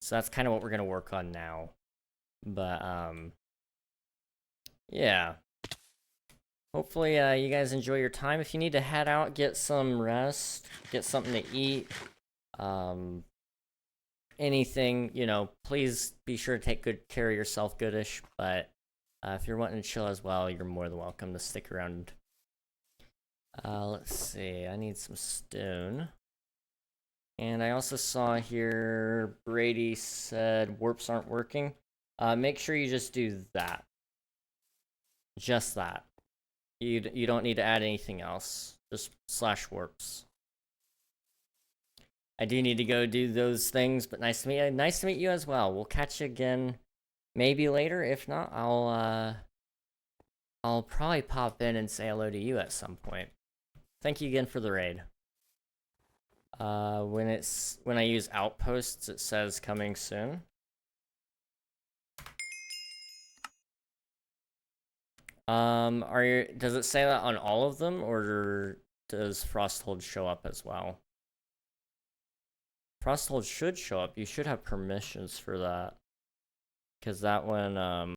So that's kind of what we're going to work on now. But, yeah. Hopefully, you guys enjoy your time. If you need to head out, get some rest, get something to eat, anything, you know, please be sure to take good care of yourself, Goodish. But if you're wanting to chill as well, you're more than welcome to stick around. Let's see. I need some stone. And I also saw here Brady said warps aren't working. Make sure you just do that. Just that. You don't need to add anything else. Just slash warps. I do need to go do those things, but nice to meet you. Nice to meet you as well. We'll catch you again maybe later. If not, I'll probably pop in and say hello to you at some point. Thank you again for the raid. When I use outposts, it says coming soon. Does it say that on all of them, or does Frosthold show up as well? Frosthold should show up. You should have permissions for that. Because that one,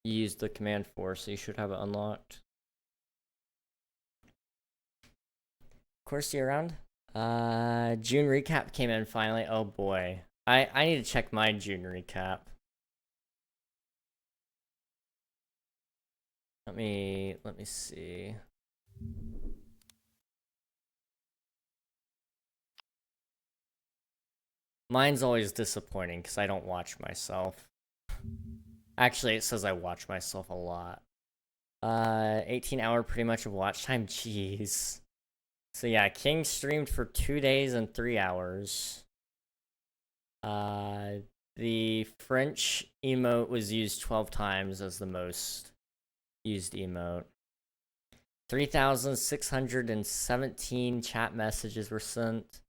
you used the command for, so you should have it unlocked. Of course, you're around. June recap came in finally. Oh boy. I need to check my June recap. Let me see. Mine's always disappointing because I don't watch myself. Actually, it says I watch myself a lot. 18-hour pretty much of watch time. Jeez. So yeah, King streamed for 2 days and 3 hours. The French emote was used 12 times as the most used emote. 3,617 chat messages were sent.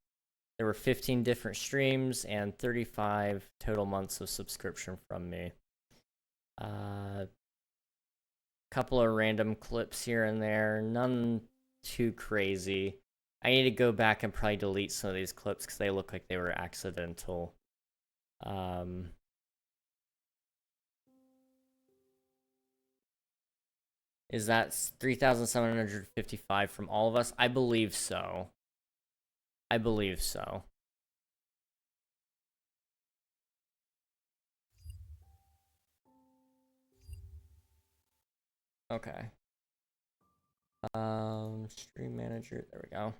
There were 15 different streams and 35 total months of subscription from me. Couple of random clips here and there, none too crazy. I need to go back and probably delete some of these clips because they look like they were accidental. Is that 3,755 from all of us? I believe so. I believe so. Okay. Stream manager. There we go.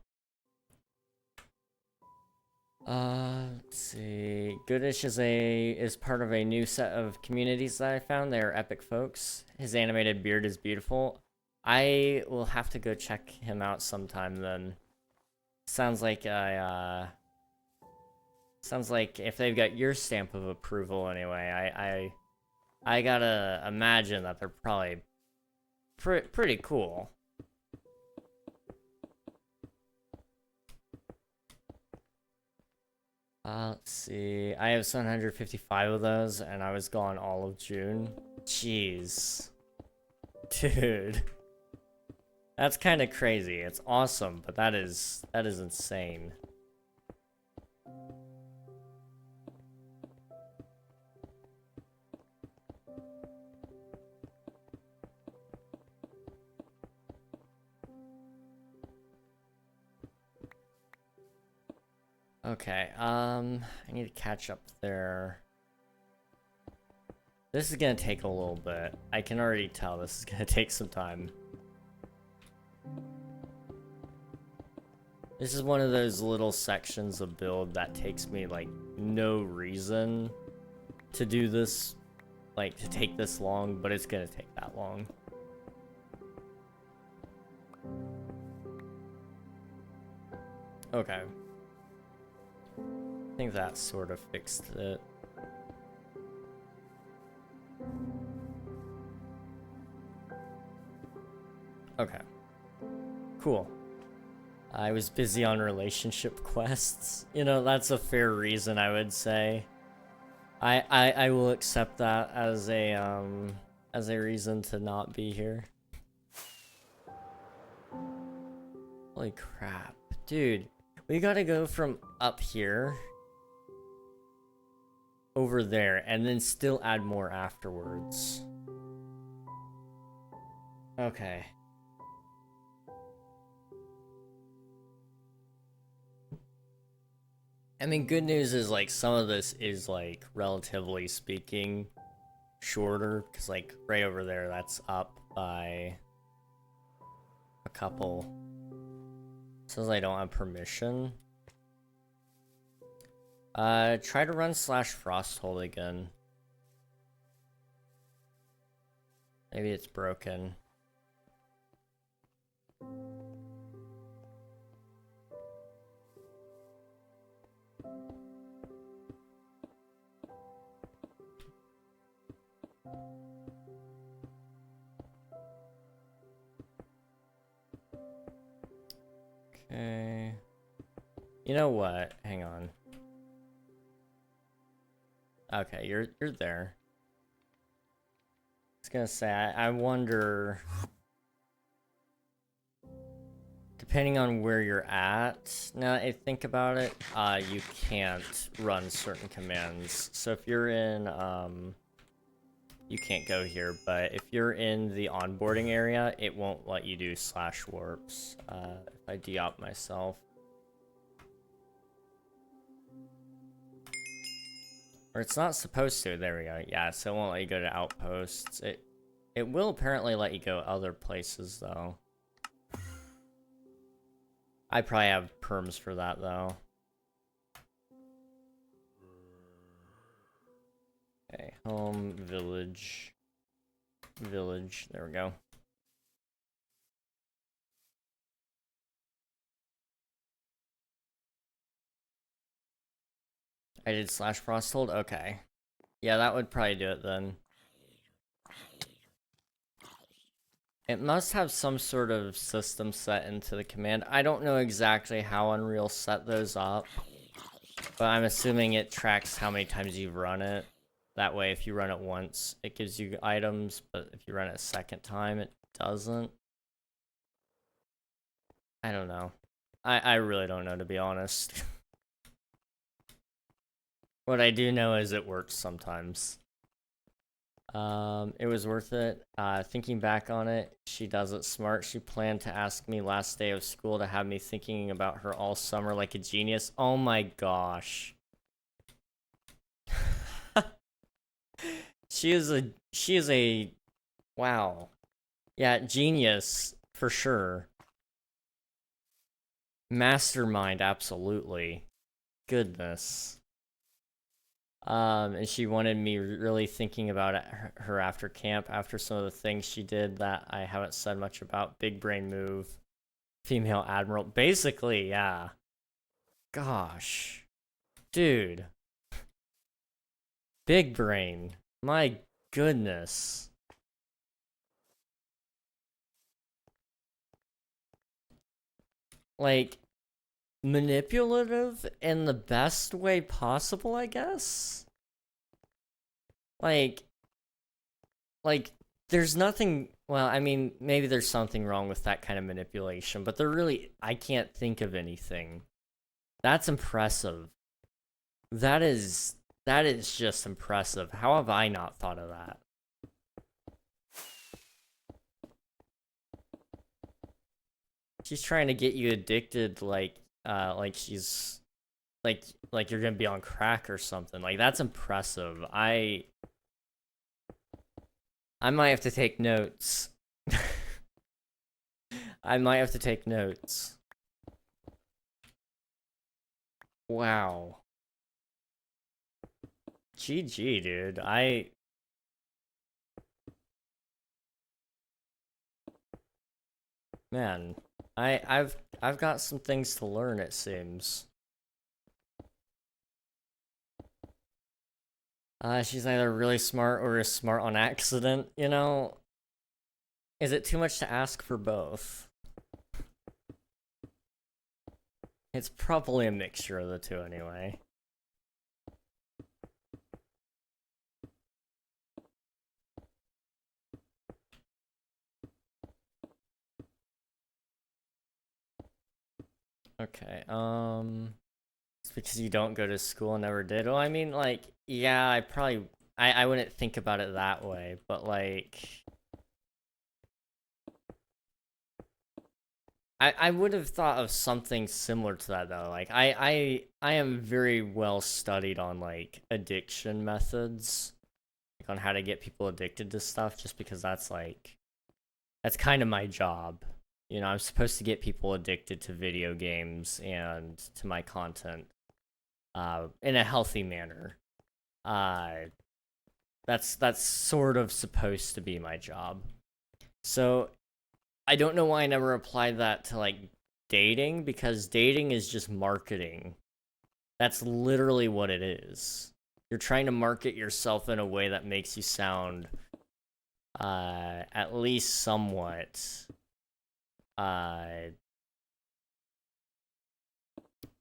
Let's see. Goodish is part of a new set of communities that I found. They are epic folks. His animated beard is beautiful. I will have to go check him out sometime then. Sounds like sounds like if they've got your stamp of approval anyway, I gotta imagine that they're probably pretty cool. Let's see. I have 755 of those, and I was gone all of June. Jeez. Dude. That's kind of crazy. It's awesome, but that is insane. Okay, I need to catch up there. This is gonna take a little bit. I can already tell this is gonna take some time. This is one of those little sections of build that takes me, like, no reason to do this, like, to take this long, but it's gonna take that long. Okay. I think that sort of fixed it. Okay. Cool. I was busy on relationship quests. You know, that's a fair reason, I would say. I will accept that as a reason to not be here. Holy crap. Dude, we gotta go from up here over there and then still add more afterwards. Okay. I mean, good news is, like, some of this is, like, relatively speaking, shorter, because, like, right over there, that's up by a couple. Says I don't have permission. Try to run /frosthold again. Maybe it's broken. Okay. You know what? Hang on. Okay, you're there. I was gonna say, I wonder, depending on where you're at, now I think about it, you can't run certain commands. So if you're in, you can't go here, but if you're in the onboarding area, it won't let you do /warps. If I de-op myself. Or it's not supposed to, there we go. Yeah, so it won't let you go to outposts. It will apparently let you go other places, though. I probably have perms for that, though. Okay, home, village, there we go. I did /frosthold? Okay. Yeah, that would probably do it then. It must have some sort of system set into the command. I don't know exactly how Unreal set those up, but I'm assuming it tracks how many times you've run it. That way, if you run it once, it gives you items, but if you run it a second time, it doesn't. I don't know. I really don't know, to be honest. What I do know is it works sometimes. It was worth it. Thinking back on it, she does it smart. She planned to ask me last day of school to have me thinking about her all summer like a genius. Oh my gosh. She is a wow. Yeah, genius, for sure. Mastermind, absolutely. Goodness. And she wanted me really thinking about her after camp, after some of the things she did that I haven't said much about. Big brain move, female admiral. Basically, yeah. Gosh. Dude. Big brain. My goodness. Like, manipulative in the best way possible, I guess? Like, like, there's nothing, well, I mean, maybe there's something wrong with that kind of manipulation, but I can't think of anything. That's impressive. That is just impressive. How have I not thought of that? She's trying to get you addicted like she's like you're gonna be on crack or something. Like, that's impressive. I might have to take notes. I might have to take notes. Wow. GG, dude. Man, I've got some things to learn, it seems. She's either really smart or is smart on accident, you know? Is it too much to ask for both? It's probably a mixture of the two anyway. Okay, it's because you don't go to school and never did. Well, I mean, like, yeah, I wouldn't think about it that way, but like, I would have thought of something similar to that though. Like, I am very well studied on like addiction methods, like on how to get people addicted to stuff, just because that's kind of my job. You know, I'm supposed to get people addicted to video games and to my content, in a healthy manner. Uh, that's sort of supposed to be my job. So I don't know why I never applied that to like dating, because dating is just marketing. That's literally what it is. You're trying to market yourself in a way that makes you sound at least somewhat uh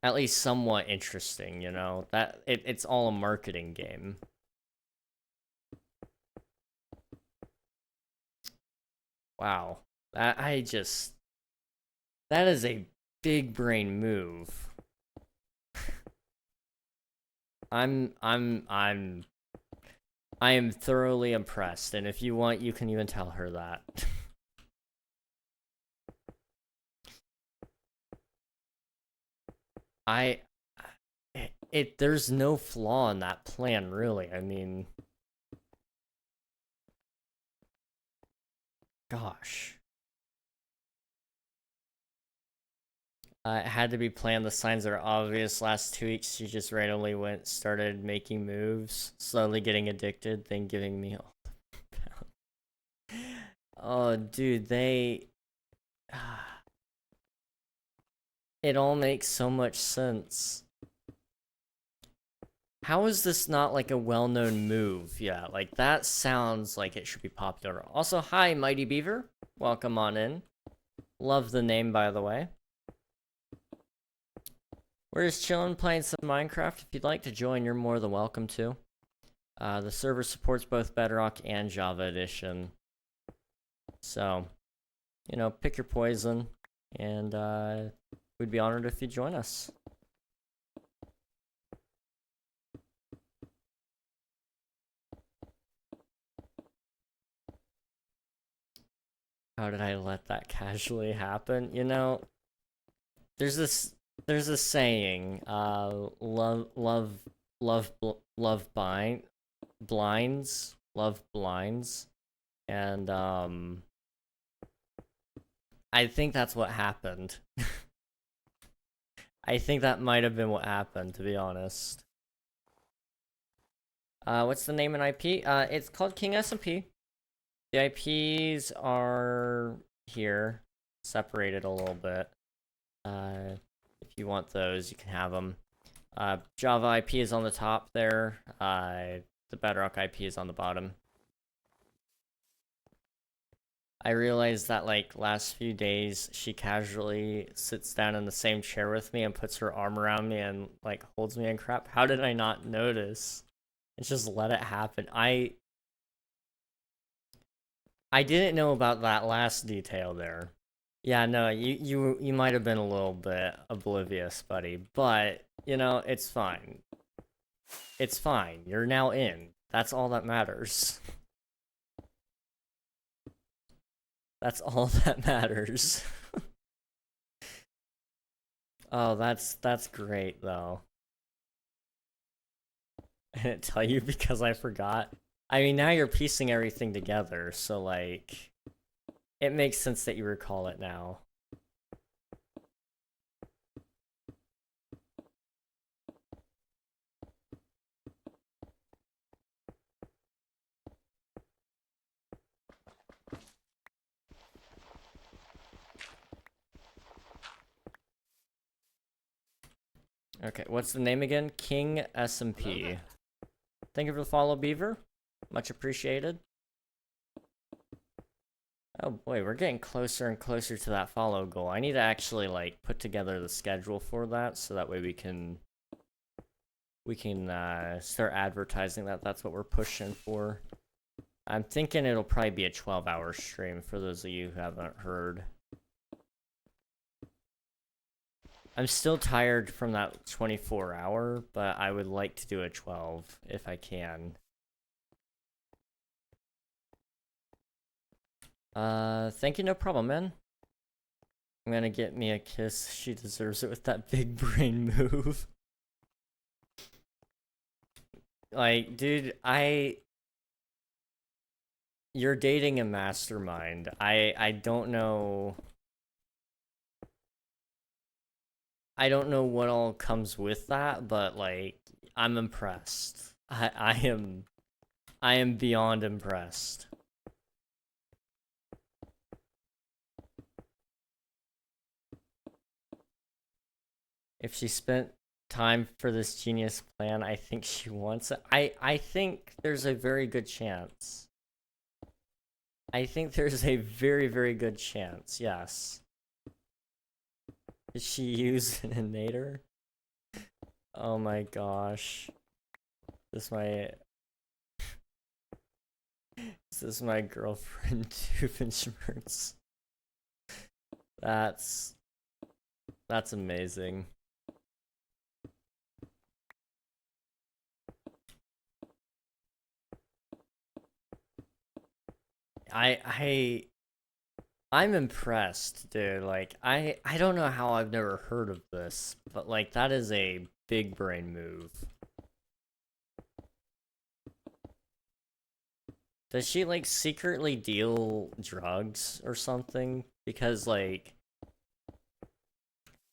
interesting, you know? That it's all a marketing game. Wow. That is a big brain move. I am thoroughly impressed, and if you want, you can even tell her that. I there's no flaw in that plan, really. I mean, gosh. It had to be planned. The signs are obvious. Last 2 weeks, she just randomly started making moves, slowly getting addicted, then giving me all the pound. Oh, dude, it all makes so much sense. How is this not like a well-known move? Yeah, like that sounds like it should be popular. Also, hi, Mighty Beaver. Welcome on in. Love the name, by the way. We're just chilling, playing some Minecraft. If you'd like to join, you're more than welcome to. The server supports both Bedrock and Java Edition. So, you know, pick your poison, and we'd be honored if you join us. How did I let that casually happen? You know, there's a saying, love blinds, and I think that's what happened. I think that might have been what happened, to be honest. What's the name and IP? It's called King SMP. The IPs are here, separated a little bit. If you want those, you can have them. Java IP is on the top there. The Bedrock IP is on the bottom. I realized that, like, last few days, she casually sits down in the same chair with me and puts her arm around me and, like, holds me and crap. How did I not notice? It's just let it happen. I didn't know about that last detail there. Yeah, no, you might have been a little bit oblivious, buddy, but, you know, it's fine. It's fine. You're now in. That's all that matters. That's all that matters. Oh, that's great, though. I didn't tell you because I forgot. I mean, now you're piecing everything together, so, like, it makes sense that you recall it now. Okay, what's the name again? King SMP. Thank you for the follow, Beaver. Much appreciated. Oh boy, we're getting closer and closer to that follow goal. I need to actually, like, put together the schedule for that, so that way we can start advertising that that's what we're pushing for. I'm thinking it'll probably be a 12-hour stream for those of you who haven't heard. I'm still tired from that 24-hour, but I would like to do a 12 if I can. Thank you, no problem, man. I'm gonna get me a kiss. She deserves it with that big brain move. Like, dude, you're dating a mastermind. I don't know. I don't know what all comes with that, but, like, I'm impressed. I am beyond impressed. If she spent time for this genius plan, I think she wants it. I think there's a very good chance. I think there's a very, very good chance, yes. Did she use an innator? Oh my gosh. Is this my girlfriend Doofenshmirtz? That's amazing. I'm impressed, dude. Like, I don't know how I've never heard of this, but, like, that is a big brain move. Does she, like, secretly deal drugs or something? Because, like,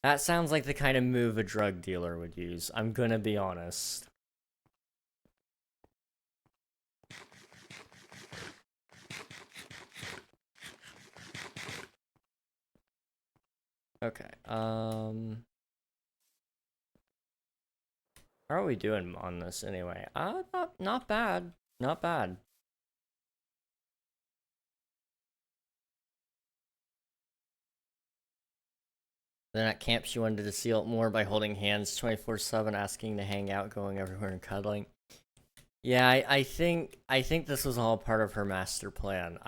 that sounds like the kind of move a drug dealer would use. I'm gonna be honest. Okay, how are we doing on this anyway? Not bad. Not bad. Then at camp, she wanted to seal it more by holding hands 24/7, asking to hang out, going everywhere and cuddling. Yeah, I think this was all part of her master plan.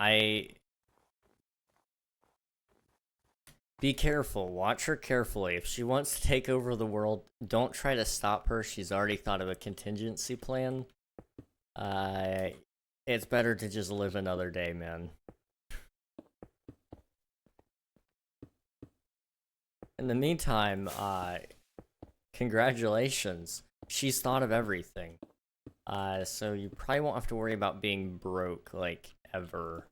Be careful. Watch her carefully. If she wants to take over the world, don't try to stop her. She's already thought of a contingency plan. It's better to just live another day, man. In the meantime, congratulations. She's thought of everything. So you probably won't have to worry about being broke, like, ever.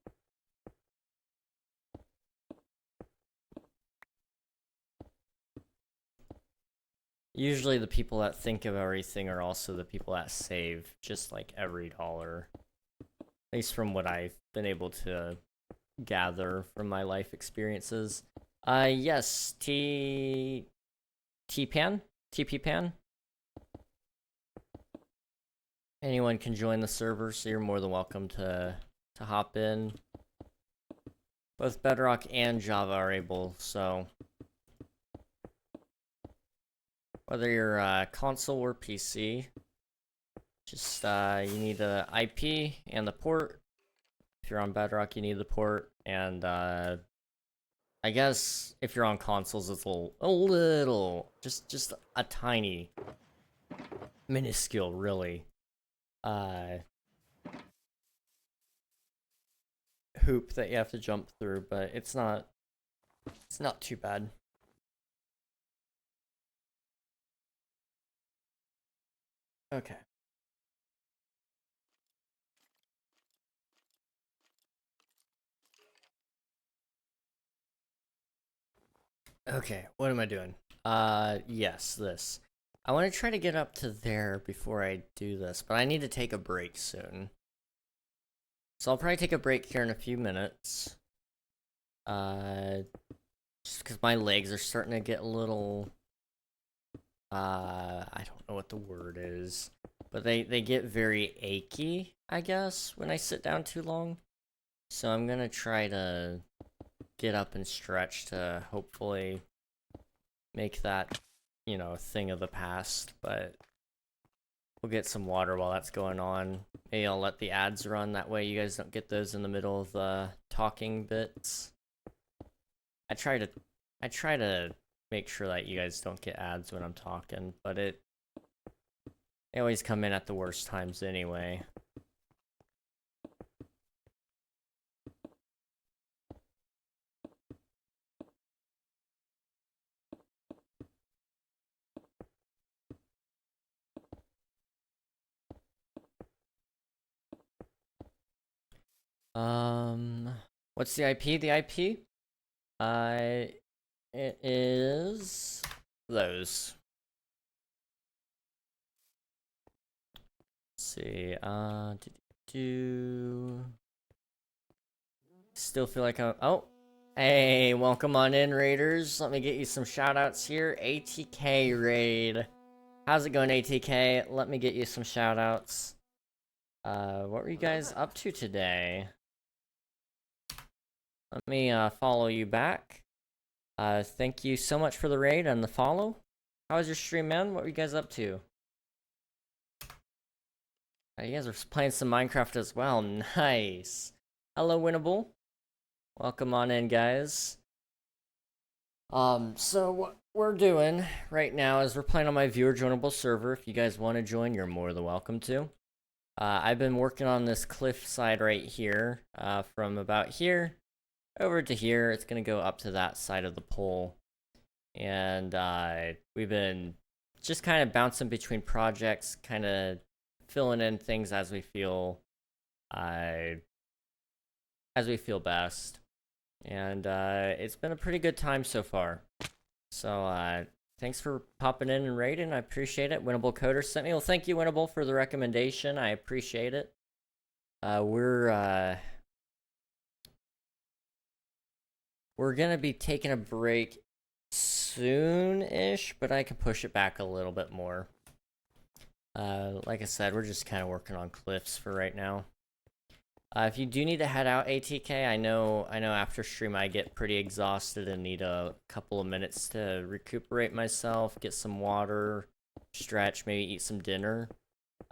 Usually the people that think of everything are also the people that save just like every dollar. At least from what I've been able to gather from my life experiences. Yes, T-Pan? TP Pan? Anyone can join the server, so you're more than welcome to hop in. Both Bedrock and Java are able, so whether you're console or PC, just you need the IP and the port. If you're on Bedrock, you need the port, and I guess if you're on consoles, it's a little, just a tiny, minuscule, really, hoop that you have to jump through, but it's not too bad. Okay. Okay, what am I doing? Yes, this. I want to try to get up to there before I do this, but I need to take a break soon. So I'll probably take a break here in a few minutes. Just because my legs are starting to get a little, I don't know what the word is, but they get very achy, I guess, when I sit down too long. So I'm gonna try to get up and stretch to hopefully make that, you know, a thing of the past, but we'll get some water while that's going on. Maybe I'll let the ads run, that way you guys don't get those in the middle of the talking bits. I try to make sure that you guys don't get ads when I'm talking, but they always come in at the worst times anyway. What's the IP? The IP? It is those. Let's see, still feel like oh, hey, welcome on in, Raiders. Let me get you some shoutouts here. ATK raid. How's it going, ATK? Let me get you some shoutouts. What were you guys up to today? Let me follow you back. Thank you so much for the raid and the follow. How was your stream, man? What were you guys up to? You guys are playing some Minecraft as well. Nice. Hello, Winnable. Welcome on in, guys. So what we're doing right now is we're playing on my viewer joinable server. If you guys want to join, you're more than welcome to. I've been working on this cliff side right here, from about here over to here. It's gonna go up to that side of the pole, and we've been just kind of bouncing between projects, kind of filling in things as we feel best, and it's been a pretty good time so far. So thanks for popping in and raiding. I appreciate it. Winnable Coder sent me. Well, thank you, Winnable, for the recommendation. I appreciate it. We're gonna be taking a break soon-ish, but I can push it back a little bit more. Like I said, we're just kind of working on cliffs for right now. If you do need to head out, ATK, I know after stream I get pretty exhausted and need a couple of minutes to recuperate myself, get some water, stretch, maybe eat some dinner.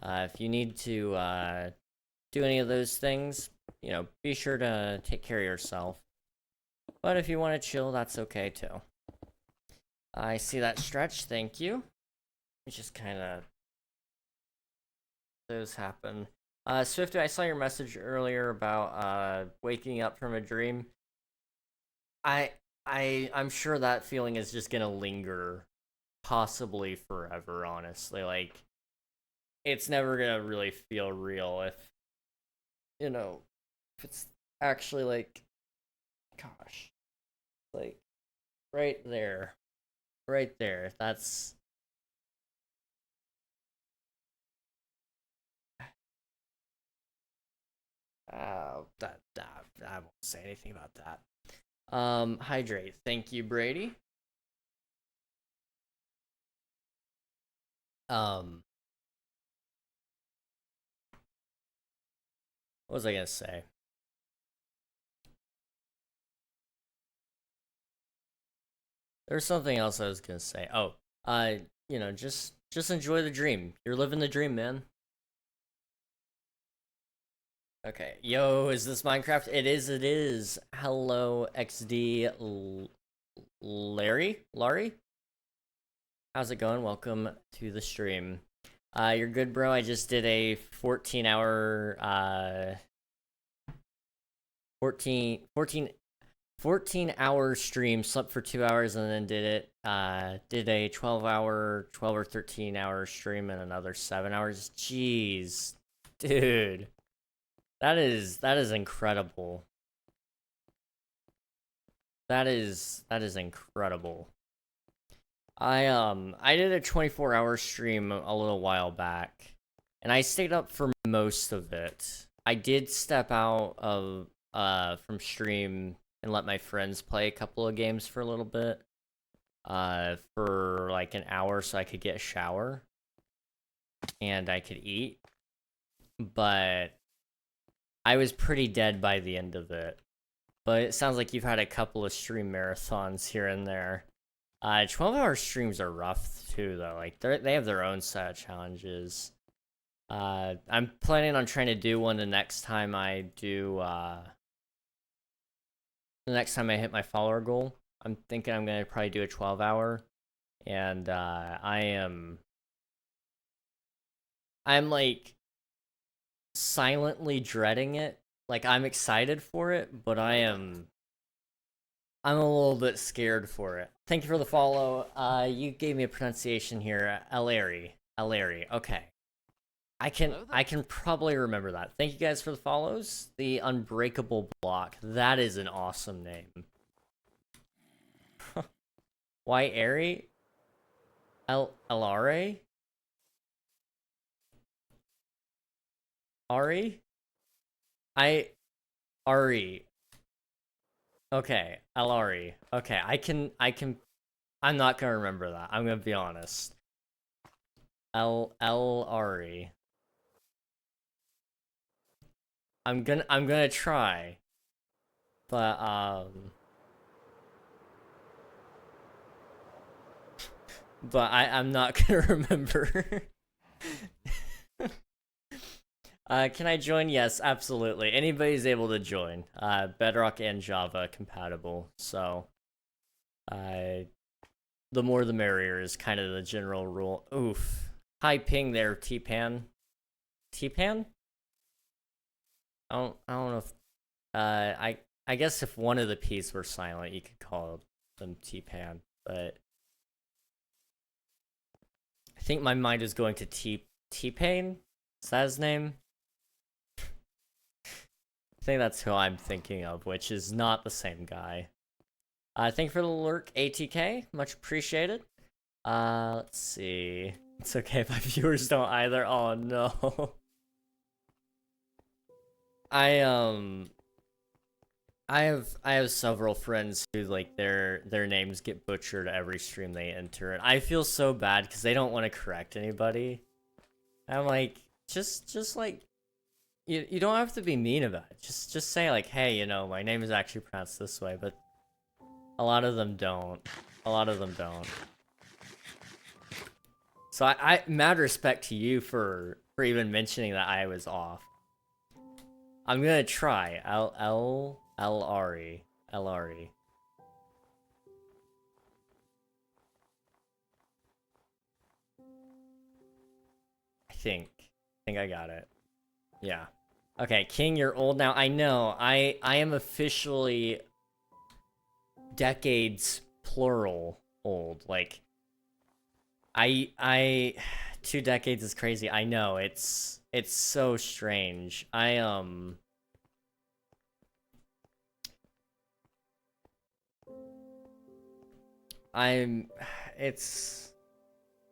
If you need to do any of those things, you know, be sure to take care of yourself. But if you want to chill, that's okay too. I see that stretch, thank you. It's just kind of those happen. Swifty, I saw your message earlier about waking up from a dream. I'm sure that feeling is just gonna linger, possibly forever. Honestly, like it's never gonna really feel real if, you know, if it's actually like, gosh, like right there. That's I won't say anything about that. Hydrate. Thank you, Brady. What was I gonna say? There's something else I was gonna say. Oh, you know, just enjoy the dream. You're living the dream, man. Okay, yo, is this Minecraft? It is, it is. Hello, XD Larry? How's it going? Welcome to the stream. You're good, bro. I just did a 14-hour, 14-hour stream, slept for 2 hours, and then did a 12 or 13-hour stream and another 7 hours. Jeez, dude. That is incredible. That is incredible. I did a 24-hour stream a little while back, and I stayed up for most of it. I did step out of from stream and let my friends play a couple of games for a little bit, for like an hour so I could get a shower and I could eat. But I was pretty dead by the end of it. But it sounds like you've had a couple of stream marathons here and there. 12-hour streams are rough too, though. Like they have their own set of challenges. I'm planning on trying to do one the next time I do. The next time I hit my follower goal, I'm thinking I'm gonna probably do a 12-hour, and I'm like silently dreading it. Like I'm excited for it, but I'm a little bit scared for it. Thank you for the follow. You gave me a pronunciation here, Alary. Okay, I can probably remember that. Thank you guys for the follows. The Unbreakable Block. That is an awesome name. Why Airy? Alare? Ari? Ari. Okay, Alari. Okay, I'm not gonna remember that. I'm gonna be honest. Ari. I'm gonna try. But I'm not gonna remember. Can I join? Yes, absolutely. Anybody's able to join. Bedrock and Java compatible. So, the more the merrier is kind of the general rule. Oof. High ping there, T-Pan. T-Pan? I don't know if, I guess if one of the P's were silent, you could call them T-Pan, but I think my mind is going to T-Pain? Is that his name? I think that's who I'm thinking of, which is not the same guy. Thank you for the lurk, ATK. Much appreciated. Let's see. It's okay if my viewers don't either. Oh no. I have several friends who like their names get butchered every stream they enter, and I feel so bad because they don't want to correct anybody. I'm like, just like. You don't have to be mean about it. Just say like, hey, you know, my name is actually pronounced this way, but a lot of them don't. So I mad respect to you for even mentioning that I was off. I'm gonna try. L-R-E. I think I got it. Yeah. Okay, King, you're old now. I know. I am officially decades plural old. Like 2 decades is crazy. I know. It's so strange.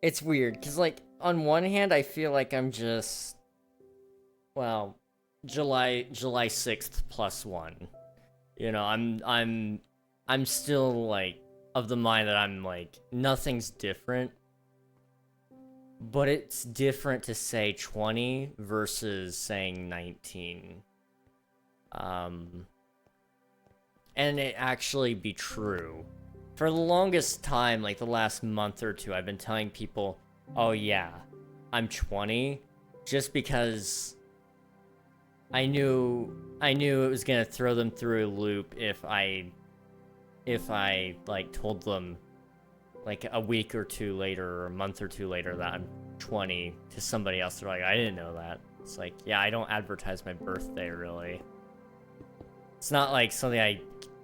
It's weird cuz like on one hand I feel like I'm just, well, July 6th +1. You know, I'm still like of the mind that I'm like nothing's different. But it's different to say 20 versus saying 19. And it actually be true. For the longest time, like the last month or two, I've been telling people, oh yeah, I'm 20, just because I knew it was gonna throw them through a loop if I like told them like a week or two later or a month or two later that I'm 20 to somebody else. They're like, I didn't know that. It's like, yeah, I don't advertise my birthday really. It's not like something I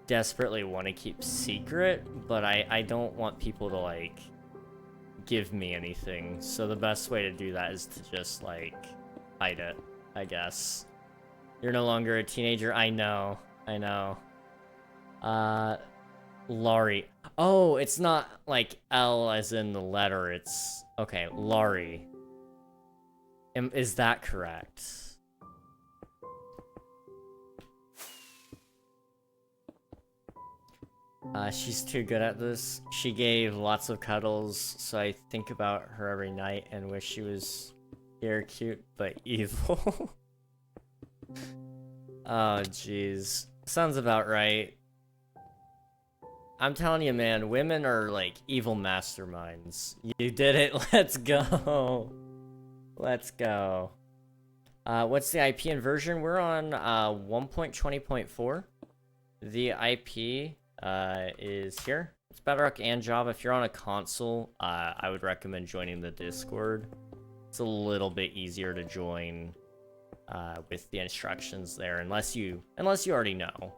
desperately want to keep secret, but I don't want people to like give me anything. So the best way to do that is to just like hide it, I guess. You're no longer a teenager. I know. Laurie. Oh, it's not like L as in the letter. It's okay, Laurie. Is that correct? She's too good at this. She gave lots of cuddles, so I think about her every night and wish she was here, cute but evil. Oh, jeez. Sounds about right. I'm telling you, man, women are like evil masterminds. You did it. Let's go. Let's go. What's the IP inversion? We're on 1.20.4. The IP is here. It's Bedrock and Java. If you're on a console, I would recommend joining the Discord. It's a little bit easier to join with the instructions there, unless you already know.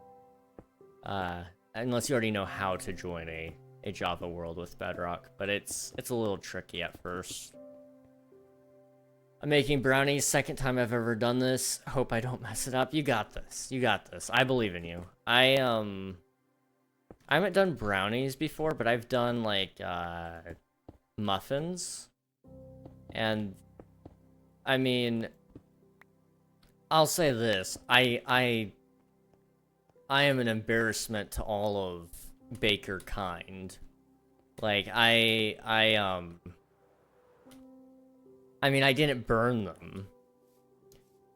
Unless you already know how to join a Java world with Bedrock, but it's a little tricky at first. I'm making brownies, second time I've ever done this. Hope I don't mess it up. You got this. You got this. I believe in you. I haven't done brownies before, but I've done like muffins. And I mean, I'll say this. I am an embarrassment to all of baker kind. Like I mean, I didn't burn them,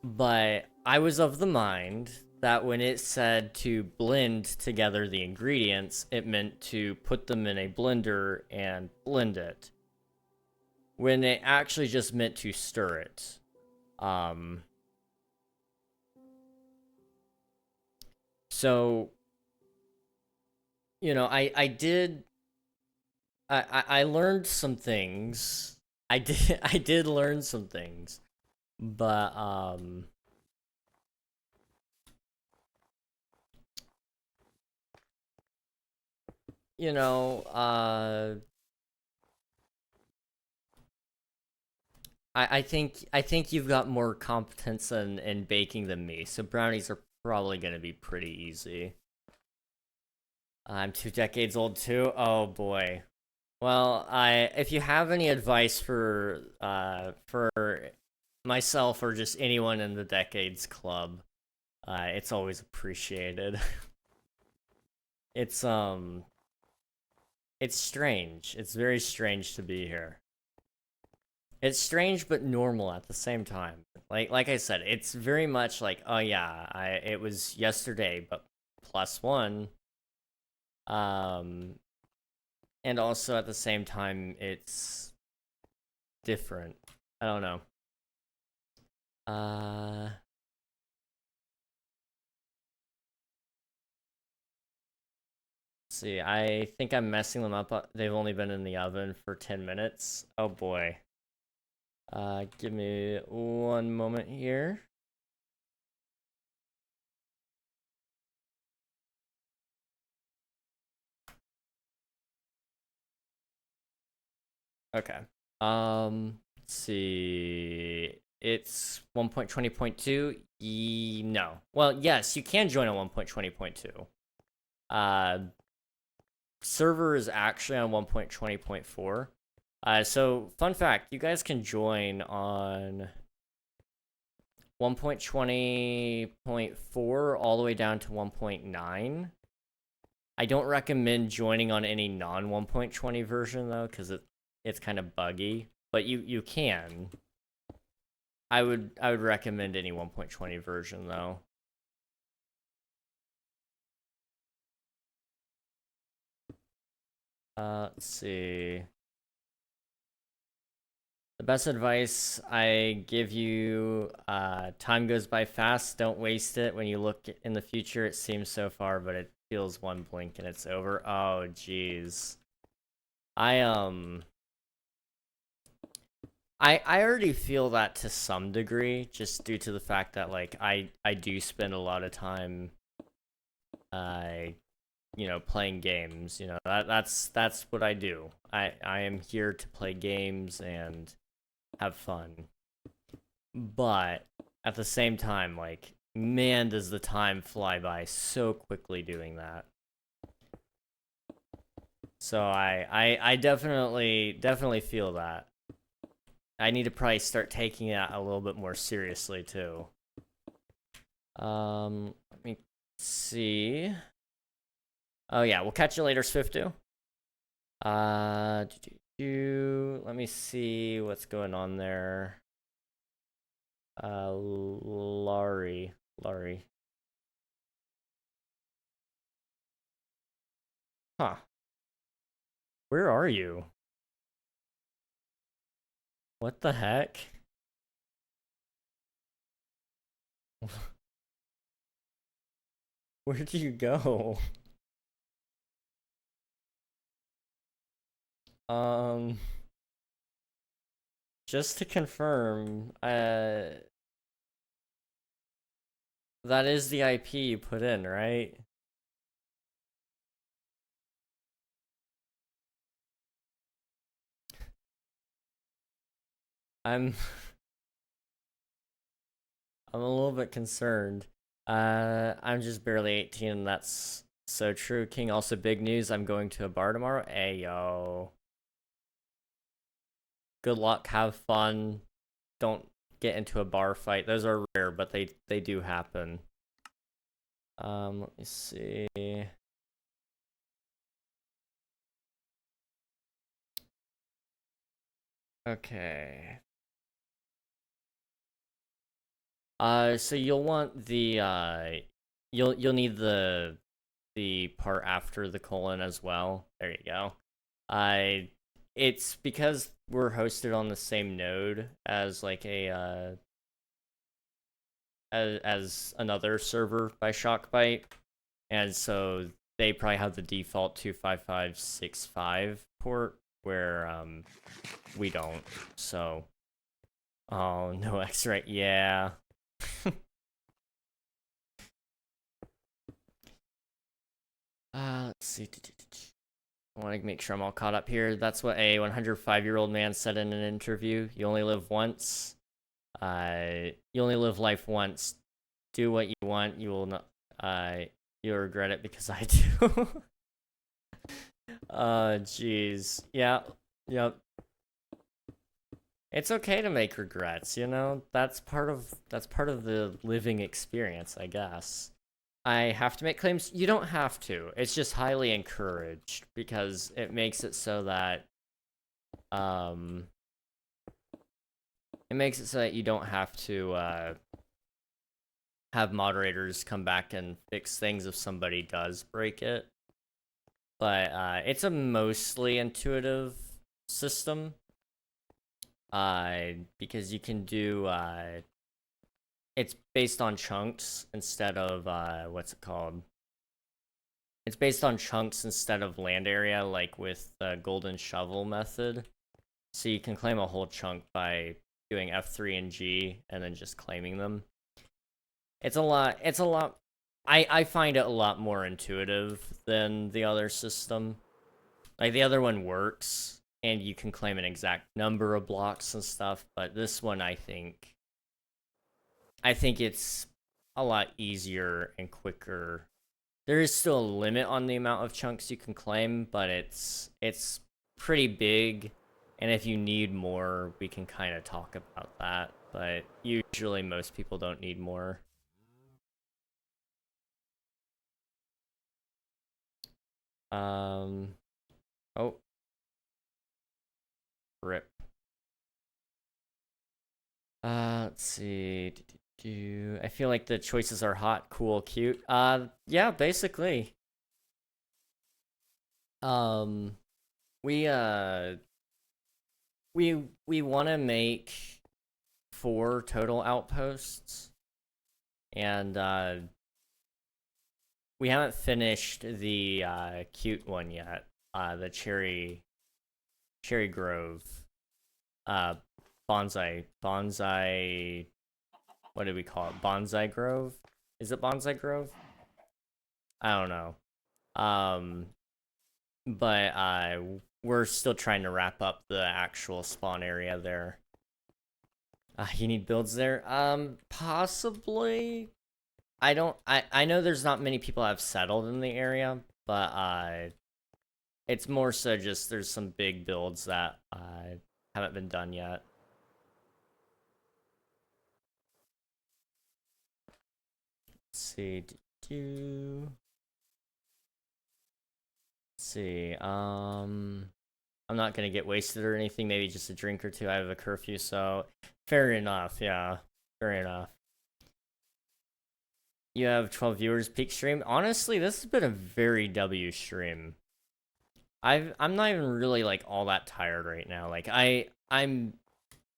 but I was of the mind that when it said to blend together the ingredients, it meant to put them in a blender and blend it, when it actually just meant to stir it. So, you know, I learned some things. I did learn some things, but you know, I think you've got more competence in baking than me, so brownies are probably gonna be pretty easy. I'm 2 decades old too. Oh boy. Well, if you have any advice for myself or just anyone in the Decades Club, it's always appreciated. It's strange. It's very strange to be here. It's strange but normal at the same time. Like I said, it's very much like, oh yeah, it was yesterday, but +1. And also at the same time, it's different. I don't know. Let's see, I think I'm messing them up. They've only been in the oven for 10 minutes. Oh boy. Give me one moment here. Okay. Let's see. It's 1.20.2. No. Well, yes, you can join on 1.20.2. Server is actually on 1.20.4. So fun fact, you guys can join on 1.20.4 all the way down to 1.9. I don't recommend joining on any non 1.20 version though, because it's kind of buggy. But you can. I would recommend any 1.20 version though. Let's see. The best advice I give you, time goes by fast. Don't waste it. When you look in the future, it seems so far, but it feels one blink and it's over. Oh, jeez. I already feel that to some degree, just due to the fact that, like, I do spend a lot of time, you know, playing games. You know, that's what I do. I am here to play games and have fun. But at the same time, like, man, does the time fly by so quickly doing that. So I definitely feel that. I need to probably start taking that a little bit more seriously too. Let me see. Oh yeah, we'll catch you later, Swiftu. Let me see what's going on there. Laurie. Huh. Where are you? What the heck? Where'd you go? Just to confirm, that is the IP you put in, right? I'm a little bit concerned. I'm just barely 18 and that's so true. King, also big news, I'm going to a bar tomorrow. Hey, yo. Good luck, have fun. Don't get into a bar fight. Those are rare, but they do happen. Let me see. Okay. So you'll want the you'll need the part after the colon as well. There you go. It's because we're hosted on the same node as like a as another server by Shockbyte, and so they probably have the default 25565 port where we don't. So, oh no, X-ray, yeah. Let's see. I want to make sure I'm all caught up here. That's what a 105-year-old man said in an interview. You only live once. You only live life once. Do what you want. You will not. You'll regret it because I do. Jeez. Yeah. Yep. It's okay to make regrets. You know, that's part of the living experience, I guess. I have to make claims. You don't have to. It's just highly encouraged because it makes it so that you don't have to have moderators come back and fix things if somebody does break it. But it's a mostly intuitive system. Because you can do it's based on chunks instead of what's it called? It's based on chunks instead of land area, like with the golden shovel method. So you can claim a whole chunk by doing F3 and G and then just claiming them. It's a lot. I find it a lot more intuitive than the other system. Like the other one works and you can claim an exact number of blocks and stuff, but this one I think it's a lot easier and quicker. There is still a limit on the amount of chunks you can claim, but it's pretty big, and if you need more, we can kind of talk about that. but usually most people don't need more. Oh. Rip. Let's see. I feel like the choices are hot, cool, cute. Yeah, basically. Um, we we want to make 4 total outposts, and we haven't finished the cute one yet. The cherry grove. Uh, bonsai. What do we call it? Bonsai grove? Is it bonsai grove? I don't know. But we're still trying to wrap up the actual spawn area there. You need builds there? Possibly. I know there's not many people have settled in the area, but it's more so just there's some big builds that haven't been done yet. Let's see. Let's see. I'm not gonna get wasted or anything. Maybe just a drink or two. I have a curfew, so fair enough. Yeah, fair enough. You have 12 viewers peak stream. Honestly, this has been a very W stream. I'm not even really like all that tired right now. Like I'm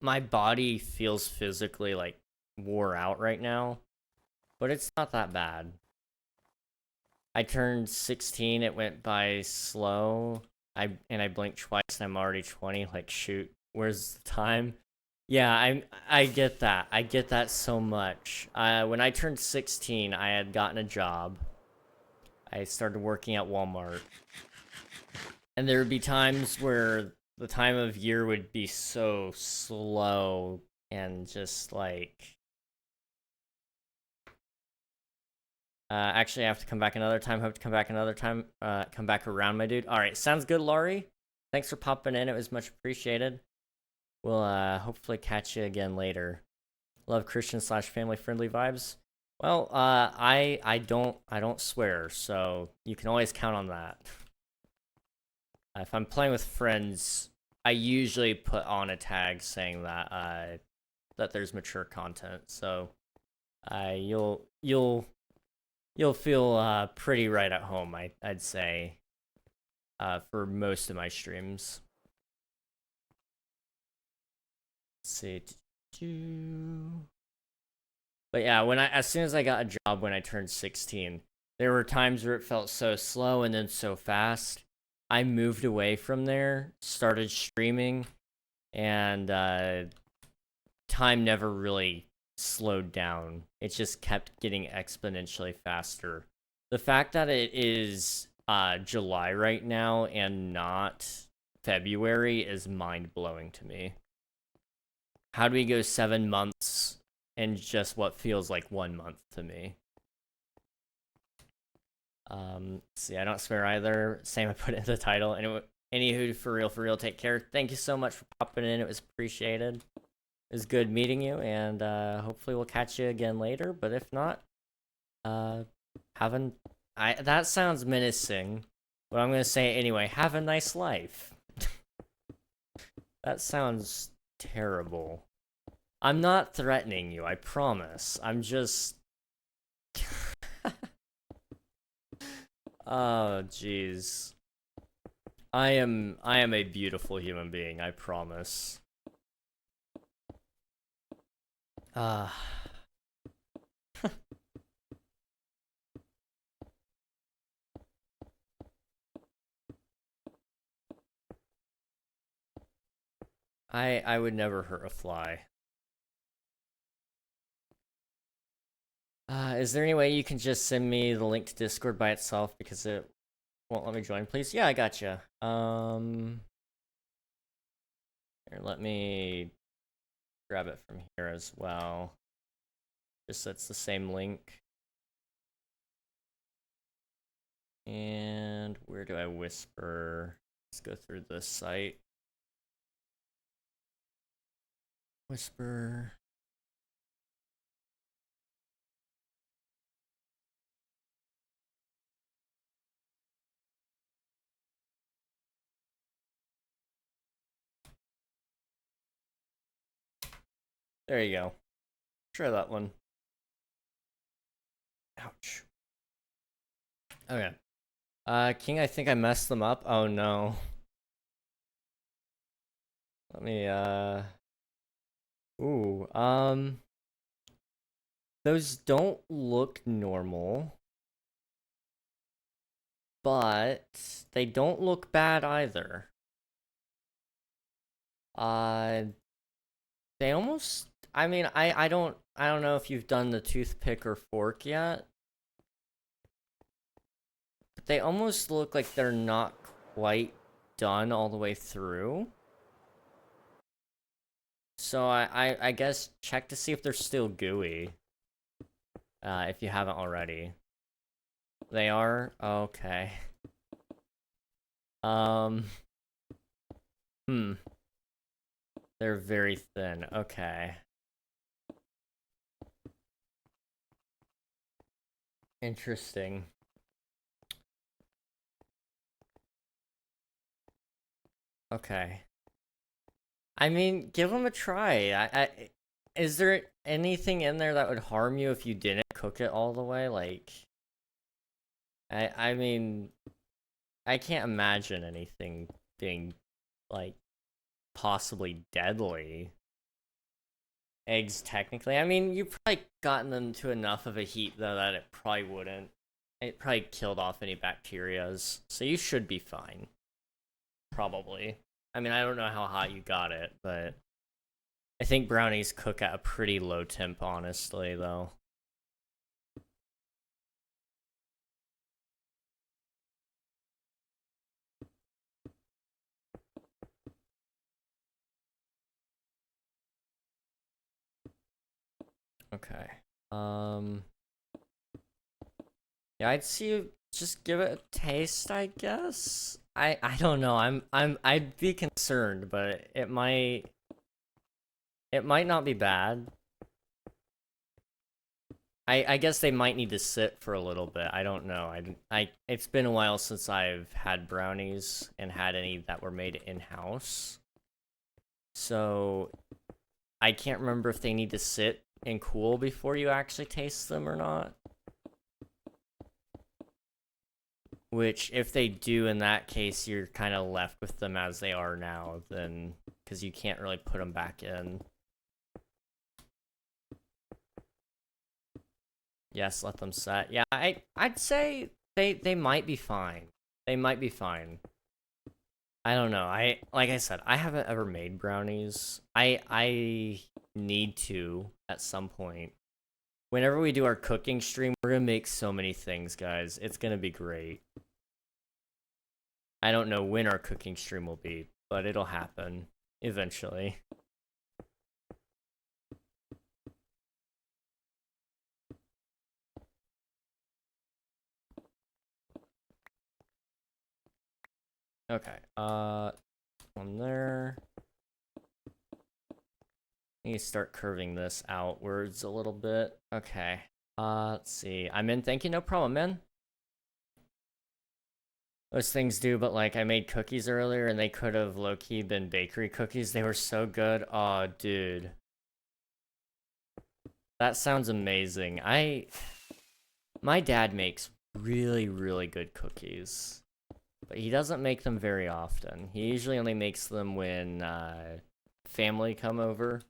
my body feels physically like wore out right now, but it's not that bad. I turned 16, it went by slow. I blinked twice and I'm already 20. Like shoot, where's the time? Yeah, I get that. I get that so much. When I turned 16, I had gotten a job. I started working at Walmart. And there would be times where the time of year would be so slow and just like actually I have to come back another time. Hope to come back another time. Come back around, my dude. All right, sounds good, Laurie. Thanks for popping in. It was much appreciated. We'll hopefully catch you again later. Love Christian/family friendly vibes. Well, I don't swear, so you can always count on that. If I'm playing with friends, I usually put on a tag saying that that there's mature content. So you'll feel pretty right at home. I'd say for most of my streams. Let's see. But yeah, as soon as I got a job when I turned 16, there were times where it felt so slow and then so fast. I moved away from there, started streaming, and time never really slowed down. It just kept getting exponentially faster. The fact that it is July right now and not February is mind-blowing to me. How do we go 7 months in just what feels like 1 month to me? See, I don't swear either. Same, I put it in the title. Anywho, for real, take care. Thank you so much for popping in. It was appreciated. It was good meeting you, and hopefully we'll catch you again later. But if not, that sounds menacing, but I'm gonna say it anyway. Have a nice life. That sounds terrible. I'm not threatening you, I promise. I'm just... Oh, jeez. I am a beautiful human being, I promise. I would never hurt a fly. Is there any way you can just send me the link to Discord by itself because it won't let me join, please? Yeah, I gotcha. Here, let me grab it from here as well. Just so it's the same link. And where do I whisper? Let's go through the site. Whisper. There you go. Try that one. Ouch. Okay. King, I think I messed them up. Oh no. Let me, ooh, those don't look normal, but they don't look bad either. They almost, I mean, I don't know if you've done the toothpick or fork yet, but they almost look like they're not quite done all the way through. So I guess check to see if they're still gooey. If you haven't already. They are? Okay. They're very thin. Okay. Interesting. Okay. I mean, give them a try. Is there anything in there that would harm you if you didn't cook it all the way? Like, I mean, I can't imagine anything being, like, possibly deadly. Eggs, technically. I mean, you've probably gotten them to enough of a heat, though, that it probably wouldn't. It probably killed off any bacterias, so you should be fine. Probably. I mean, I don't know how hot you got it, but I think brownies cook at a pretty low temp, honestly, though. Okay. Yeah, I'd see you just give it a taste, I guess. I don't know. I'd be concerned, but it might not be bad. I guess they might need to sit for a little bit. I don't know. It's been a while since I've had brownies and had any that were made in-house. So I can't remember if they need to sit and cool before you actually taste them or not. Which, if they do, in that case, you're kind of left with them as they are now, then, because you can't really put them back in. Yes, let them set. Yeah, I'd say they might be fine. They might be fine. I don't know. Like I said, I haven't ever made brownies. I need to at some point. Whenever we do our cooking stream, we're gonna make so many things, guys. It's gonna be great. I don't know when our cooking stream will be, but it'll happen eventually. Okay, one there. I need to start curving this outwards a little bit. Okay, let's see. I'm in, thank you, no problem, man. Those things do, but like, I made cookies earlier and they could have low-key been bakery cookies. They were so good. Aw, dude. That sounds amazing. My dad makes really, really good cookies. But he doesn't make them very often. He usually only makes them when family come over,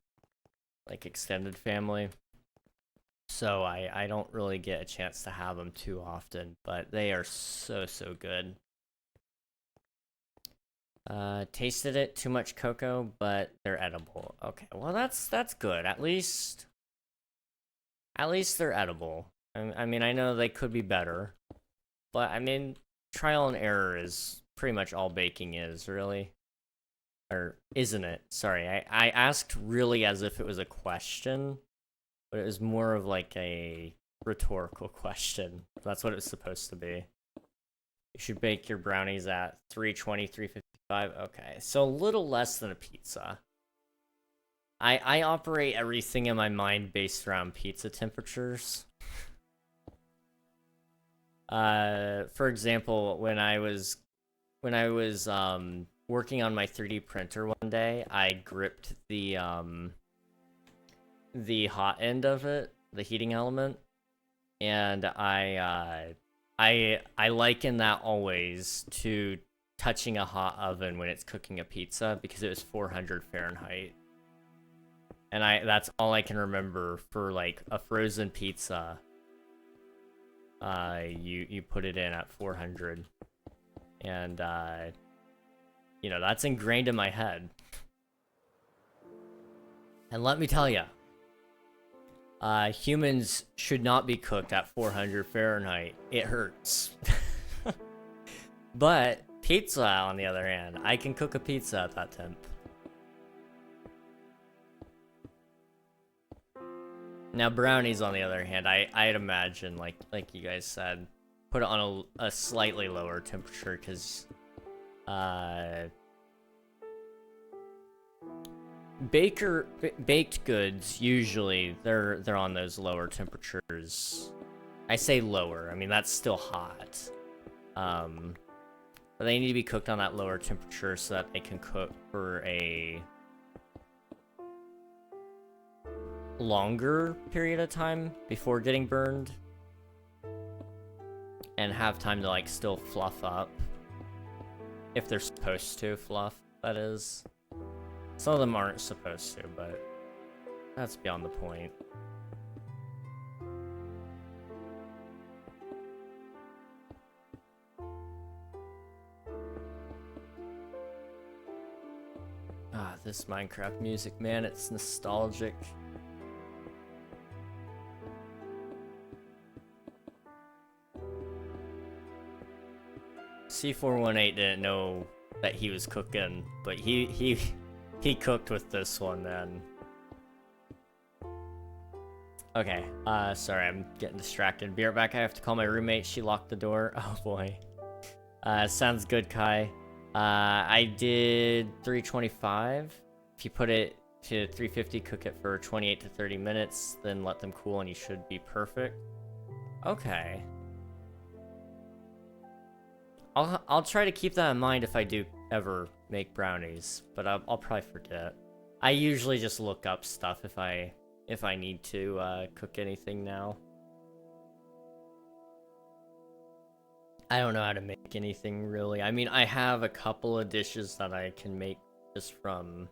like extended family. So I don't really get a chance to have them too often, but they are so, so good. Tasted it, too much cocoa, but they're edible. Okay, well that's good. At least they're edible. I mean, I know they could be better, but I mean, trial and error is pretty much all baking is, really. Or isn't it? Sorry, I asked really as if it was a question, but it was more of like a rhetorical question. That's what it's supposed to be. You should bake your brownies at 320, 355. Okay, so a little less than a pizza. I operate everything in my mind based around pizza temperatures. For example, when I was working on my 3D printer one day, I gripped the the hot end of it, the heating element, and I liken that always to touching a hot oven when it's cooking a pizza because it was 400 Fahrenheit. And that's all I can remember for like a frozen pizza. You put it in at 400. And you know, that's ingrained in my head. And let me tell you, humans should not be cooked at 400 Fahrenheit. It hurts. But pizza, on the other hand, I can cook a pizza at that temp. Now brownies, on the other hand, I'd imagine, like you guys said, put it on a slightly lower temperature, because baked goods usually they're on those lower temperatures. I say lower, I mean that's still hot. But they need to be cooked on that lower temperature so that they can cook for a longer period of time before getting burned. And have time to like still fluff up. If they're supposed to fluff, that is. Some of them aren't supposed to, but that's beyond the point. Ah, this Minecraft music, man, it's nostalgic. C418 didn't know that he was cooking, but he cooked with this one, man. Okay, sorry, I'm getting distracted. Be right back, I have to call my roommate. She locked the door. Oh boy. Sounds good, Kai. I did 325. If you put it to 350, cook it for 28 to 30 minutes, then let them cool and you should be perfect. Okay. I'll try to keep that in mind if I do ever make brownies, but I'll probably forget. I usually just look up stuff if I need to cook anything now. I don't know how to make anything really. I mean, I have a couple of dishes that I can make just from.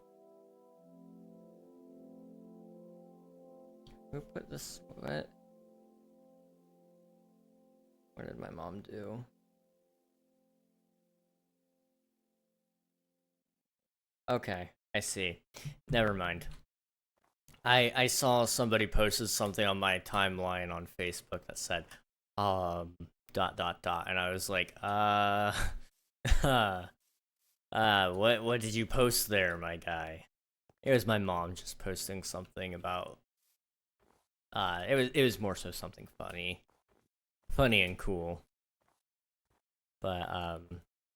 Who put this? What did my mom do? Okay, I see. Never mind. I saw somebody posted something on my timeline on Facebook that said, and I was like, what did you post there, my guy? It was my mom just posting something about, it was more so something funny and cool, but,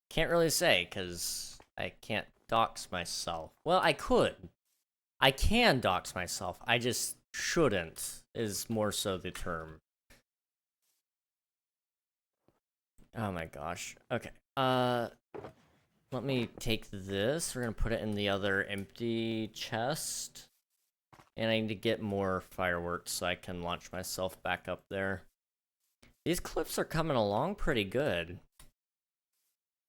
can't really say, because I can't dox myself. Well, I can dox myself, I just shouldn't, is more so the term. Oh my gosh. Okay. Let me take this. We're gonna put it in the other empty chest. And I need to get more fireworks so I can launch myself back up there. These clips are coming along pretty good.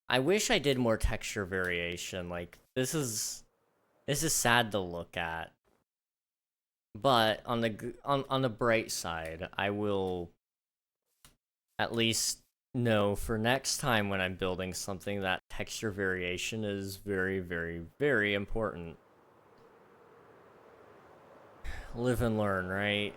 I wish I did more texture variation. Like, this is sad to look at. But on the bright side, I will at least know for next time when I'm building something that texture variation is very, very, very important. Live and learn, right?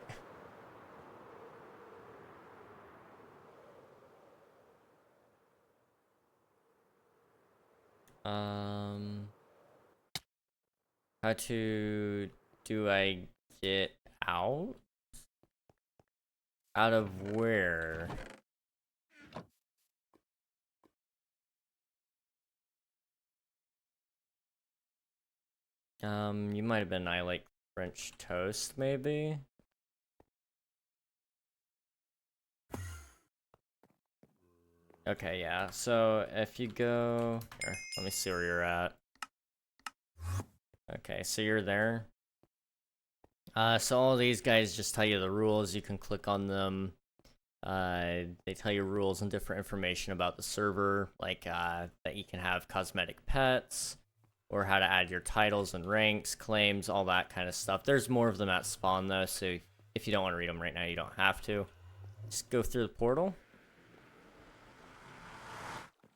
How do I get out? Out of where? You might have been I like French toast, maybe? Okay, yeah, so if you go... Here, let me see where you're at. Okay, so you're there. So all these guys just tell you the rules. You can click on them. They tell you rules and different information about the server, like that you can have cosmetic pets, or how to add your titles and ranks, claims, all that kind of stuff. There's more of them at spawn though, so if you don't want to read them right now, you don't have to. Just go through the portal.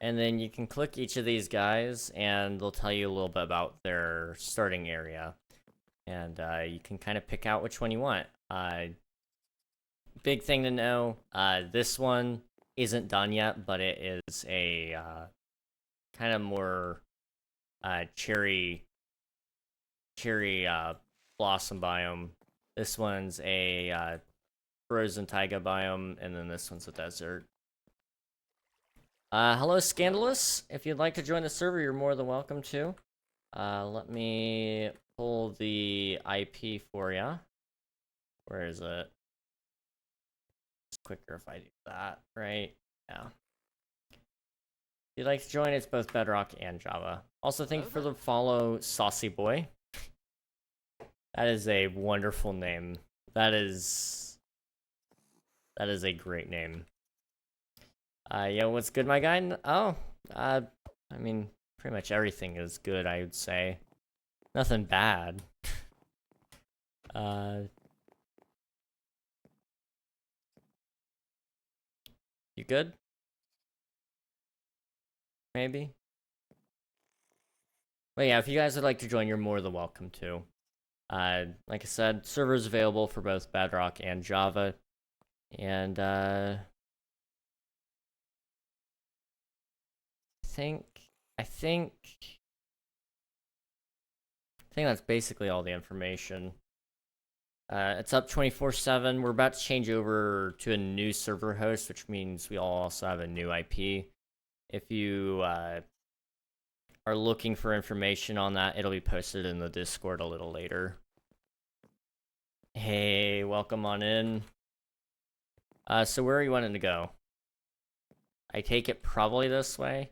And then you can click each of these guys, and they'll tell you a little bit about their starting area. And you can kind of pick out which one you want. Big thing to know, this one isn't done yet, but it is a kind of more cherry blossom biome. This one's a frozen taiga biome, and then this one's a desert. Hello, Scandalous. If you'd like to join the server, you're more than welcome to. Let me pull the IP for you. Where is it? It's quicker if I do that, right? Yeah. If you'd like to join, it's both Bedrock and Java. Also, thank you for the follow, Saucy Boy. That is a wonderful name. That is a great name. Yeah, what's good, my guy? Oh, I mean, pretty much everything is good, I would say. Nothing bad. You good? Maybe? But yeah, if you guys would like to join, you're more than welcome to. Like I said, servers available for both Bedrock and Java. And, I think that's basically all the information. It's up 24/7. We're about to change over to a new server host, which means we all also have a new IP. If you are looking for information on that, it'll be posted in the Discord a little later. Hey, welcome on in. So where are you wanting to go? I take it probably this way.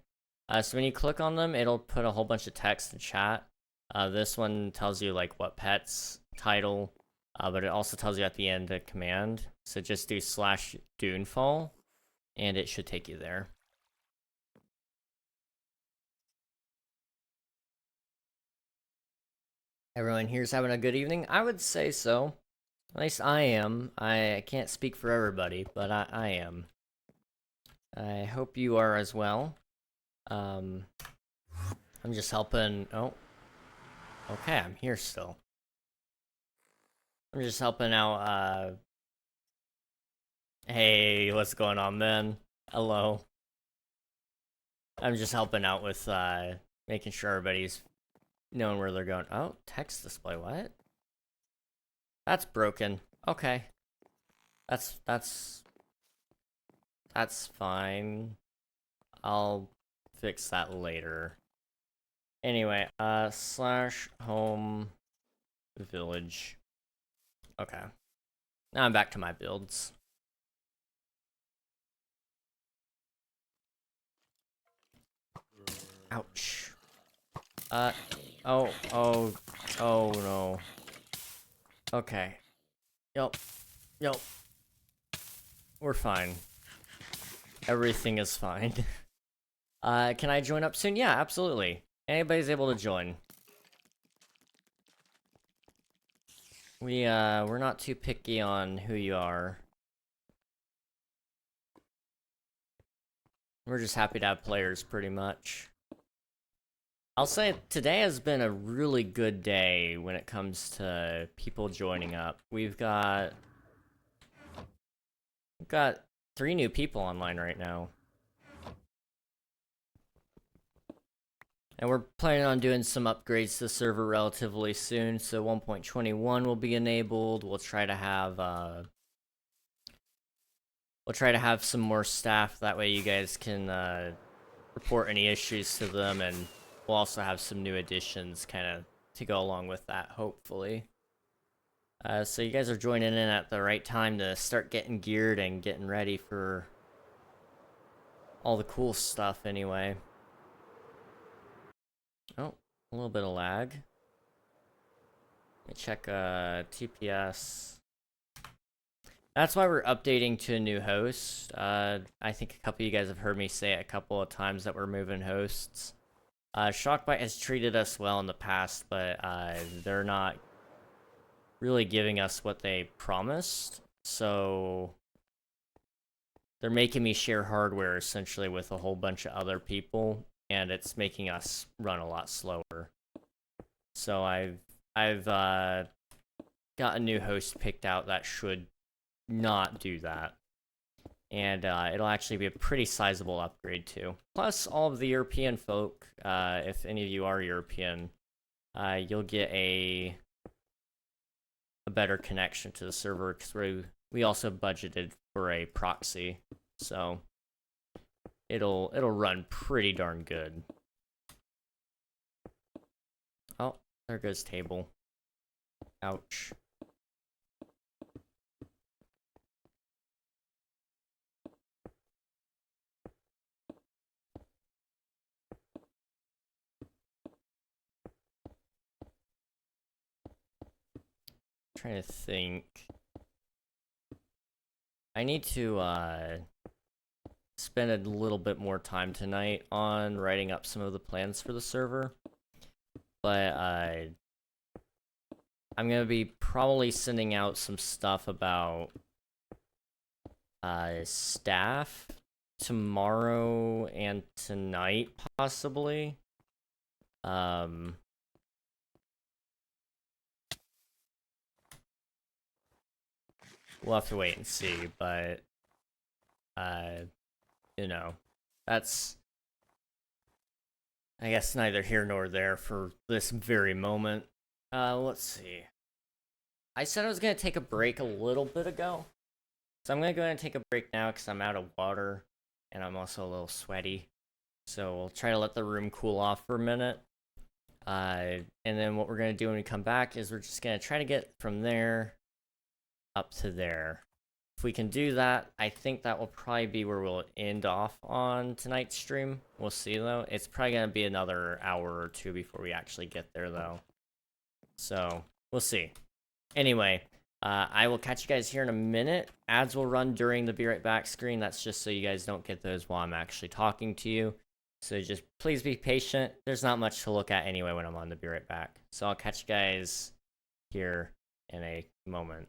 So when you click on them, it'll put a whole bunch of text in chat. This one tells you like what pets, title, but it also tells you at the end a command. So just do /Dunefall, and it should take you there. Everyone here's having a good evening? I would say so. At least I am. I can't speak for everybody, but I am. I hope you are as well. I'm just helping. Oh. Okay, I'm here still. I'm just helping out, Hey, what's going on, man? Hello. I'm just helping out with, making sure everybody's knowing where they're going. Oh, text display, what? That's broken. Okay. That's fine. I'll fix that later. Anyway, /home village. Okay. Now I'm back to my builds. Ouch. Oh no. Okay. Yep. We're fine. Everything is fine. Can I join up soon? Yeah, absolutely. Anybody's able to join. We're not too picky on who you are. We're just happy to have players, pretty much. I'll say today has been a really good day when it comes to people joining up. We've got 3 new people online right now. And we're planning on doing some upgrades to the server relatively soon, so 1.21 will be enabled. We'll try to have some more staff, that way you guys can report any issues to them, and we'll also have some new additions kind of to go along with that, hopefully. So you guys are joining in at the right time to start getting geared and getting ready for all the cool stuff anyway. Oh, a little bit of lag. Let me check TPS. That's why we're updating to a new host. I think a couple of you guys have heard me say it a couple of times that we're moving hosts. Shockbite has treated us well in the past, but they're not really giving us what they promised. So they're making me share hardware essentially with a whole bunch of other people, and it's making us run a lot slower. So I've got a new host picked out that should not do that. And it'll actually be a pretty sizable upgrade too. Plus, all of the European folk, if any of you are European, you'll get a better connection to the server because we also budgeted for a proxy, so it'll run pretty darn good. Oh, there goes table. Ouch. Trying to think. I need to spend a little bit more time tonight on writing up some of the plans for the server, but I'm gonna be probably sending out some stuff about staff tomorrow and tonight, possibly. We'll have to wait and see, but you know, that's, I guess, neither here nor there for this very moment. Let's see. I said I was gonna take a break a little bit ago, so I'm gonna go ahead and take a break now because I'm out of water and I'm also a little sweaty. So we'll try to let the room cool off for a minute. And then what we're gonna do when we come back is we're just gonna try to get from there up to there. If we can do that, I think that will probably be where we'll end off on tonight's stream. We'll see though. It's probably gonna be another hour or two before we actually get there though. So we'll see. Anyway, I will catch you guys here in a minute. Ads will run during the be right back screen. That's just so you guys don't get those while I'm actually talking to you. So just please be patient. There's not much to look at anyway when I'm on the be right back. So I'll catch you guys here in a moment.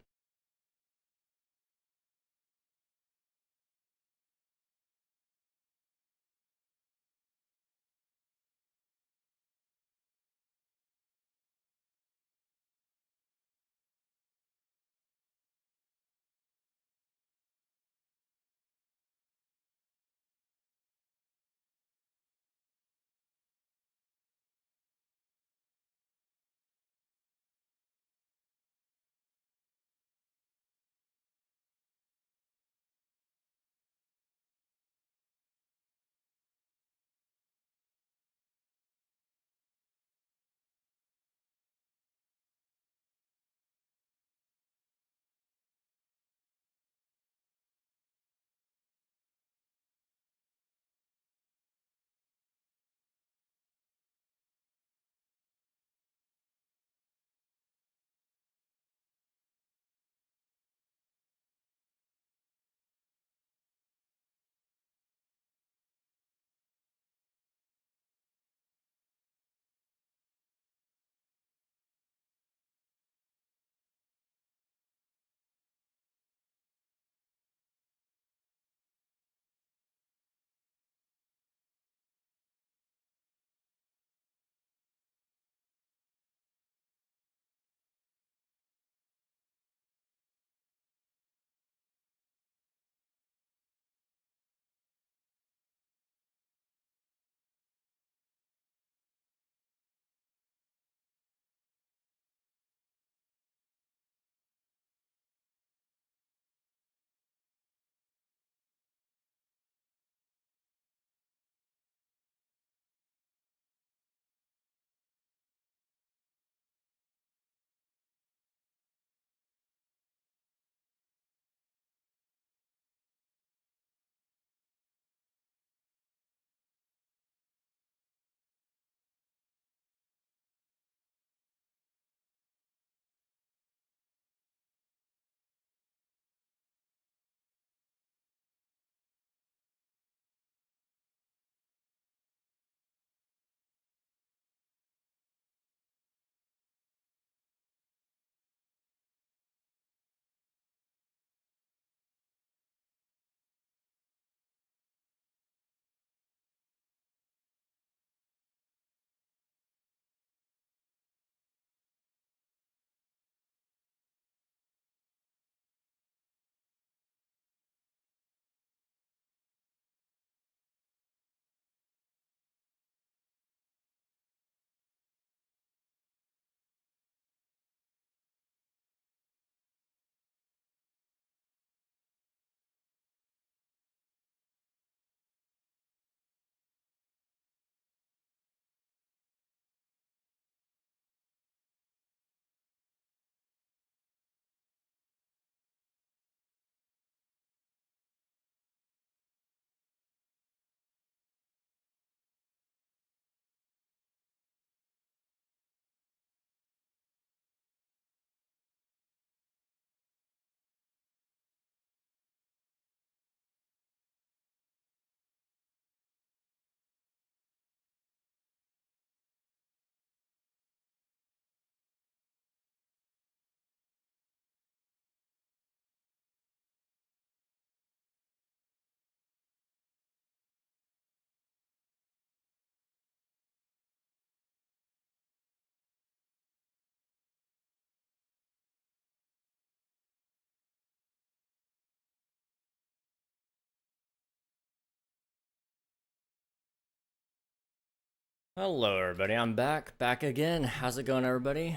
Hello, everybody. I'm back again. How's it going, everybody?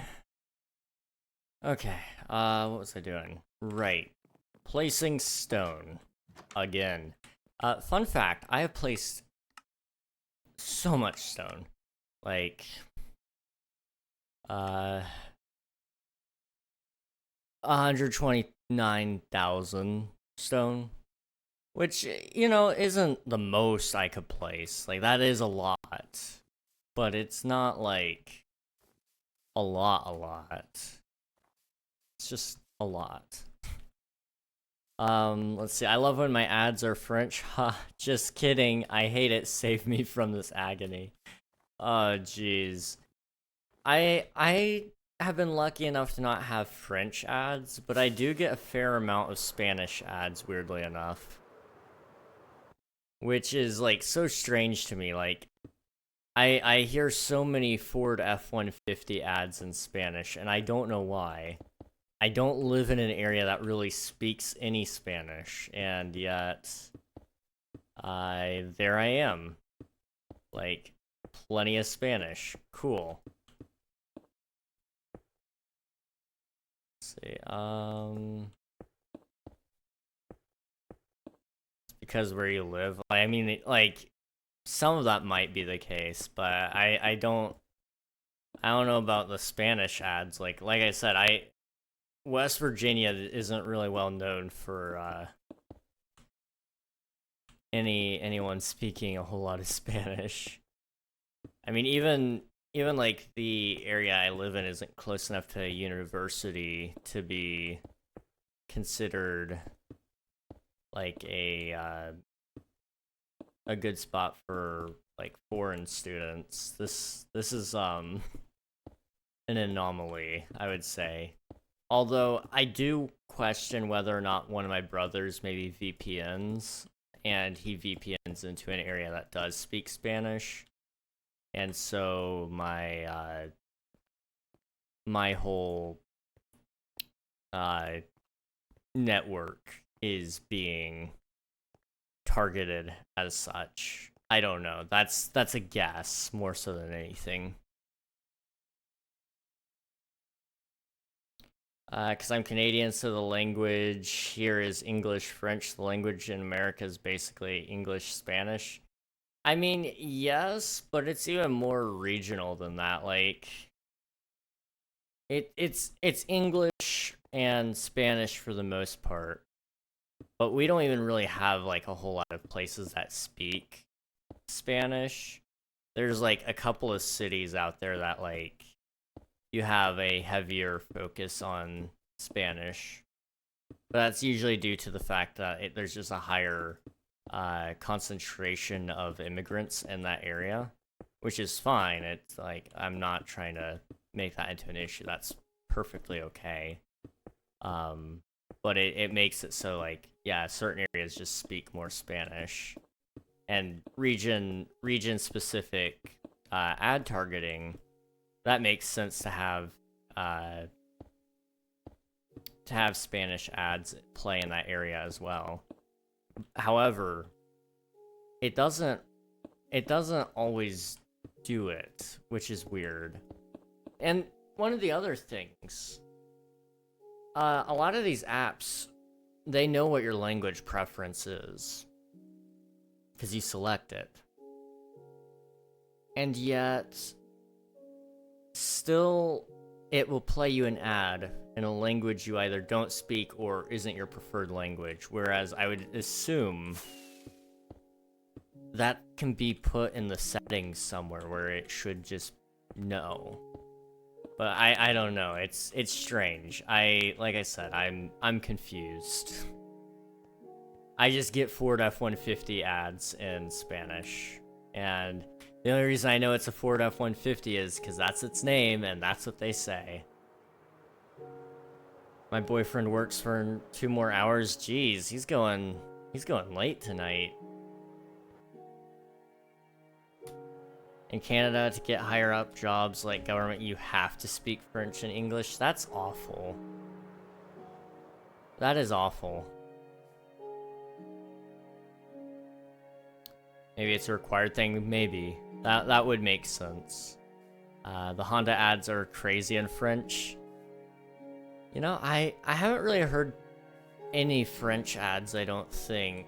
Okay. What was I doing? Right. Placing stone again. Fun fact: I have placed so much stone, like, 129,000 stone, which isn't the most I could place. Like that is a lot, but it's not like a lot. It's just a lot. Let's see. I love when my ads are French. Ha, just kidding. I hate it. Save me from this agony. Oh, jeez. I have been lucky enough to not have French ads, but I do get a fair amount of Spanish ads, weirdly enough. Which is, like, so strange to me. Like, I hear so many Ford F-150 ads in Spanish, and I don't know why. I don't live in an area that really speaks any Spanish, and yet, there I am. Like, plenty of Spanish. Cool. Let's see, it's because where you live. I mean, like, some of that might be the case, but I don't know about the Spanish ads. Like I said, West Virginia isn't really well known for anyone speaking a whole lot of Spanish. I mean, even like the area I live in isn't close enough to a university to be considered like a good spot for like foreign students. This is an anomaly, I would say. Although I do question whether or not one of my brothers maybe VPNs, and he VPNs into an area that does speak Spanish, and so my my whole network is being targeted as such. I don't know. That's a guess more so than anything. Because I'm Canadian, so the language here is English, French. The language in America is basically English, Spanish. I mean, yes, but it's even more regional than that. Like, it's English and Spanish for the most part, but we don't even really have like a whole lot of places that speak Spanish. There's like a couple of cities out there that like you have a heavier focus on Spanish, but that's usually due to the fact that there's just a higher concentration of immigrants in that area, which is fine. It's like I'm not trying to make that into an issue. That's perfectly okay. But it makes it so like, yeah, certain areas just speak more Spanish, and region specific ad targeting, that makes sense to have Spanish ads play in that area as well. However, it doesn't always do it, which is weird. And one of the other things, a lot of these apps, they know what your language preference is because you select it, and yet still it will play you an ad in a language you either don't speak or isn't your preferred language, whereas I would assume that can be put in the settings somewhere where it should just know. But I don't know. It's strange. Like I said, I'm confused. I just get Ford F-150 ads in Spanish, and the only reason I know it's a Ford F-150 is because that's its name, and that's what they say. My boyfriend works for 2 more hours. Jeez, he's going late tonight. In Canada, to get higher up jobs like government, you have to speak French and English. That's awful. That is awful. Maybe it's a required thing. Maybe. That would make sense. The Honda ads are crazy in French. You know, I haven't really heard any French ads, I don't think.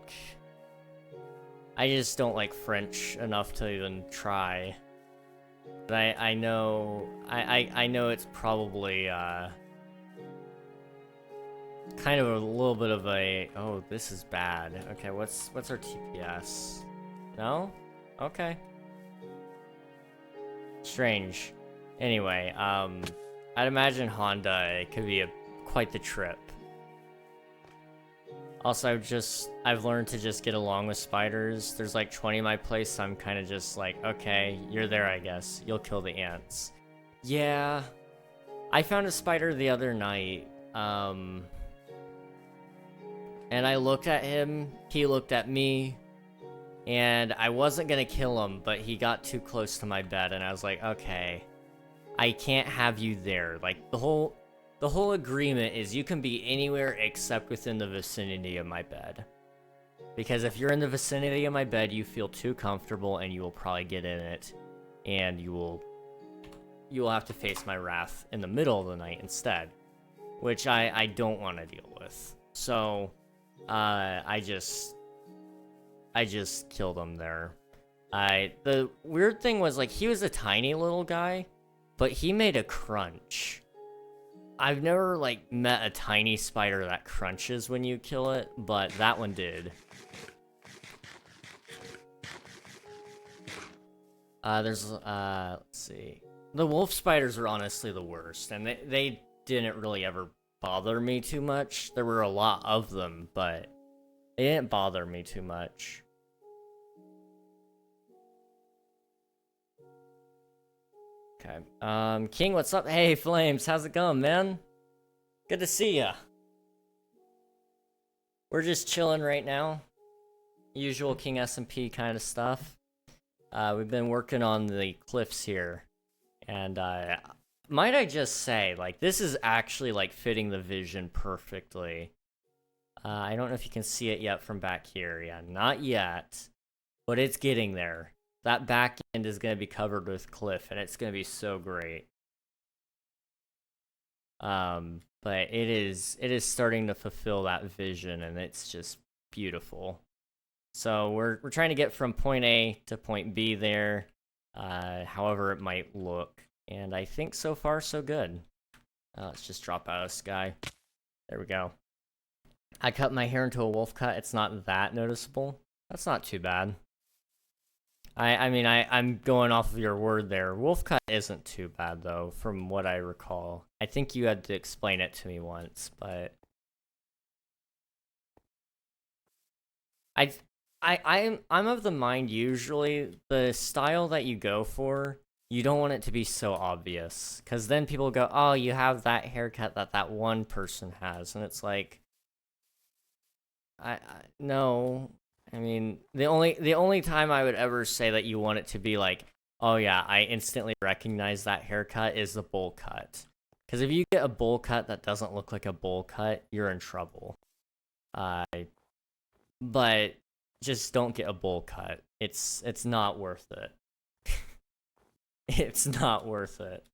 I just don't like French enough to even try. But I know it's probably kind of a little bit of a, oh, this is bad. Okay, what's our TPS? No? Okay. Strange. Anyway, I'd imagine Honda, it could be quite the trip. Also, I've learned to just get along with spiders. There's like 20 in my place, so I'm kind of just like, okay, you're there, I guess. You'll kill the ants. Yeah. I found a spider the other night, and I looked at him, he looked at me, and I wasn't gonna kill him, but he got too close to my bed, and I was like, okay, I can't have you there. Like, the whole agreement is you can be anywhere except within the vicinity of my bed. Because if you're in the vicinity of my bed, you feel too comfortable, and you will probably get in it, and you will have to face my wrath in the middle of the night instead, which I don't want to deal with. So, I just killed him there. The weird thing was, like, he was a tiny little guy, but he made a crunch. I've never, like, met a tiny spider that crunches when you kill it, but that one did. Let's see. The wolf spiders are honestly the worst, and they didn't really ever bother me too much. There were a lot of them, but they didn't bother me too much. Okay. King, what's up? Hey, Flames, how's it going, man? Good to see ya. We're just chilling right now. Usual King SMP kind of stuff. We've been working on the cliffs here. And, might I just say, like, this is actually, like, fitting the vision perfectly. I don't know if you can see it yet from back here. Yeah, not yet. But it's getting there. That back end is going to be covered with cliff, and it's going to be so great. But it is starting to fulfill that vision, and it's just beautiful. So we're trying to get from point A to point B there, however it might look. And I think so far so good. Let's just drop out of the sky. There we go. I cut my hair into a wolf cut. It's not that noticeable. That's not too bad. I mean, I'm going off of your word there. Wolf cut isn't too bad, though, from what I recall. I think you had to explain it to me once, but I'm of the mind usually the style that you go for, you don't want it to be so obvious, because then people go, oh, you have that haircut that one person has, and it's like, no. I mean, the only time I would ever say that you want it to be like, oh yeah, I instantly recognize that haircut is the bowl cut. Because if you get a bowl cut that doesn't look like a bowl cut, you're in trouble. But just don't get a bowl cut. It's not worth it. It's not worth it.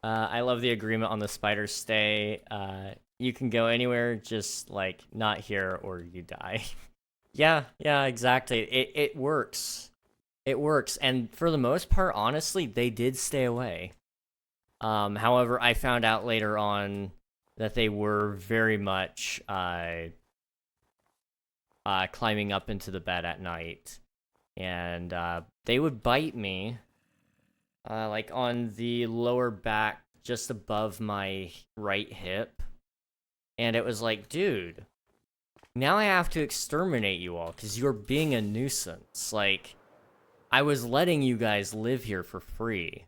I love the agreement on the spider stay. You can go anywhere, just like not here or you die. Yeah, exactly. It works. It works. And for the most part, honestly, they did stay away. However, I found out later on that they were very much climbing up into the bed at night. And they would bite me, like on the lower back, just above my right hip. And it was like, dude, now I have to exterminate you all because you're being a nuisance. Like, I was letting you guys live here for free.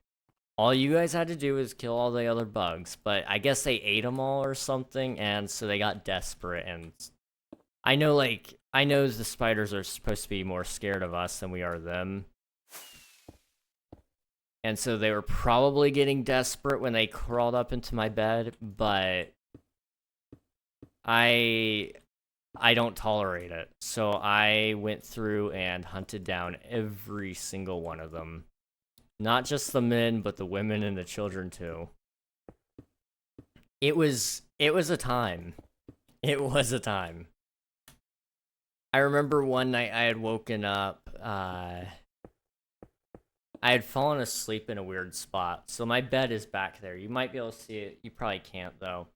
All you guys had to do was kill all the other bugs, but I guess they ate them all or something, and so they got desperate. And I know the spiders are supposed to be more scared of us than we are them. And so they were probably getting desperate when they crawled up into my bed, but I don't tolerate it. So I went through and hunted down every single one of them. Not just the men, but the women and the children too. It was a time. It was a time. I remember one night I had woken up, I had fallen asleep in a weird spot. So my bed is back there. You might be able to see it. You probably can't though.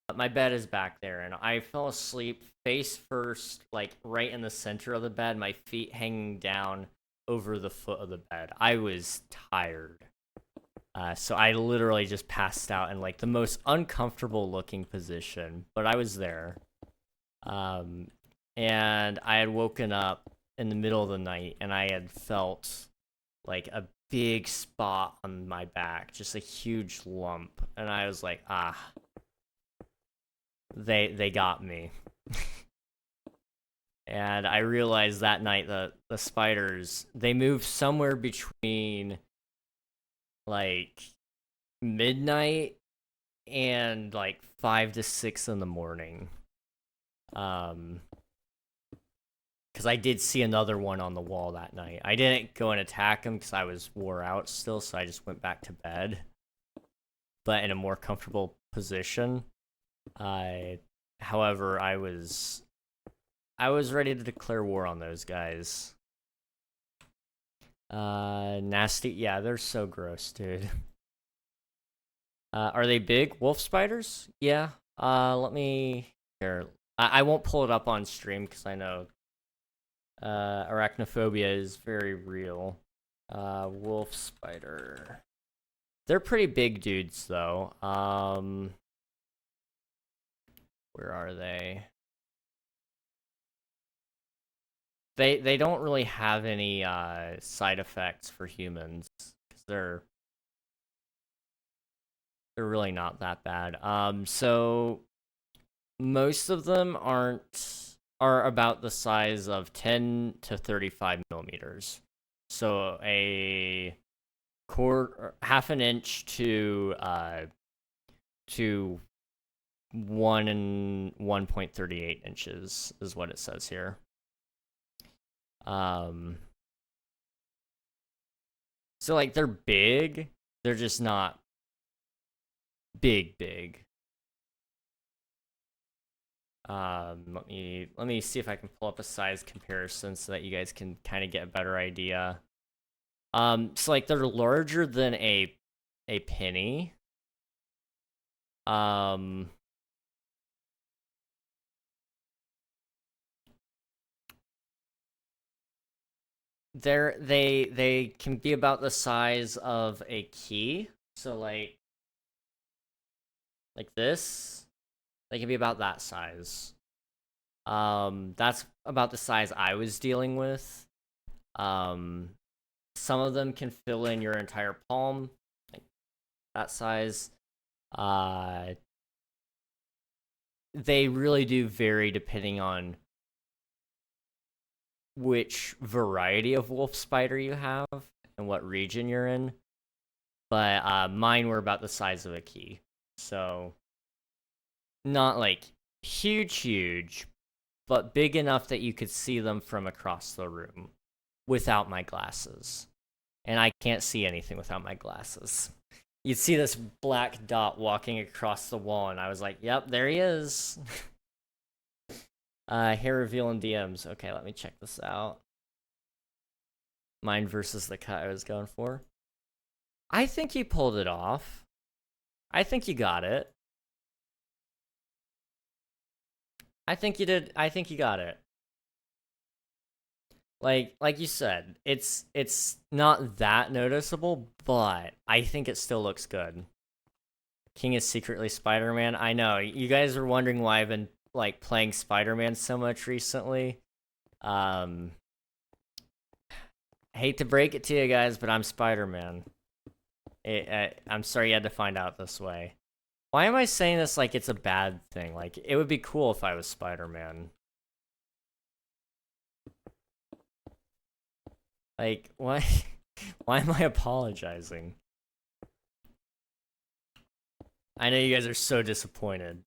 But my bed is back there, and I fell asleep face first, like right in the center of the bed, my feet hanging down over the foot of the bed. I was tired. So I literally just passed out in like the most uncomfortable looking position, but I was there. And I had woken up in the middle of the night, and I had felt like a big spot on my back, just a huge lump, and I was like, they got me. And I realized that night that the spiders, they moved somewhere between like midnight and like 5 to 6 in the morning. Because I did see another one on the wall that night. I didn't go and attack him because I was wore out still, so I just went back to bed. But in a more comfortable position. However, I was ready to declare war on those guys. Nasty. Yeah, they're so gross, dude. Are they big wolf spiders? Yeah. Let me here. I won't pull it up on stream because I know arachnophobia is very real. Wolf spider. They're pretty big dudes though. Where are they? They don't really have any side effects for humans because they're really not that bad. So most of them are about the size of 10 to 35 millimeters. So a quarter, half an inch to 1 and 1.38 inches is what it says here. So like they're big, they're just not big. Let me see if I can pull up a size comparison so that you guys can kind of get a better idea. So like they're larger than a penny. They can be about the size of a key. So like this, they can be about that size. That's about the size I was dealing with. Some of them can fill in your entire palm, like that size. They really do vary depending on which variety of wolf spider you have and what region you're in. But mine were about the size of a key. So not like huge, but big enough that you could see them from across the room without my glasses. And I can't see anything without my glasses. You'd see this black dot walking across the wall, and I was like, yep, there he is. Hair reveal in DMs. Okay, let me check this out. Mine versus the cut I was going for. I think you pulled it off. I think you got it. I think you did. I think you got it. Like you said, it's not that noticeable, but I think it still looks good. King is secretly Spider-Man. I know. You guys are wondering why I've been like playing Spider-Man so much recently. I hate to break it to you guys, but I'm Spider-Man. I'm sorry you had to find out this way. Why am I saying this like it's a bad thing? Like, it would be cool if I was Spider-Man. Like, why? Why am I apologizing? I know you guys are so disappointed.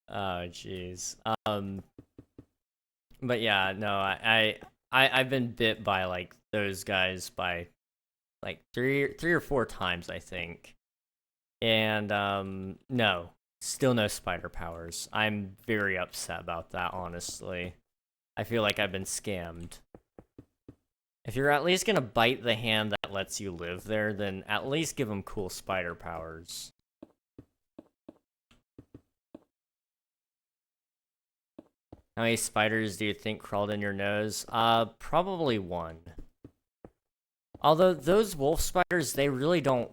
Oh, jeez. But yeah, no, I've been bit by like those guys by like three or four times, I think. And no, still no spider powers. I'm very upset about that, honestly. I feel like I've been scammed. If you're at least gonna bite the hand that lets you live there, then at least give them cool spider powers. How many spiders do you think crawled in your nose? Probably one. Although those wolf spiders, they don't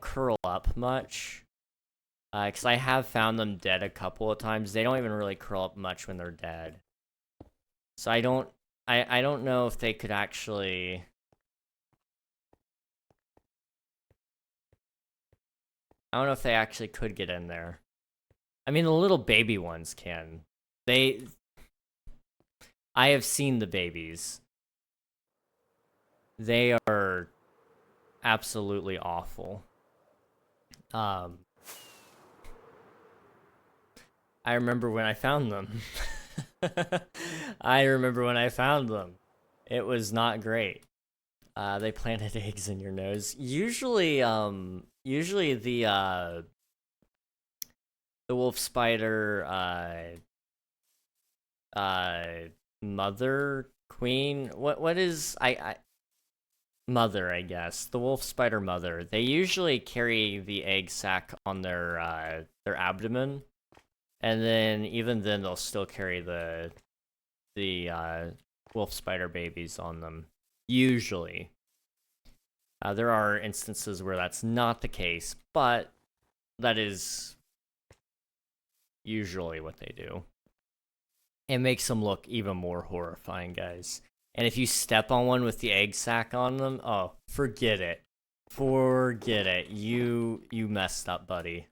curl up much. Because I have found them dead a couple of times. They don't even really curl up much when they're dead. So I don't know if they could actually... I don't know if they actually could get in there. I mean, the little baby ones can. I have seen the babies. They are absolutely awful. I remember when I found them. I remember when I found them. It was not great. They planted eggs in your nose. Usually the wolf spider, mother, queen. What is I mother? I guess the wolf spider mother. They usually carry the egg sac on their abdomen, and then even then they'll still carry the wolf spider babies on them. Usually. There are instances where that's not the case, but that is usually what they do. It makes them look even more horrifying, guys. And if you step on one with the egg sac on them, oh, forget it. Forget it. You messed up, buddy.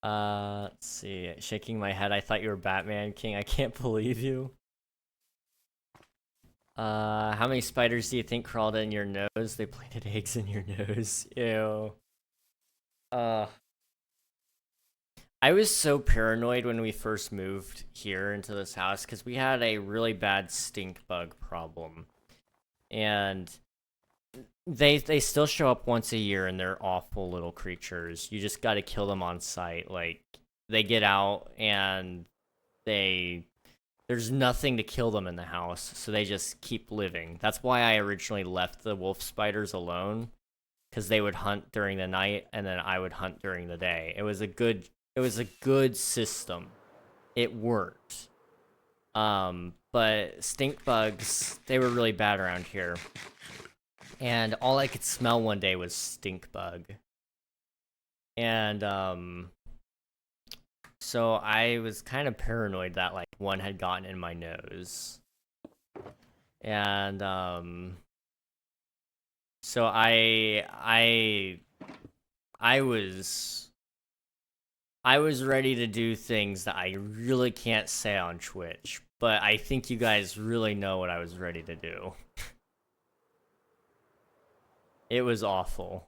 Let's see. Shaking my head. I thought you were Batman King. I can't believe you. How many spiders do you think crawled in your nose? They planted eggs in your nose. Ew. Uh, I was so paranoid when we first moved here into this house because we had a really bad stink bug problem. And they still show up once a year and they're awful little creatures. You just got to kill them on sight. Like, they get out and there's nothing to kill them in the house, so they just keep living. That's why I originally left the wolf spiders alone, because they would hunt during the night and then I would hunt during the day. It was a good system. It worked. But stink bugs, they were really bad around here. And all I could smell one day was stink bug. And so I was kind of paranoid that like one had gotten in my nose. And so I was ready to do things that I really can't say on Twitch, but I think you guys really know what I was ready to do. It was awful.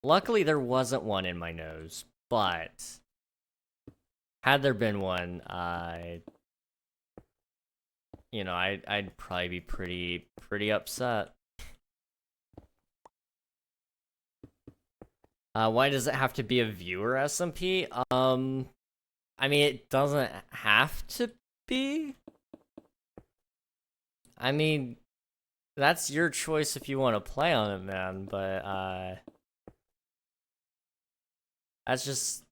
Luckily there wasn't one in my nose, but had there been one, I'd probably be pretty upset. Why does it have to be a viewer SMP? I mean, it doesn't have to be. I mean, that's your choice if you want to play on it, man, but that's just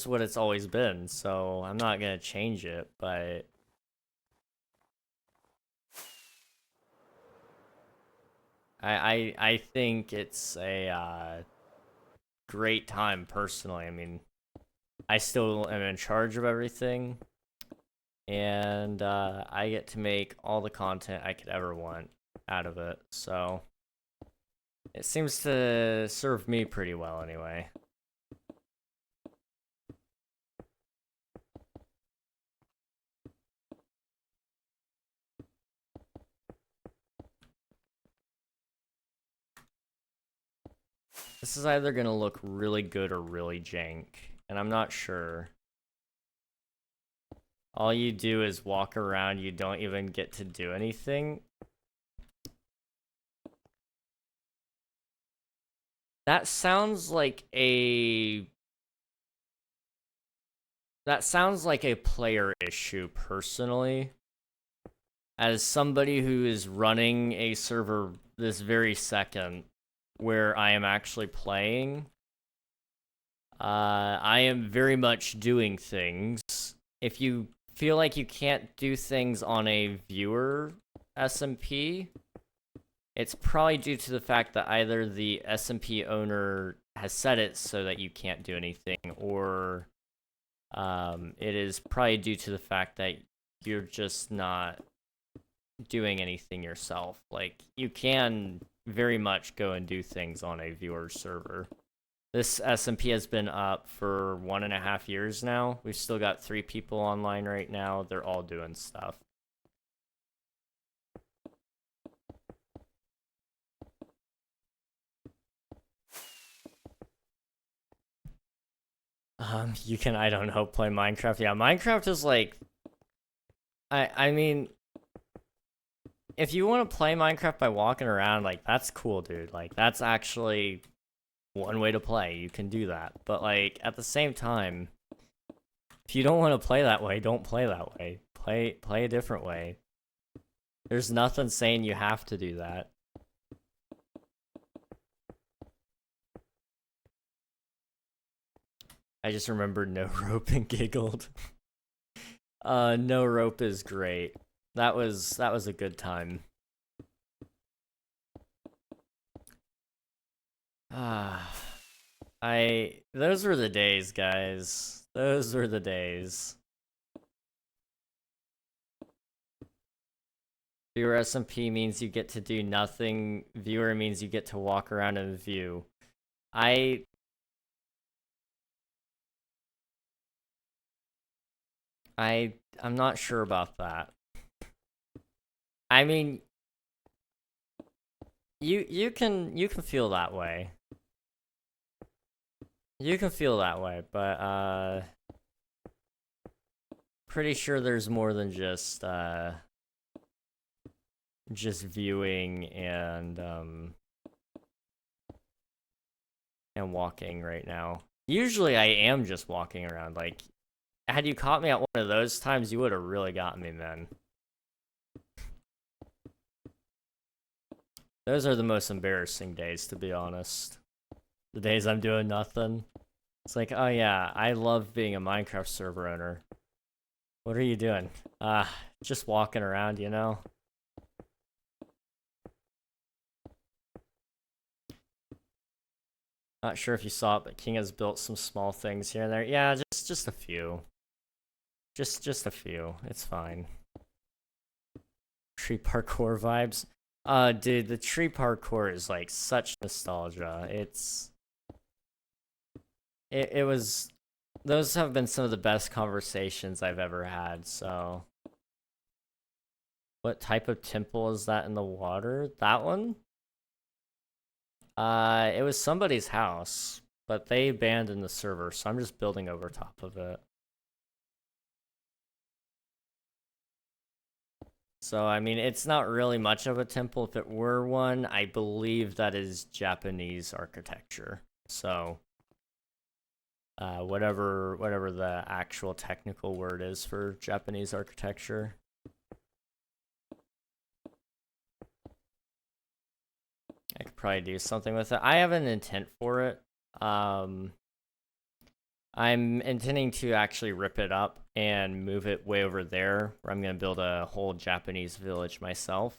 what it's always been, so I'm not gonna change it, but I think it's a great time personally. I mean, I still am in charge of everything, and I get to make all the content I could ever want out of it, so it seems to serve me pretty well anyway. This is either gonna look really good or really jank, and I'm not sure. All you do is walk around, you don't even get to do anything. That sounds like a player issue, personally. As somebody who is running a server this very second where I am actually playing, I am very much doing things. If you feel like you can't do things on a viewer SMP, it's probably due to the fact that either the SMP owner has set it so that you can't do anything, or it is probably due to the fact that you're just not doing anything yourself. Like, you can very much go and do things on a viewer server. This SMP has been up for 1.5 years now. We've still got 3 people online right now. They're all doing stuff. You can, I don't know, play Minecraft. Yeah, Minecraft is like, I mean, if you want to play Minecraft by walking around, like, that's cool, dude. Like, that's actually one way to play. You can do that. But, like, at the same time, if you don't want to play that way, don't play that way. Play a different way. There's nothing saying you have to do that. I just remembered no rope and giggled. No rope is great. That was a good time. Those were the days, guys. Those were the days. Viewer SMP means you get to do nothing. Viewer means you get to walk around and view. I'm not sure about that. I mean, you can feel that way. You can feel that way, but pretty sure there's more than just viewing and walking right now. Usually I am just walking around. Like, had you caught me at one of those times, you would have really gotten me, man. Those are the most embarrassing days, to be honest. The days I'm doing nothing. It's like, oh yeah, I love being a Minecraft server owner. What are you doing? Just walking around, you know? Not sure if you saw it, but King has built some small things here and there. Yeah, just a few. Just a few. It's fine. Tree parkour vibes. Dude, the tree parkour is like such nostalgia. It was, those have been some of the best conversations I've ever had, so. What type of temple is that in the water? That one? It was somebody's house, but they abandoned the server, so I'm just building over top of it. So, I mean, it's not really much of a temple. If it were one, I believe that is Japanese architecture. So, whatever the actual technical word is for Japanese architecture. I could probably do something with it. I have an intent for it. I'm intending to actually rip it up and move it way over there, where I'm going to build a whole Japanese village myself.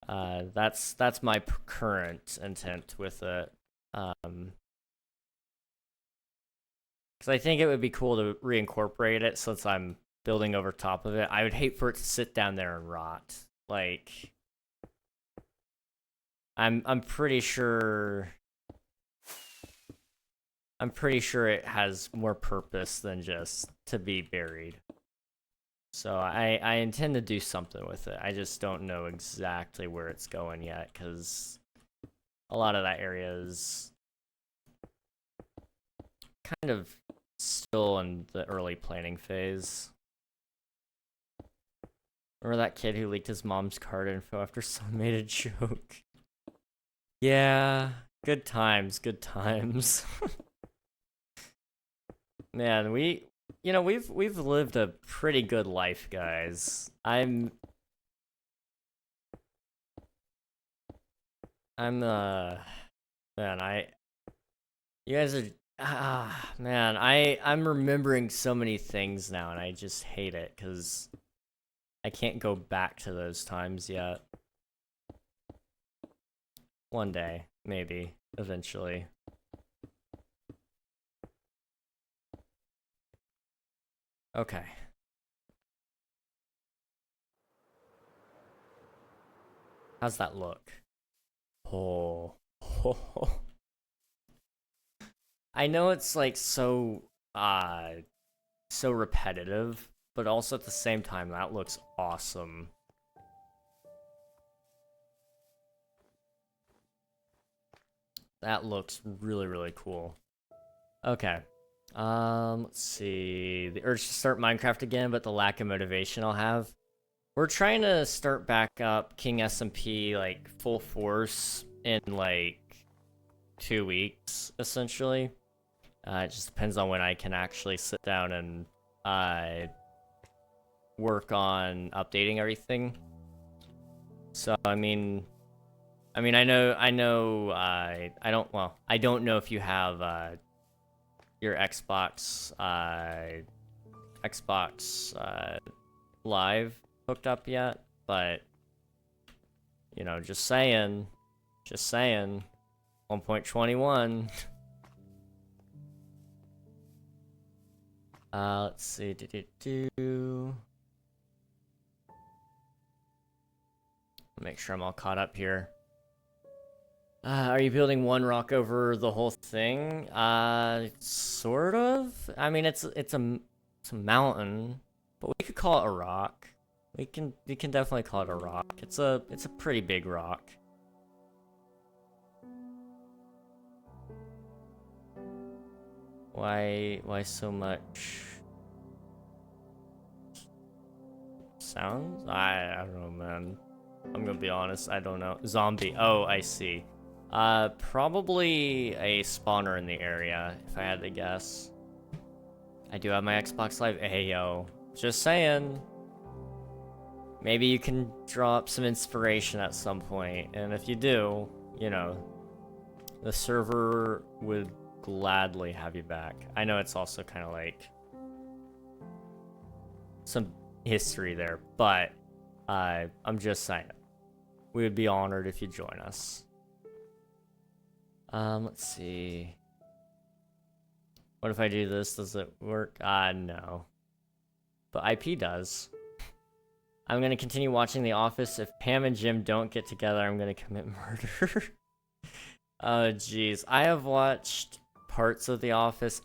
That's my current intent with it. Because I think it would be cool to reincorporate it since I'm building over top of it. I would hate for it to sit down there and rot. Like, I'm pretty sure it has more purpose than just to be buried. So I intend to do something with it. I just don't know exactly where it's going yet, because a lot of that area is kind of still in the early planning phase. Remember that kid who leaked his mom's card info after someone made a joke? Yeah, good times, good times. Man, we've lived a pretty good life, guys. I'm man, you guys are man, I'm remembering so many things now, and I just hate it because I can't go back to those times yet. One day, maybe, eventually. Okay. How's that look? Oh. I know it's like so repetitive, but also at the same time that looks awesome. That looks really, really cool. Okay. Let's see. The urge to start Minecraft again, but the lack of motivation I'll have. We're trying to start back up King SMP like full force in like 2 weeks, essentially. It just depends on when I can actually sit down and work on updating everything. So I don't know if you have your Xbox Live hooked up yet, but you know, just saying 1.21. Let's see. Make sure I'm all caught up here. Are you building one rock over the whole thing? Sort of. I mean, it's a mountain, but we could call it a rock. We can definitely call it a rock. It's a pretty big rock. Why so much sounds? I don't know, man. I'm gonna be honest, I don't know. Zombie. Oh, I see. Probably a spawner in the area, if I had to guess. I do have my Xbox Live. Hey, yo. Just saying. Maybe you can draw up some inspiration at some point, and if you do, you know, the server would gladly have you back. I know it's also kind of like some history there, but I'm just saying. We would be honored if you join us. Let's see. What if I do this? Does it work? No. But IP does. I'm gonna continue watching The Office. If Pam and Jim don't get together, I'm gonna commit murder. Oh, jeez. I have watched parts of The Office.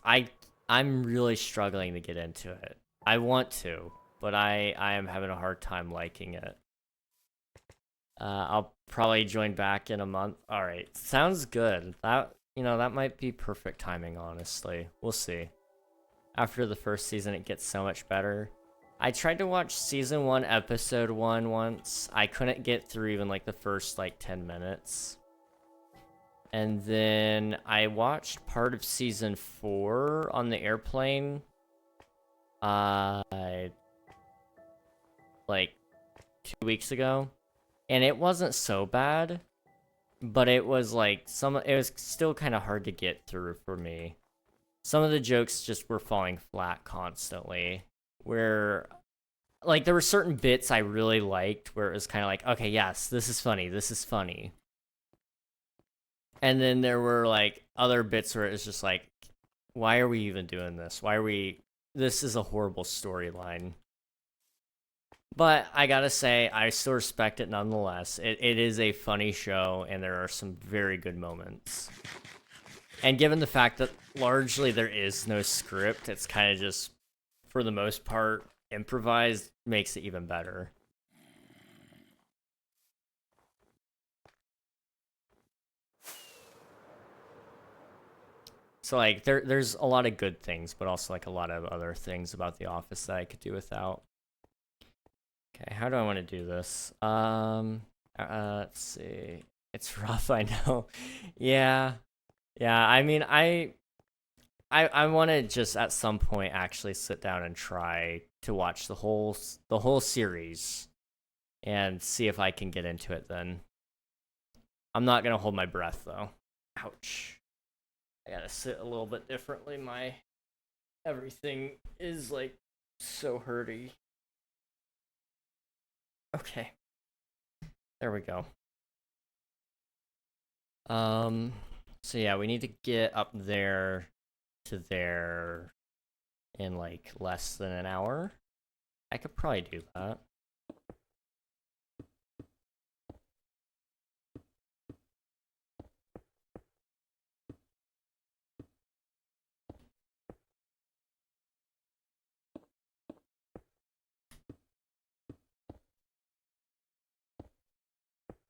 I'm really struggling to get into it. I want to, but I am having a hard time liking it. I'll probably join back in a month. All right, sounds good. That might be perfect timing, honestly. We'll see. After the first season, it gets so much better. I tried to watch season 1, episode 1 once. I couldn't get through even like the first like 10 minutes. And then I watched part of season 4 on the airplane. Like 2 weeks ago. And it wasn't so bad, but it was like it was still kind of hard to get through for me. Some of the jokes just were falling flat constantly, where like there were certain bits I really liked where it was kind of like, okay, yes, this is funny. And then there were like other bits where it was just like, why are we even doing this? This is a horrible storyline. But I gotta say, I still respect it nonetheless. It is a funny show, and there are some very good moments. And given the fact that largely there is no script, it's kind of just, for the most part, improvised, makes it even better. So like there's a lot of good things, but also like a lot of other things about the office that I could do without. Okay, how do I want to do this? Let's see. It's rough, I know. Yeah. Yeah, I mean, I want to just at some point actually sit down and try to watch the whole series and see if I can get into it then. I'm not going to hold my breath though. Ouch. I got to sit a little bit differently. My everything is like so hurty. Okay. There we go. So yeah, we need to get up there to there in like less than an hour. I could probably do that.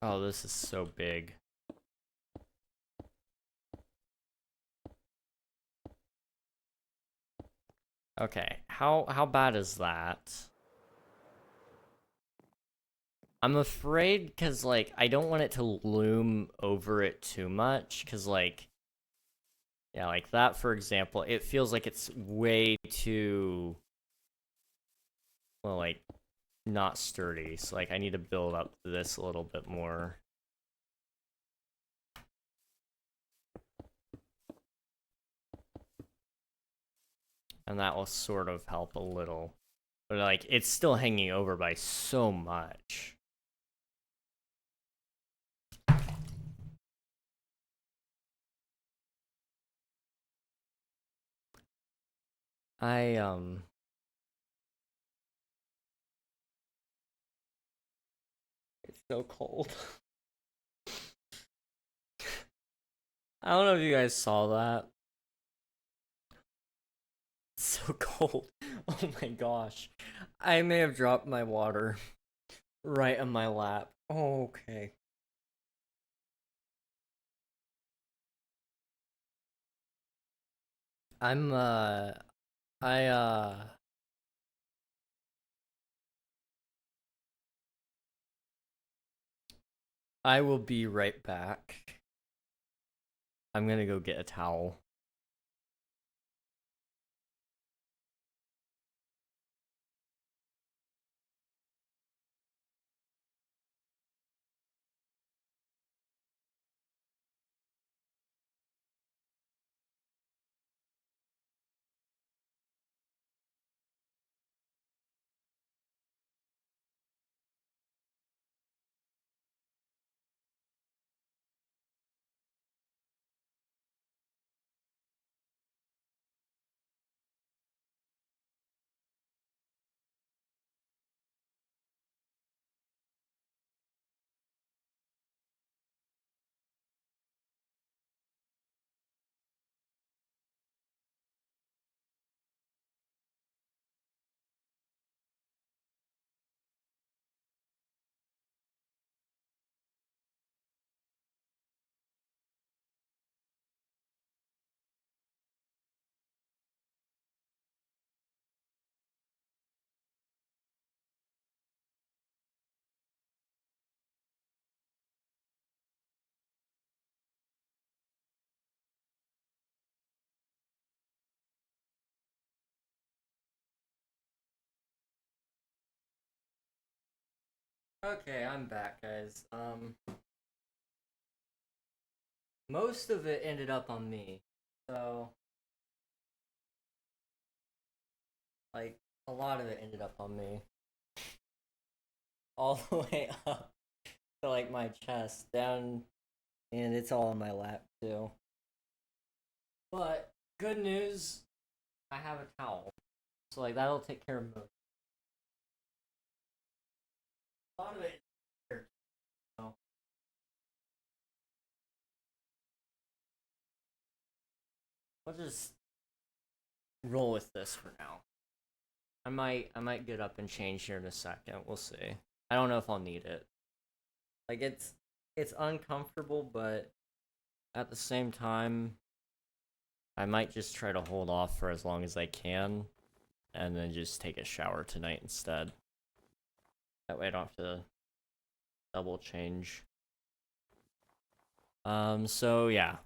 Oh, this is so big. Okay, how bad is that? I'm afraid because like I don't want it to loom over it too much because like yeah, like that for example, it feels like it's way too well like not sturdy. So like I need to build up this a little bit more. And that will sort of help a little. But like it's still hanging over by so much. I it's so cold. I don't know if you guys saw that. It's so cold. Oh my gosh. I may have dropped my water right on my lap. Oh, okay. I'm I I will be right back. I'm gonna go get a towel. Okay, I'm back, guys. Most of it ended up on me. So, like, a lot of it ended up on me. All the way up to, like, my chest, down, and it's all on my lap, too. But, good news, I have a towel. So, like, that'll take care of most. A lot of it is here, so we'll just roll with this for now. I might get up and change here in a second. We'll see. I don't know if I'll need it. Like it's uncomfortable, but at the same time, I might just try to hold off for as long as I can, and then just take a shower tonight instead. That way I don't have to double change. So yeah.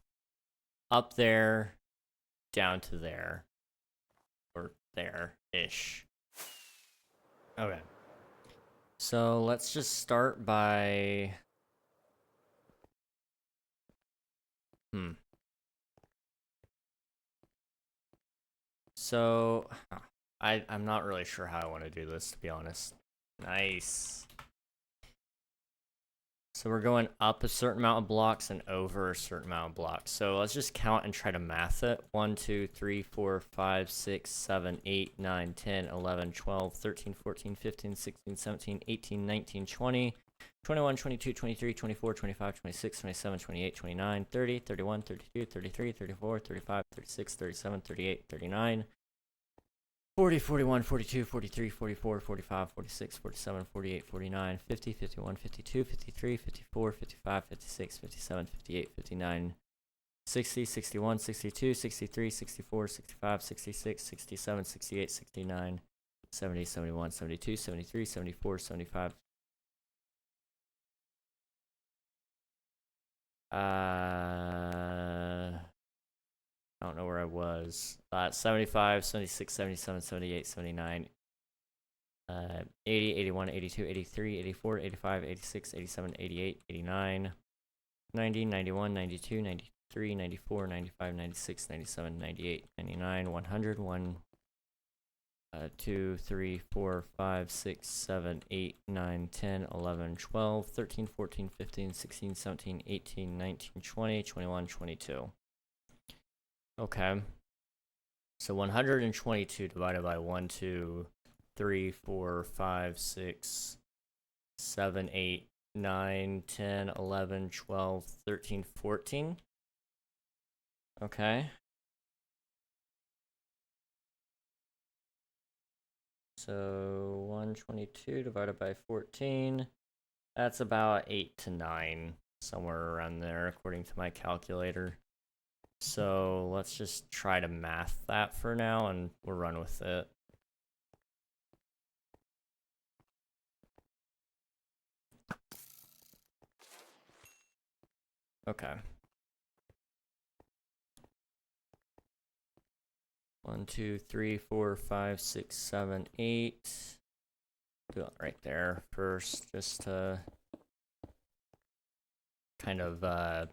Up there, down to there. Or there-ish. Okay. So let's just start by... So, I'm not really sure how I want to do this, to be honest. Nice. So we're going up a certain amount of blocks and over a certain amount of blocks. So let's just count and try to math it. 1, 2, 3, 4, 5, 6, 7, 8, 9, 10, 11, 12, 13, 14, 15, 16, 17, 18, 19, 20, 21, 22, 23, 24, 25, 26, 27, 28, 29, 30, 31, 32, 33, 34, 35, 36, 37, 38, 39, 40, 41, 42, 43, 44, 45, 46, 47, 48, 49, 50, 51, 52, 53, 54, 55, 56, 57, 58, 59, 60, 61, 62, 63, 64, 65, 66, 67, 68, 69, 70, 71, 72, 73, 74, 75. I don't know where I was. 75, 76, 77, 78, 79, 80, 81, 82, 83, 84, 85, 86, 87, 88, 89, 90, 91, 92, 93, 94, 95, 96, 97, 98, 99, 100, 1, 2, 3, 4, 5, 6, 7, 8, 9, 10, 11, 12, 13, 14, 15, 16, 17, 18, 19, 20, 21, 22. Okay. So 122 divided by 1, 2, 3, 4, 5, 6, 7, 8, 9, 10, 11, 12, 13, 14. Okay. So 122 divided by 14. That's about 8 to 9, somewhere around there, according to my calculator. So let's just try to math that for now, and we'll run with it. Okay. 1, 2, 3, 4, 5, 6, 7, 8. Do it right there first, just to kind of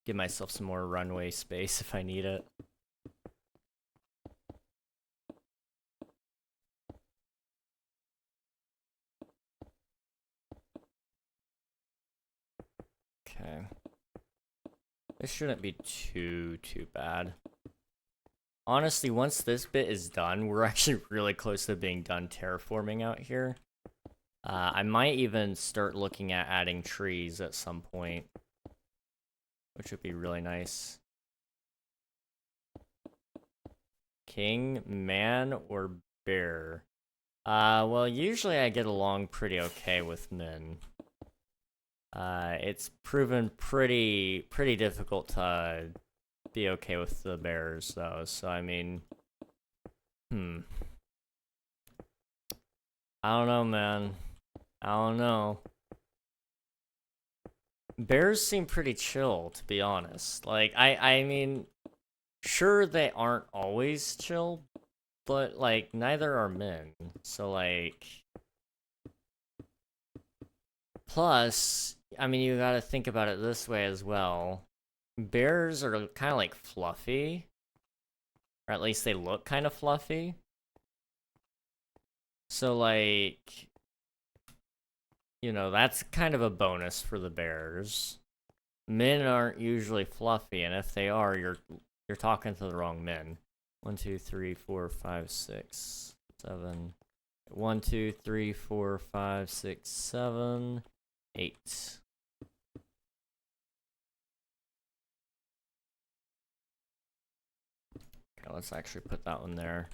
give myself some more runway space if I need it. Okay. This shouldn't be too bad. Honestly, once this bit is done, we're actually really close to being done terraforming out here. I might even start looking at adding trees at some point, which would be really nice. King, man, or bear? Well, usually I get along pretty okay with men. It's proven pretty difficult to be okay with the bears, though, so I mean... I don't know, man. I don't know. Bears seem pretty chill, to be honest. Like, I mean, sure, they aren't always chill, but, like, neither are men. So, like... Plus, I mean, you gotta think about it this way as well. Bears are kind of, like, fluffy. Or at least they look kind of fluffy. So, like... You know, that's kind of a bonus for the bears. Men aren't usually fluffy, and if they are, you're talking to the wrong men. 1, 2, 3, 4, 5, 6, 7. 1, 2, 3, 4, 5, 6, 7, 8. Okay, let's actually put that one there.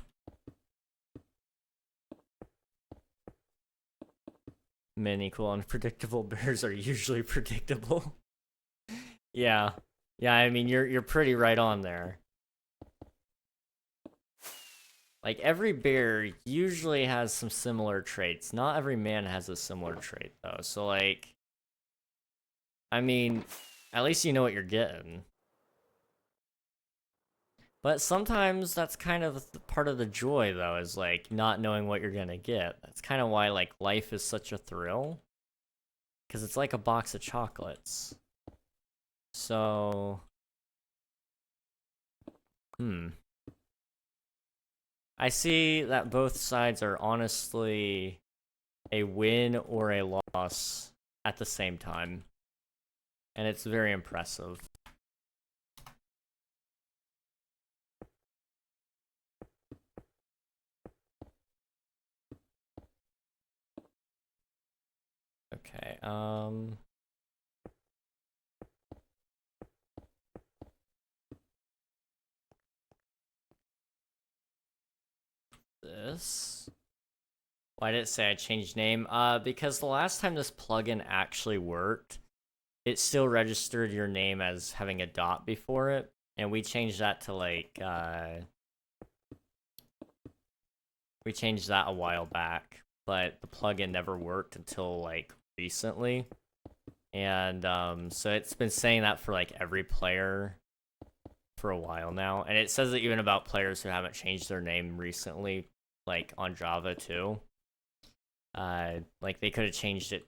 Men equal unpredictable. Bears are usually predictable. Yeah. Yeah, I mean, you're pretty right on there. Like, every bear usually has some similar traits. Not every man has a similar trait, though. So, like, I mean, at least you know what you're getting. But sometimes that's kind of part of the joy, though, is, like, not knowing what you're gonna get. That's kind of why, like, life is such a thrill. Because it's like a box of chocolates. So... I see that both sides are honestly a win or a loss at the same time. And it's very impressive. Okay, this. Why did it say I changed name? Because the last time this plugin actually worked, it still registered your name as having a dot before it, and we changed that to like, we changed that a while back, but the plugin never worked until like recently. And so it's been saying that for like every player for a while now, and it says it even about players who haven't changed their name recently, like on Java too. Like they could have changed it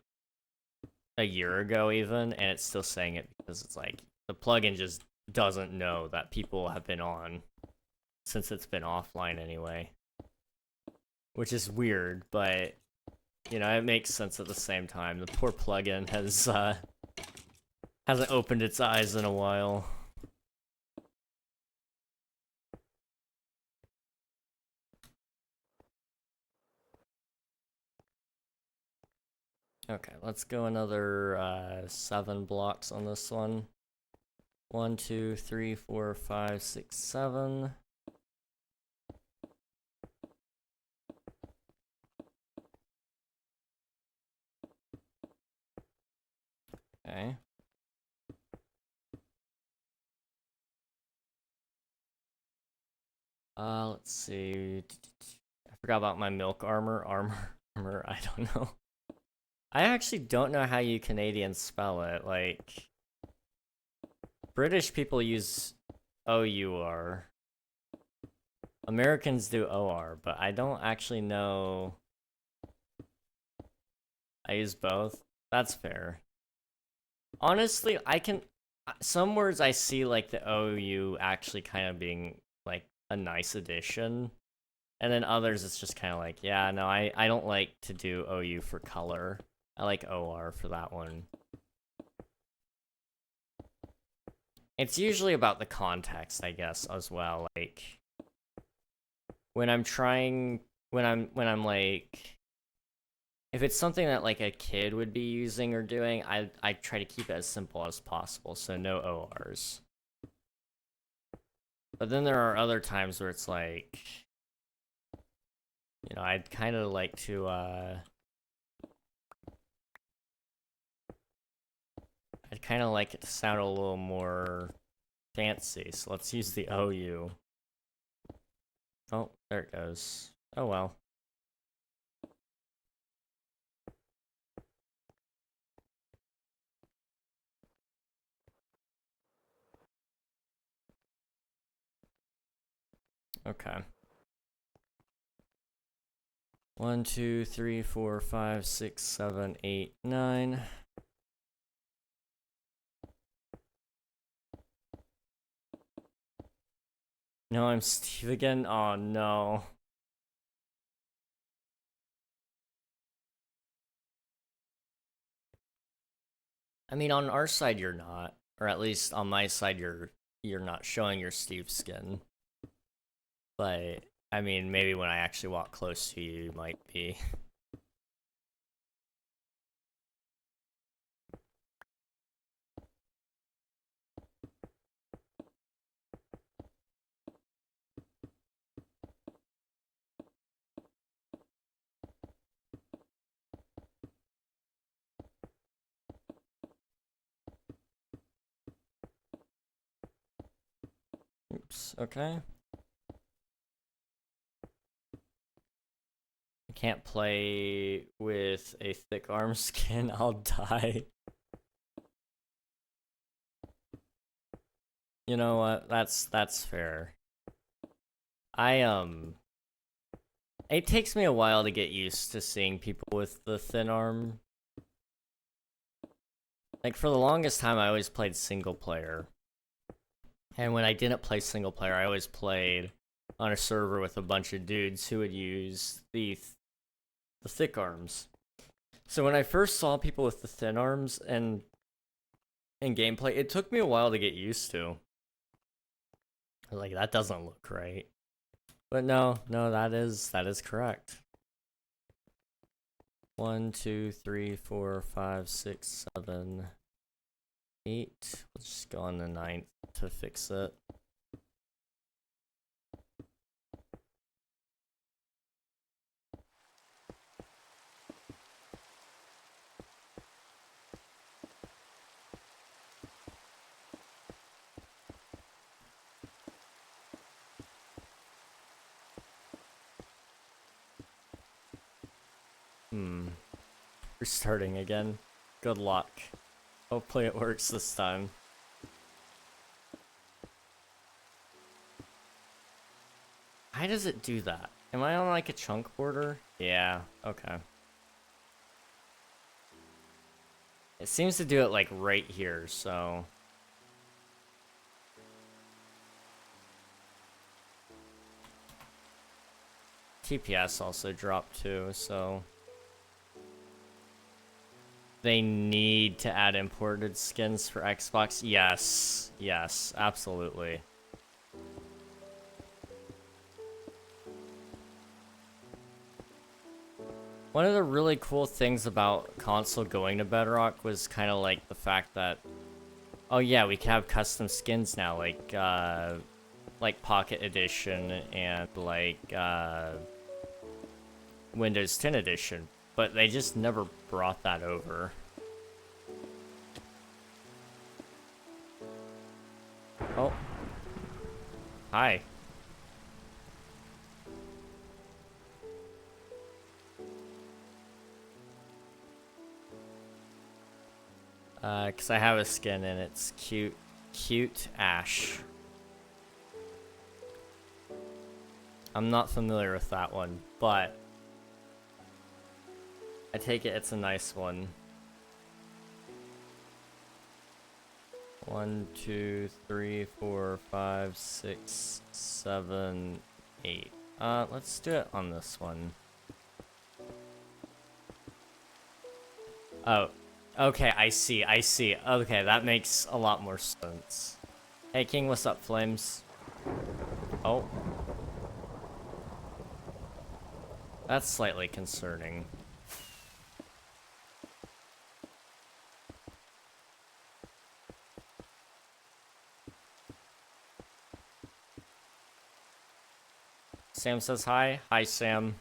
a year ago even, and it's still saying it because it's like the plugin just doesn't know that people have been on since it's been offline anyway, which is weird, but you know, it makes sense at the same time. The poor plugin has hasn't opened its eyes in a while. Okay, let's go another 7 blocks on this one. 1, 2, 3, 4, 5, 6, 7. Okay. Let's see. I forgot about my milk armor. Armor, I don't know. I actually don't know how you Canadians spell it. Like, British people use O-U-R. Americans do O-R, but I don't actually know. I use both. That's fair. Honestly, I can... Some words I see, like, the O-U actually kind of being, like, a nice addition. And then others, it's just kind of like, yeah, no, I don't like to do OU for color. I like OR for that one. It's usually about the context, I guess, as well. Like, when I'm like, if it's something that like a kid would be using or doing, I try to keep it as simple as possible, so no ORs. But then there are other times where it's like, you know, I'd kind of like to, I'd kind of like it to sound a little more fancy, so let's use the OU. Oh, there it goes. Oh well. Okay. 1, 2, 3, 4, 5, 6, 7, 8, 9. No, I'm Steve again? Oh no. I mean, on our side you're not, or at least on my side you're not showing your Steve skin. But I mean, maybe when I actually walk close to you, you might be. Oops. Okay. Can't play with a thick arm skin, I'll die. You know what? That's fair. It takes me a while to get used to seeing people with the thin arm. Like, for the longest time, I always played single player. And when I didn't play single player, I always played on a server with a bunch of dudes who would use the thick arms. So when I first saw people with the thin arms and in gameplay, it took me a while to get used to. I was like, that doesn't look right. But no, that is correct. 1, 2, 3, 4, 5, 6, 7, 8. We'll just go on the 9th to fix it. Restarting again. Good luck. Hopefully it works this time. Why does it do that? Am I on like a chunk border? Yeah, okay. It seems to do it like right here, so... TPS also dropped too, so... They need to add imported skins for Xbox? Yes. Yes, absolutely. One of the really cool things about console going to Bedrock was kind of like the fact that, oh yeah, we can have custom skins now, like Pocket Edition and like Windows 10 Edition, but they just never brought that over. Oh. Hi. Cause I have a skin and it's cute Ash. I'm not familiar with that one, but I take it it's a nice one. 1, 2, 3, 4, 5, 6, 7, 8. Let's do it on this one. Oh, okay, I see. Okay, that makes a lot more sense. Hey, King, what's up, Flames? Oh. That's slightly concerning. Sam says hi. Hi, Sam.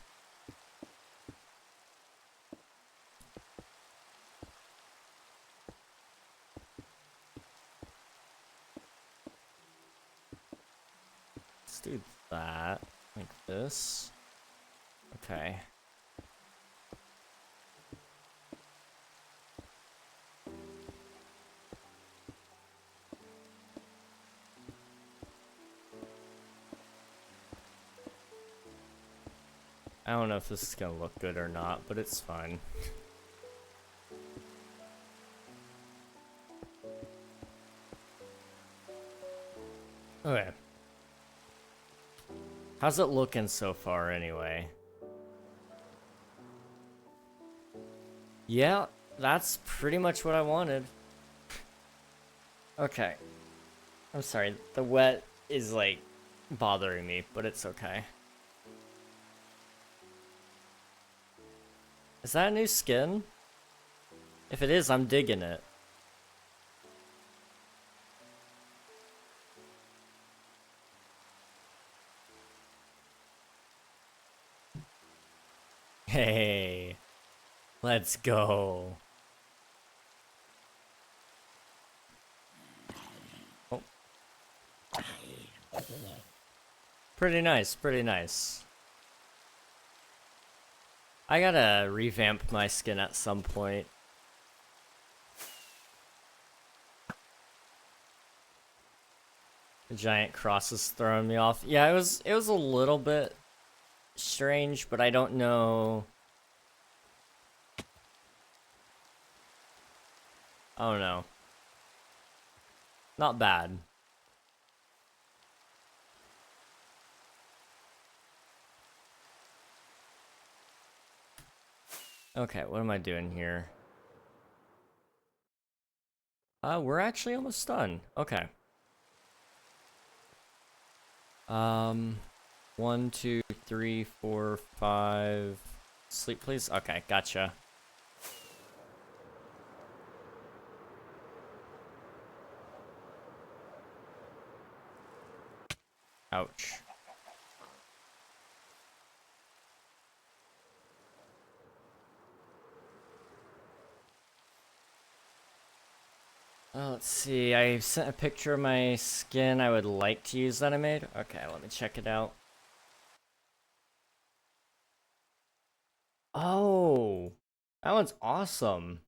Let's do that. Like this. Okay. I don't know if this is gonna look good or not, but it's fine. Okay. How's it looking so far, anyway? Yeah, that's pretty much what I wanted. Okay. I'm sorry, the wet is, like, bothering me, but it's okay. Is that a new skin? If it is, I'm digging it. Hey, let's go. Oh. Pretty nice, pretty nice. I gotta revamp my skin at some point. The giant cross is throwing me off. Yeah, it was a little bit strange, but I don't know. I don't know. Not bad. Okay, what am I doing here? We're actually almost done. Okay. 1, 2, 3, 4, 5. Sleep, please. Okay, gotcha. Ouch. Let's see. I sent a picture of my skin I would like to use that I made. Okay, let me check it out. Oh, that one's awesome.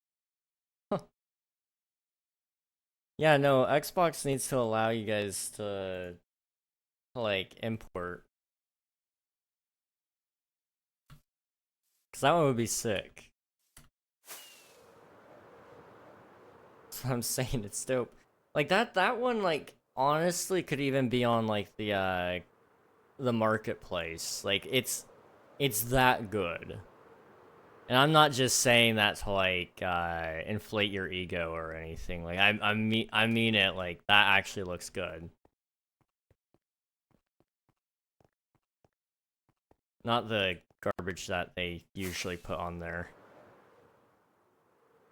Yeah, no, Xbox needs to allow you guys to like import. Cause that one would be sick. That's what I'm saying, it's dope. Like that one like honestly could even be on like the marketplace. Like it's that good. And I'm not just saying that to like inflate your ego or anything. Like I mean it, like that actually looks good. Not the garbage that they usually put on there.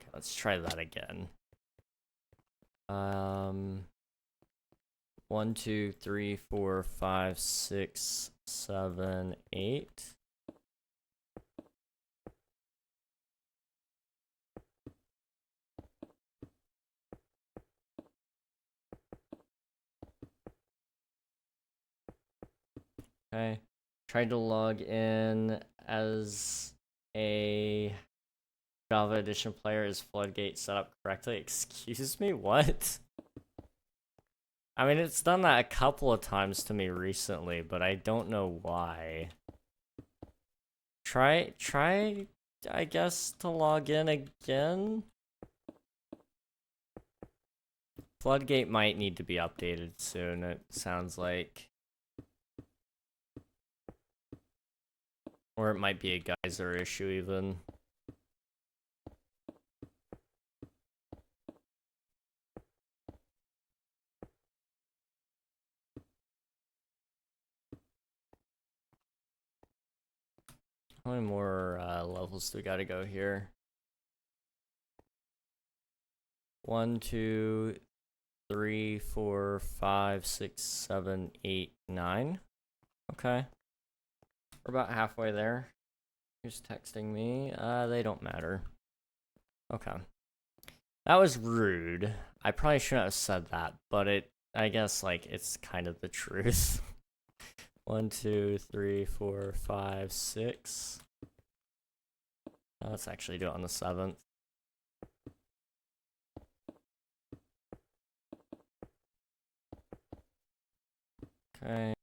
Okay, let's try that again. 1, 2, 3, 4, 5, 6, 7, 8. Okay. Tried to log in as a Java Edition player. Is Floodgate set up correctly? Excuse me? What? I mean, it's done that a couple of times to me recently, but I don't know why. Try, I guess, to log in again? Floodgate might need to be updated soon, it sounds like. Or it might be a geyser issue, even. How many more levels do we gotta go here? 1, 2, 3, 4, 5, 6, 7, 8, 9. Okay. We're about halfway there. Who's texting me? They don't matter. Okay. That was rude. I probably shouldn't have said that, but I guess, like, it's kind of the truth. 1, 2, 3, 4, 5, 6. Let's actually do it on the 7th. Okay.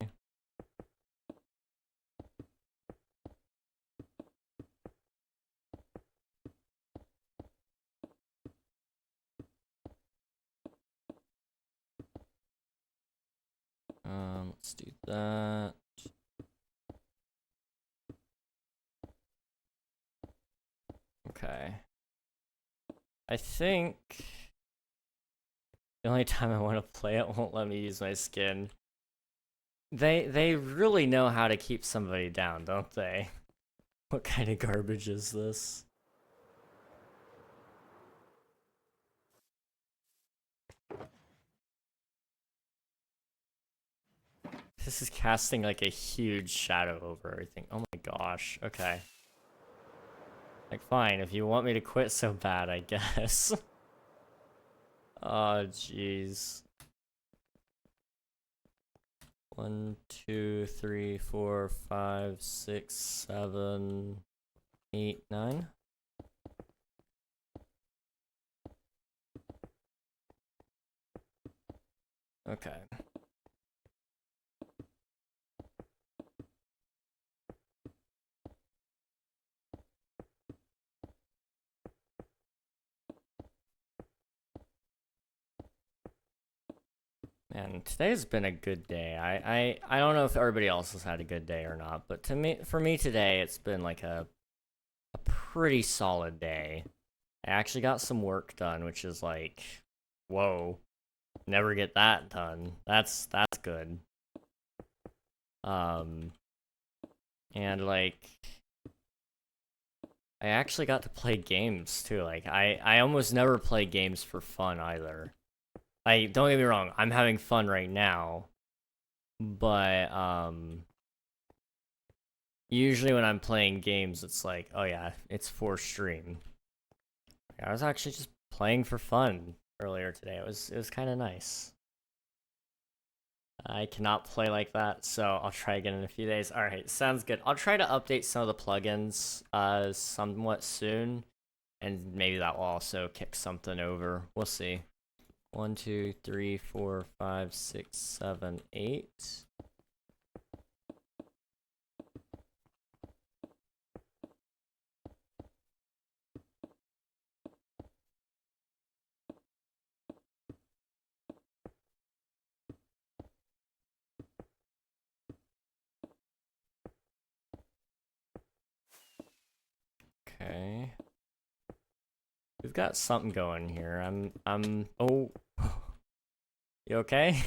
Let's do that. Okay. I think the only time I want to play it won't let me use my skin. They really know how to keep somebody down, don't they? What kind of garbage is this? This is casting like a huge shadow over everything. Oh my gosh. Okay. Like, fine, if you want me to quit so bad, I guess. Oh, jeez. 1, 2, 3, 4, 5, 6, 7, 8, 9. Okay. Man, today's been a good day. I don't know if everybody else has had a good day or not, but for me today, it's been like a pretty solid day. I actually got some work done, which is like, whoa, never get that done. That's good. Um, and like, I actually got to play games too. Like, I almost never play games for fun either. Like, don't get me wrong, I'm having fun right now, but usually when I'm playing games, it's like, oh yeah, it's for stream. I was actually just playing for fun earlier today. It was kind of nice. I cannot play like that, so I'll try again in a few days. All right, sounds good. I'll try to update some of the plugins somewhat soon, and maybe that will also kick something over. We'll see. 1, 2, 3, 4, 5, 6, 7, 8. Okay. We've got something going here. Oh. You okay?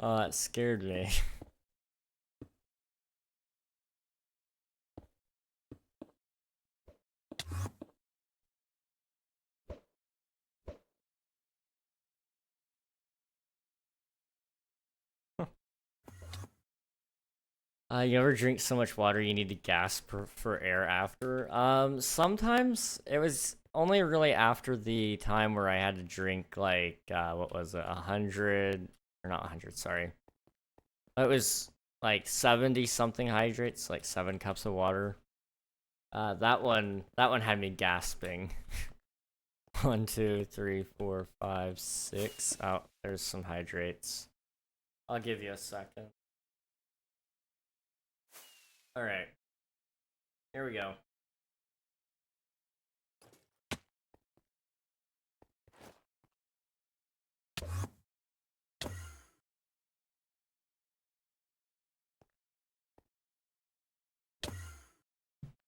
Oh, that scared me. You ever drink so much water you need to gasp for air after? Sometimes it was only really after the time where I had to drink like what was it, 100 or not 100? Sorry, it was like 70 something hydrates, like 7 cups of water. That one had me gasping. 1, 2, 3, 4, 5, 6. Oh, there's some hydrates. I'll give you a second. All right, here we go.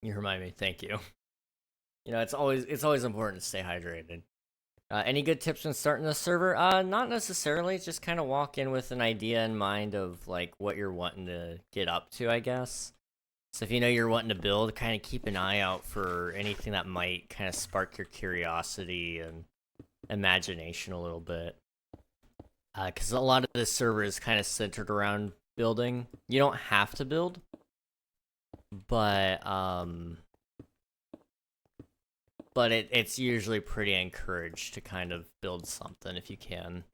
You remind me. Thank you. You know, it's always important to stay hydrated. Any good tips when starting the server? Not necessarily. Just kind of walk in with an idea in mind of like what you're wanting to get up to, I guess. So if you know you're wanting to build, kind of keep an eye out for anything that might kind of spark your curiosity and imagination a little bit. Because a lot of this server is kind of centered around building. You don't have to build, but it's usually pretty encouraged to kind of build something if you can.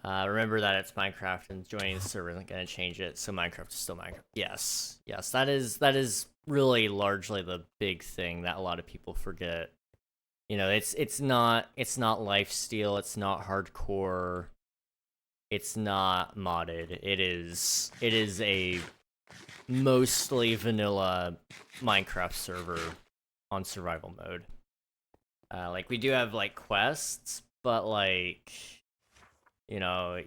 Remember that it's Minecraft and joining the server isn't going to change it, so Minecraft is still Minecraft. Yes, that is really largely the big thing that a lot of people forget. You know, it's not lifesteal, it's not hardcore, it's not modded. It is a mostly vanilla Minecraft server on survival mode. Like we do have like quests, but like, you know,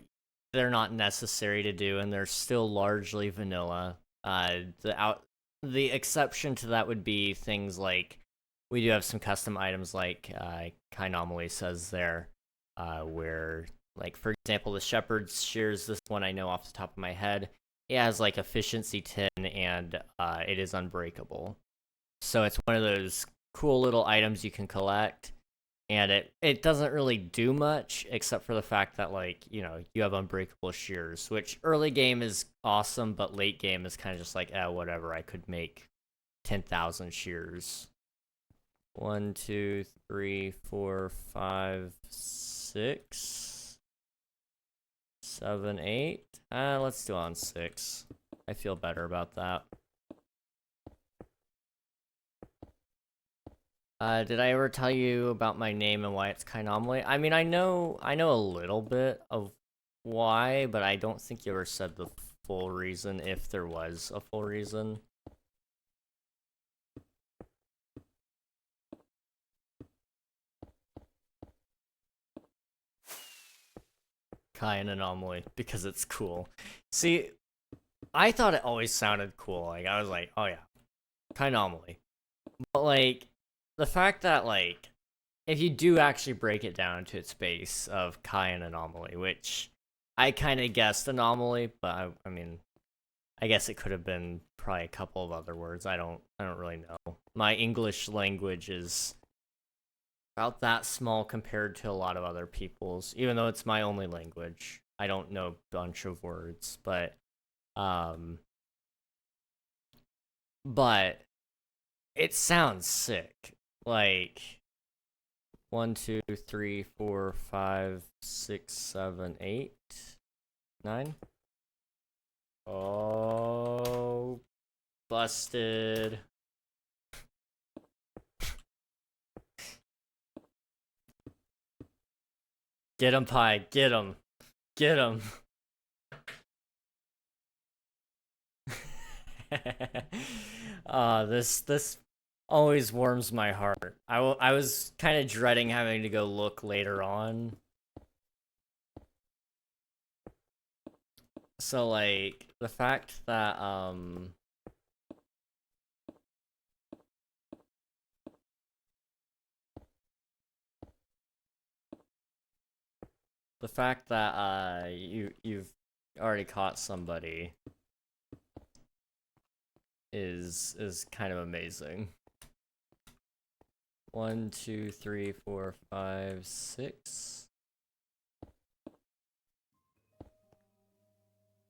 they're not necessary to do, and they're still largely vanilla. The exception to that would be things like we do have some custom items, like Kinomaly says there, where, like, for example, the Shepherd's Shears. This one I know off the top of my head. It has like efficiency 10, and it is unbreakable. So it's one of those cool little items you can collect, and it doesn't really do much except for the fact that, like, you know, you have unbreakable shears, which early game is awesome, but late game is kind of just like, whatever, I could make 10,000 shears. 1, 2, 3, 4, 5, 6. 7, 8. Let's do on 6. I feel better about that. Did I ever tell you about my name and why it's Kainomaly? I mean, I know a little bit of why, but I don't think you ever said the full reason, if there was a full reason. Kai and Anomaly, because it's cool. See, I thought it always sounded cool. Like, I was like, oh yeah, Kainomaly. But, like, the fact that, like, if you do actually break it down to its base of Kai and Anomaly, which I kind of guessed Anomaly, but I mean, I guess it could have been probably a couple of other words. I don't really know. My English language is about that small compared to a lot of other people's, even though it's my only language. I don't know a bunch of words, but it sounds sick. Like 1, 2, 3, 4, 5, 6, 7, 8, 9. Oh, busted. Get him, Pie. Get him. Get him. This always warms my heart. I was kind of dreading having to go look later on. So, like, the fact that, you've already caught somebody is kind of amazing. 1, 2, 3, 4, 5, 6.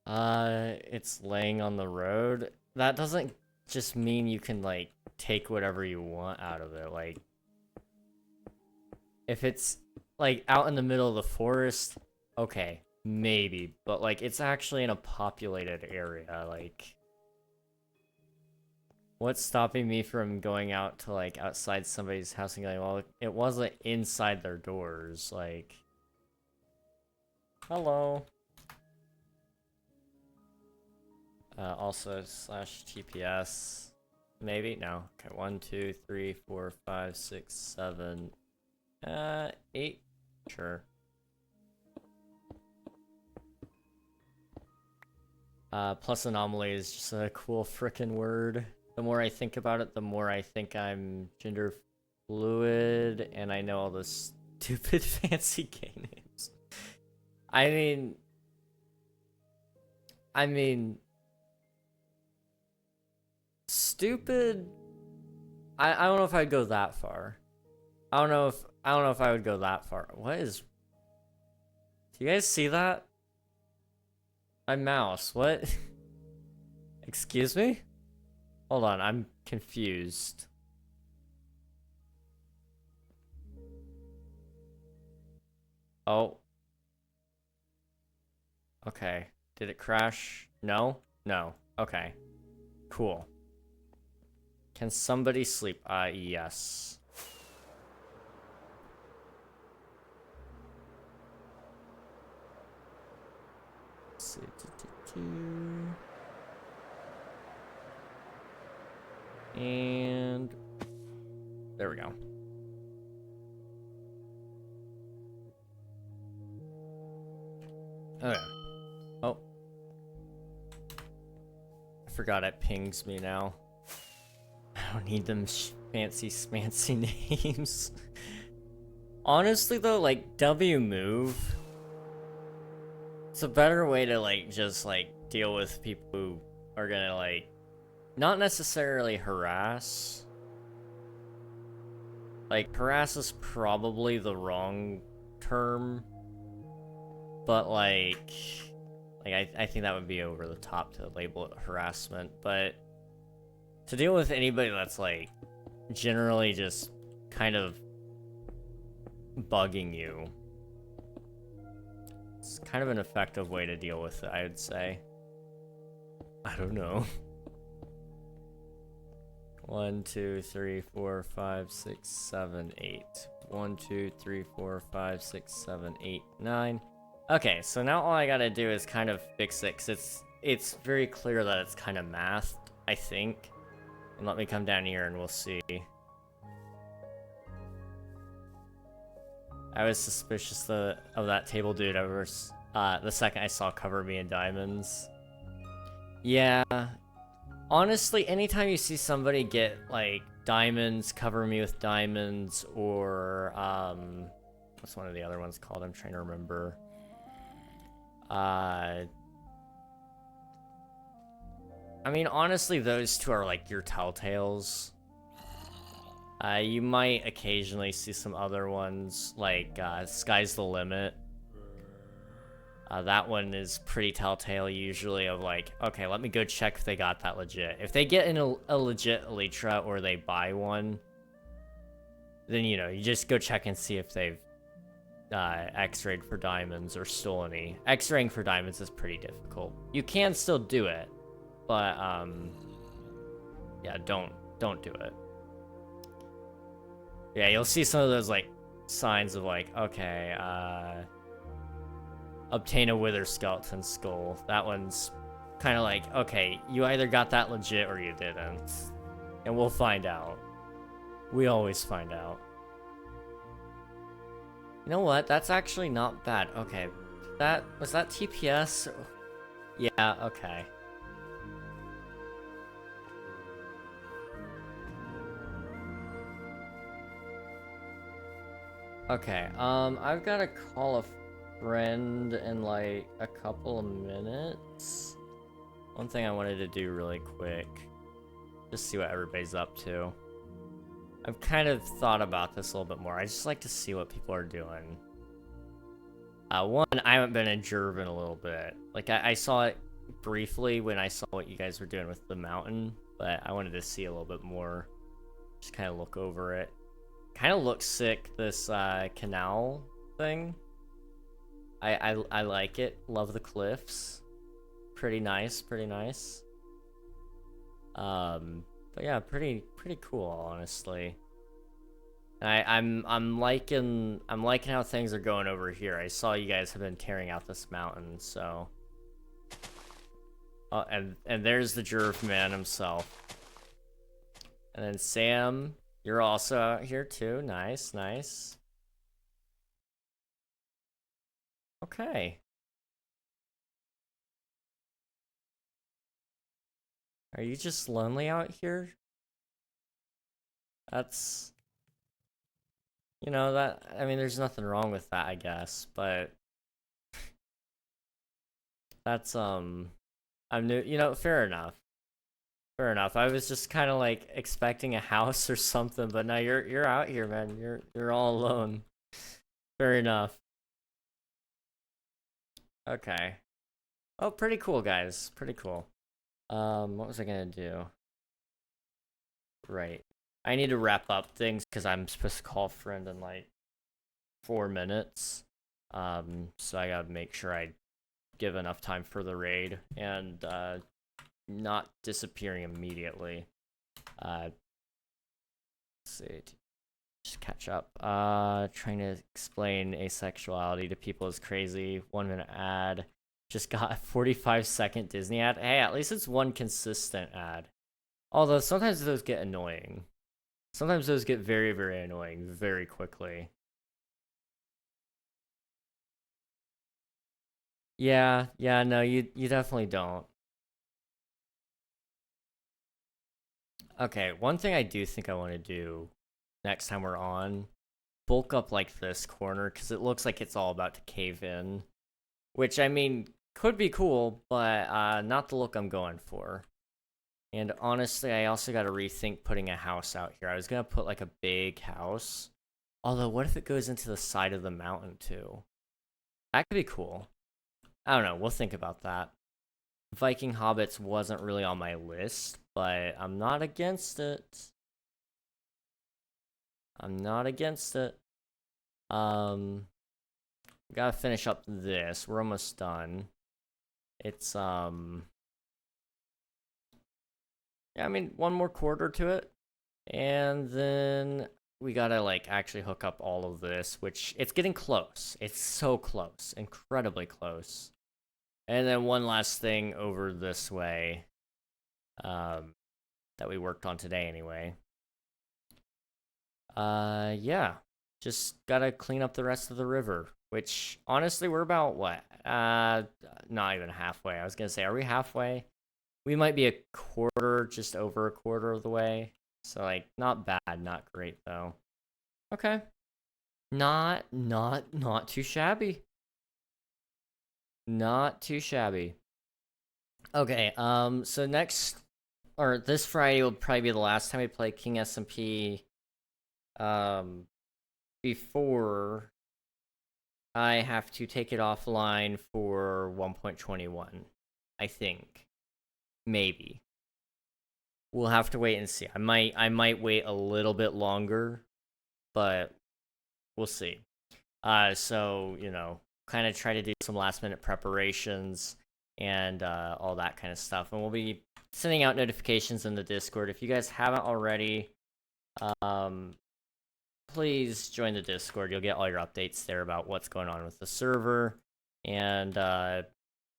It's laying on the road. That doesn't just mean you can, like, take whatever you want out of it. Like, if it's, like, out in the middle of the forest, okay, maybe. But, like, it's actually in a populated area, like... What's stopping me from going out to, like, outside somebody's house and going, well, it wasn't inside their doors, like... Hello. Also, /TPS. Maybe? No. Okay, 1, 2, 3, 4, 5, 6, 7... 8? Sure. Plus anomaly is just a cool frickin' word. The more I think about it, the more I think I'm gender fluid, and I know all the stupid fancy gay names. I mean, stupid. I don't know if I'd go that far. I don't know if I would go that far. What is? Do you guys see that? My mouse. What? Excuse me? Hold on, I'm confused. Oh. Okay. Did it crash? No? No. Okay. Cool. Can somebody sleep? Yes. Let's see. And there we go. Okay. Oh. I forgot it pings me now. I don't need them fancy smancy names. Honestly though, like, W move. It's a better way to, like, just, like, deal with people who are gonna, like, not necessarily harass. Like, harass is probably the wrong term. But, I think that would be over the top to label it harassment. But to deal with anybody that's, like, generally just kind of bugging you. It's kind of an effective way to deal with it, I would say. I don't know. 1, 2, 3, 4, 5, 6, 7, 8. 1, 2, 3, 4, 5, 6, 7, 8, 9. Okay, so now all I gotta do is kind of fix it, because it's very clear that it's kind of mathed, I think. And let me come down here and we'll see. I was suspicious of that table dude ever the second I saw Cover Me in Diamonds. Yeah. Honestly, anytime you see somebody get, like, diamonds, Cover Me with Diamonds, or, what's one of the other ones called? I'm trying to remember. I mean, honestly, those two are, like, your telltales. You might occasionally see some other ones, like, Sky's the Limit. That one is pretty telltale, usually, of like, okay, let me go check if they got that legit. If they get in a legit Elytra or they buy one, then, you know, you just go check and see if they've X-rayed for diamonds or stole any. X-raying for diamonds is pretty difficult. You can still do it, but, yeah, don't do it. Yeah, you'll see some of those, like, signs of, like, okay, obtain a wither skeleton skull. That one's kind of like, okay, you either got that legit or you didn't. And we'll find out. We always find out. You know what? That's actually not bad. Okay. Was that TPS? Yeah, okay. Okay, I've got to call a friend in like a couple of minutes. One thing I wanted to do really quick, just see what everybody's up to. I've kind of thought about this a little bit more. I just like to see what people are doing. One, I haven't been in Jerv in a little bit. Like, I saw it briefly when I saw what you guys were doing with the mountain, but I wanted to see a little bit more. Just kind of look over it. Kind of looks sick, this canal thing. I like it. Love the cliffs. Pretty nice, pretty nice. But yeah, pretty cool, honestly. I'm liking how things are going over here. I saw you guys have been tearing out this mountain, so. Oh, and there's the Jerv man himself. And then Sam, you're also out here too. Nice, nice. Okay. Are you just lonely out here? That's... You know, I mean, there's nothing wrong with that, I guess, but... That's, I'm new, you know, fair enough. Fair enough. I was just kind of like expecting a house or something, but no, you're out here, man. You're all alone. Fair enough. Okay. Oh, pretty cool, guys. Pretty cool. What was I gonna do? Right. I need to wrap up things because I'm supposed to call a friend in like 4 minutes. So I gotta make sure I give enough time for the raid and not disappearing immediately. Let's see. Just catch up. Trying to explain asexuality to people is crazy. 1 minute ad. Just got a 45-second Disney ad. Hey, at least it's one consistent ad. Although sometimes those get annoying. Sometimes those get very, very annoying very quickly. Yeah, no, you definitely don't. Okay, one thing I do think I want to do next time we're on, bulk up like this corner, because it looks like it's all about to cave in. Which, I mean, could be cool, but not the look I'm going for. And honestly, I also got to rethink putting a house out here. I was going to put like a big house. Although, what if it goes into the side of the mountain too? That could be cool. I don't know, we'll think about that. Viking Hobbits wasn't really on my list, but I'm not against it. I'm not against it. gotta finish up this. We're almost done. It's, yeah, I mean, one more quarter to it. And then we gotta, like, actually hook up all of this, which, it's getting close. It's so close. Incredibly close. And then one last thing over this way, that we worked on today anyway. Yeah. Just gotta clean up the rest of the river, which, honestly, we're about, what? Not even halfway. I was gonna say, are we halfway? We might be a quarter, just over a quarter of the way. So, like, not bad, not great, though. Okay. Not too shabby. Not too shabby. Okay, so next, or this Friday will probably be the last time we play King SMP, before I have to take it offline for 1.21, I think. Maybe. We'll have to wait and see. I might wait a little bit longer, but we'll see. So, you know, kind of try to do some last minute preparations and all that kind of stuff. And we'll be sending out notifications in the Discord. If you guys haven't already, please join the Discord. You'll get all your updates there about what's going on with the server and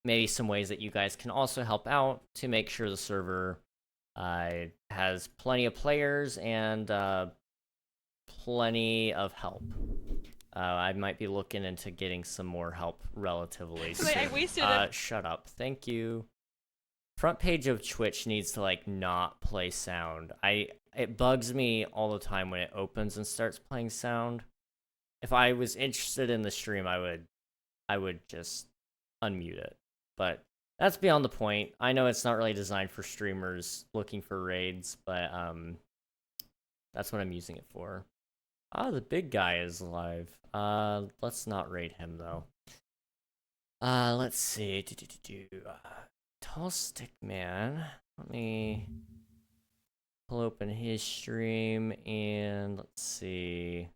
maybe some ways that you guys can also help out to make sure the server has plenty of players and plenty of help. I might be looking into getting some more help relatively soon. Wait, I wasted it. Shut up. Thank you. Front page of Twitch needs to, like, not play sound. It bugs me all the time when it opens and starts playing sound. If I was interested in the stream, I would just unmute it. But that's beyond the point. I know it's not really designed for streamers looking for raids, but that's what I'm using it for. Ah, the big guy is alive. Let's not raid him though. Let's see. Tall Stick Man. Let me pull open his stream and let's see.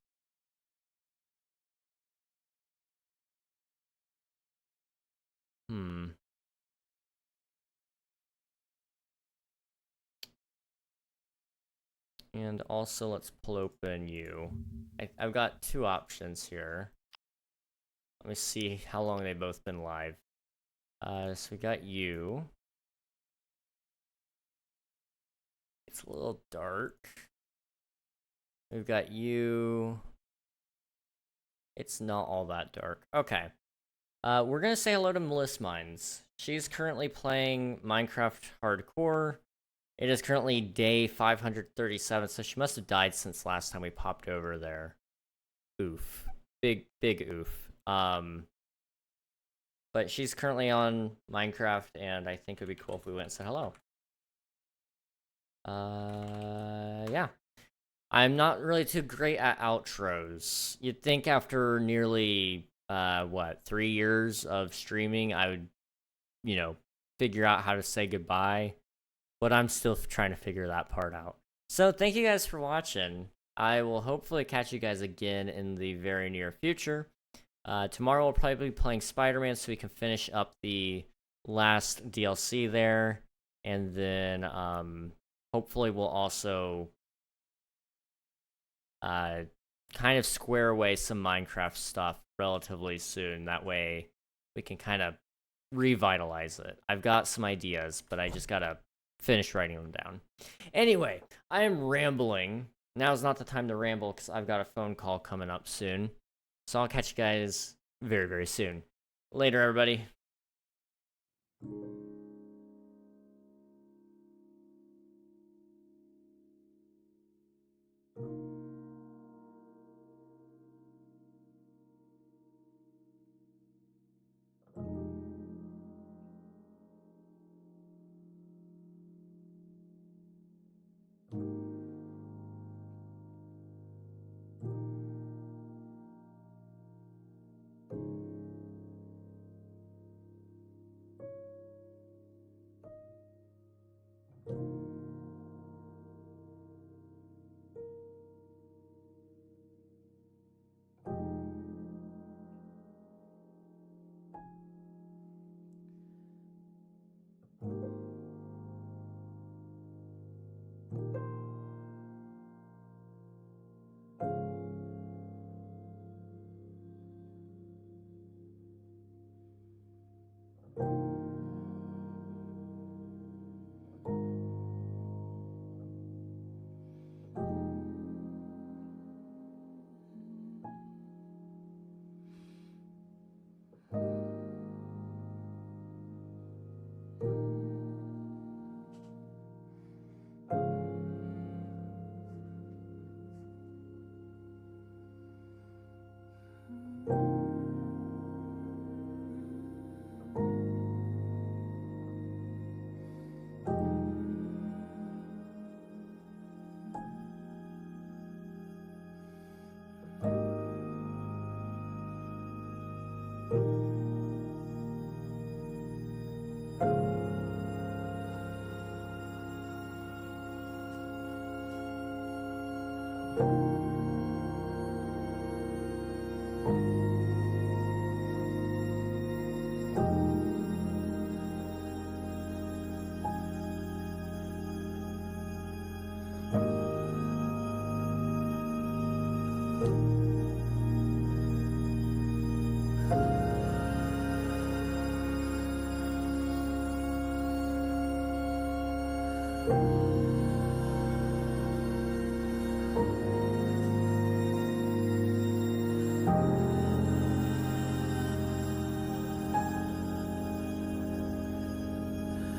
And also, let's pull open you. I've got two options here. Let me see how long they've both been live. So we got you. It's a little dark. We've got you. It's not all that dark. Okay. We're gonna say hello to Melissa Mines. She's currently playing Minecraft Hardcore. It is currently day 537, so she must have died since last time we popped over there. Oof. Big oof. But she's currently on Minecraft, and I think it'd be cool if we went and said hello. Yeah. I'm not really too great at outros. You'd think after nearly, 3 years of streaming, I would, you know, figure out how to say goodbye. But I'm still trying to figure that part out. So thank you guys for watching. I will hopefully catch you guys again in the very near future. Tomorrow we'll probably be playing Spider-Man so we can finish up the last DLC there. And then hopefully we'll also kind of square away some Minecraft stuff relatively soon. That way we can kind of revitalize it. I've got some ideas, but I just gotta finish writing them down. Anyway, I am rambling. Now's not the time to ramble because I've got a phone call coming up soon. So I'll catch you guys very, very soon. Later, everybody.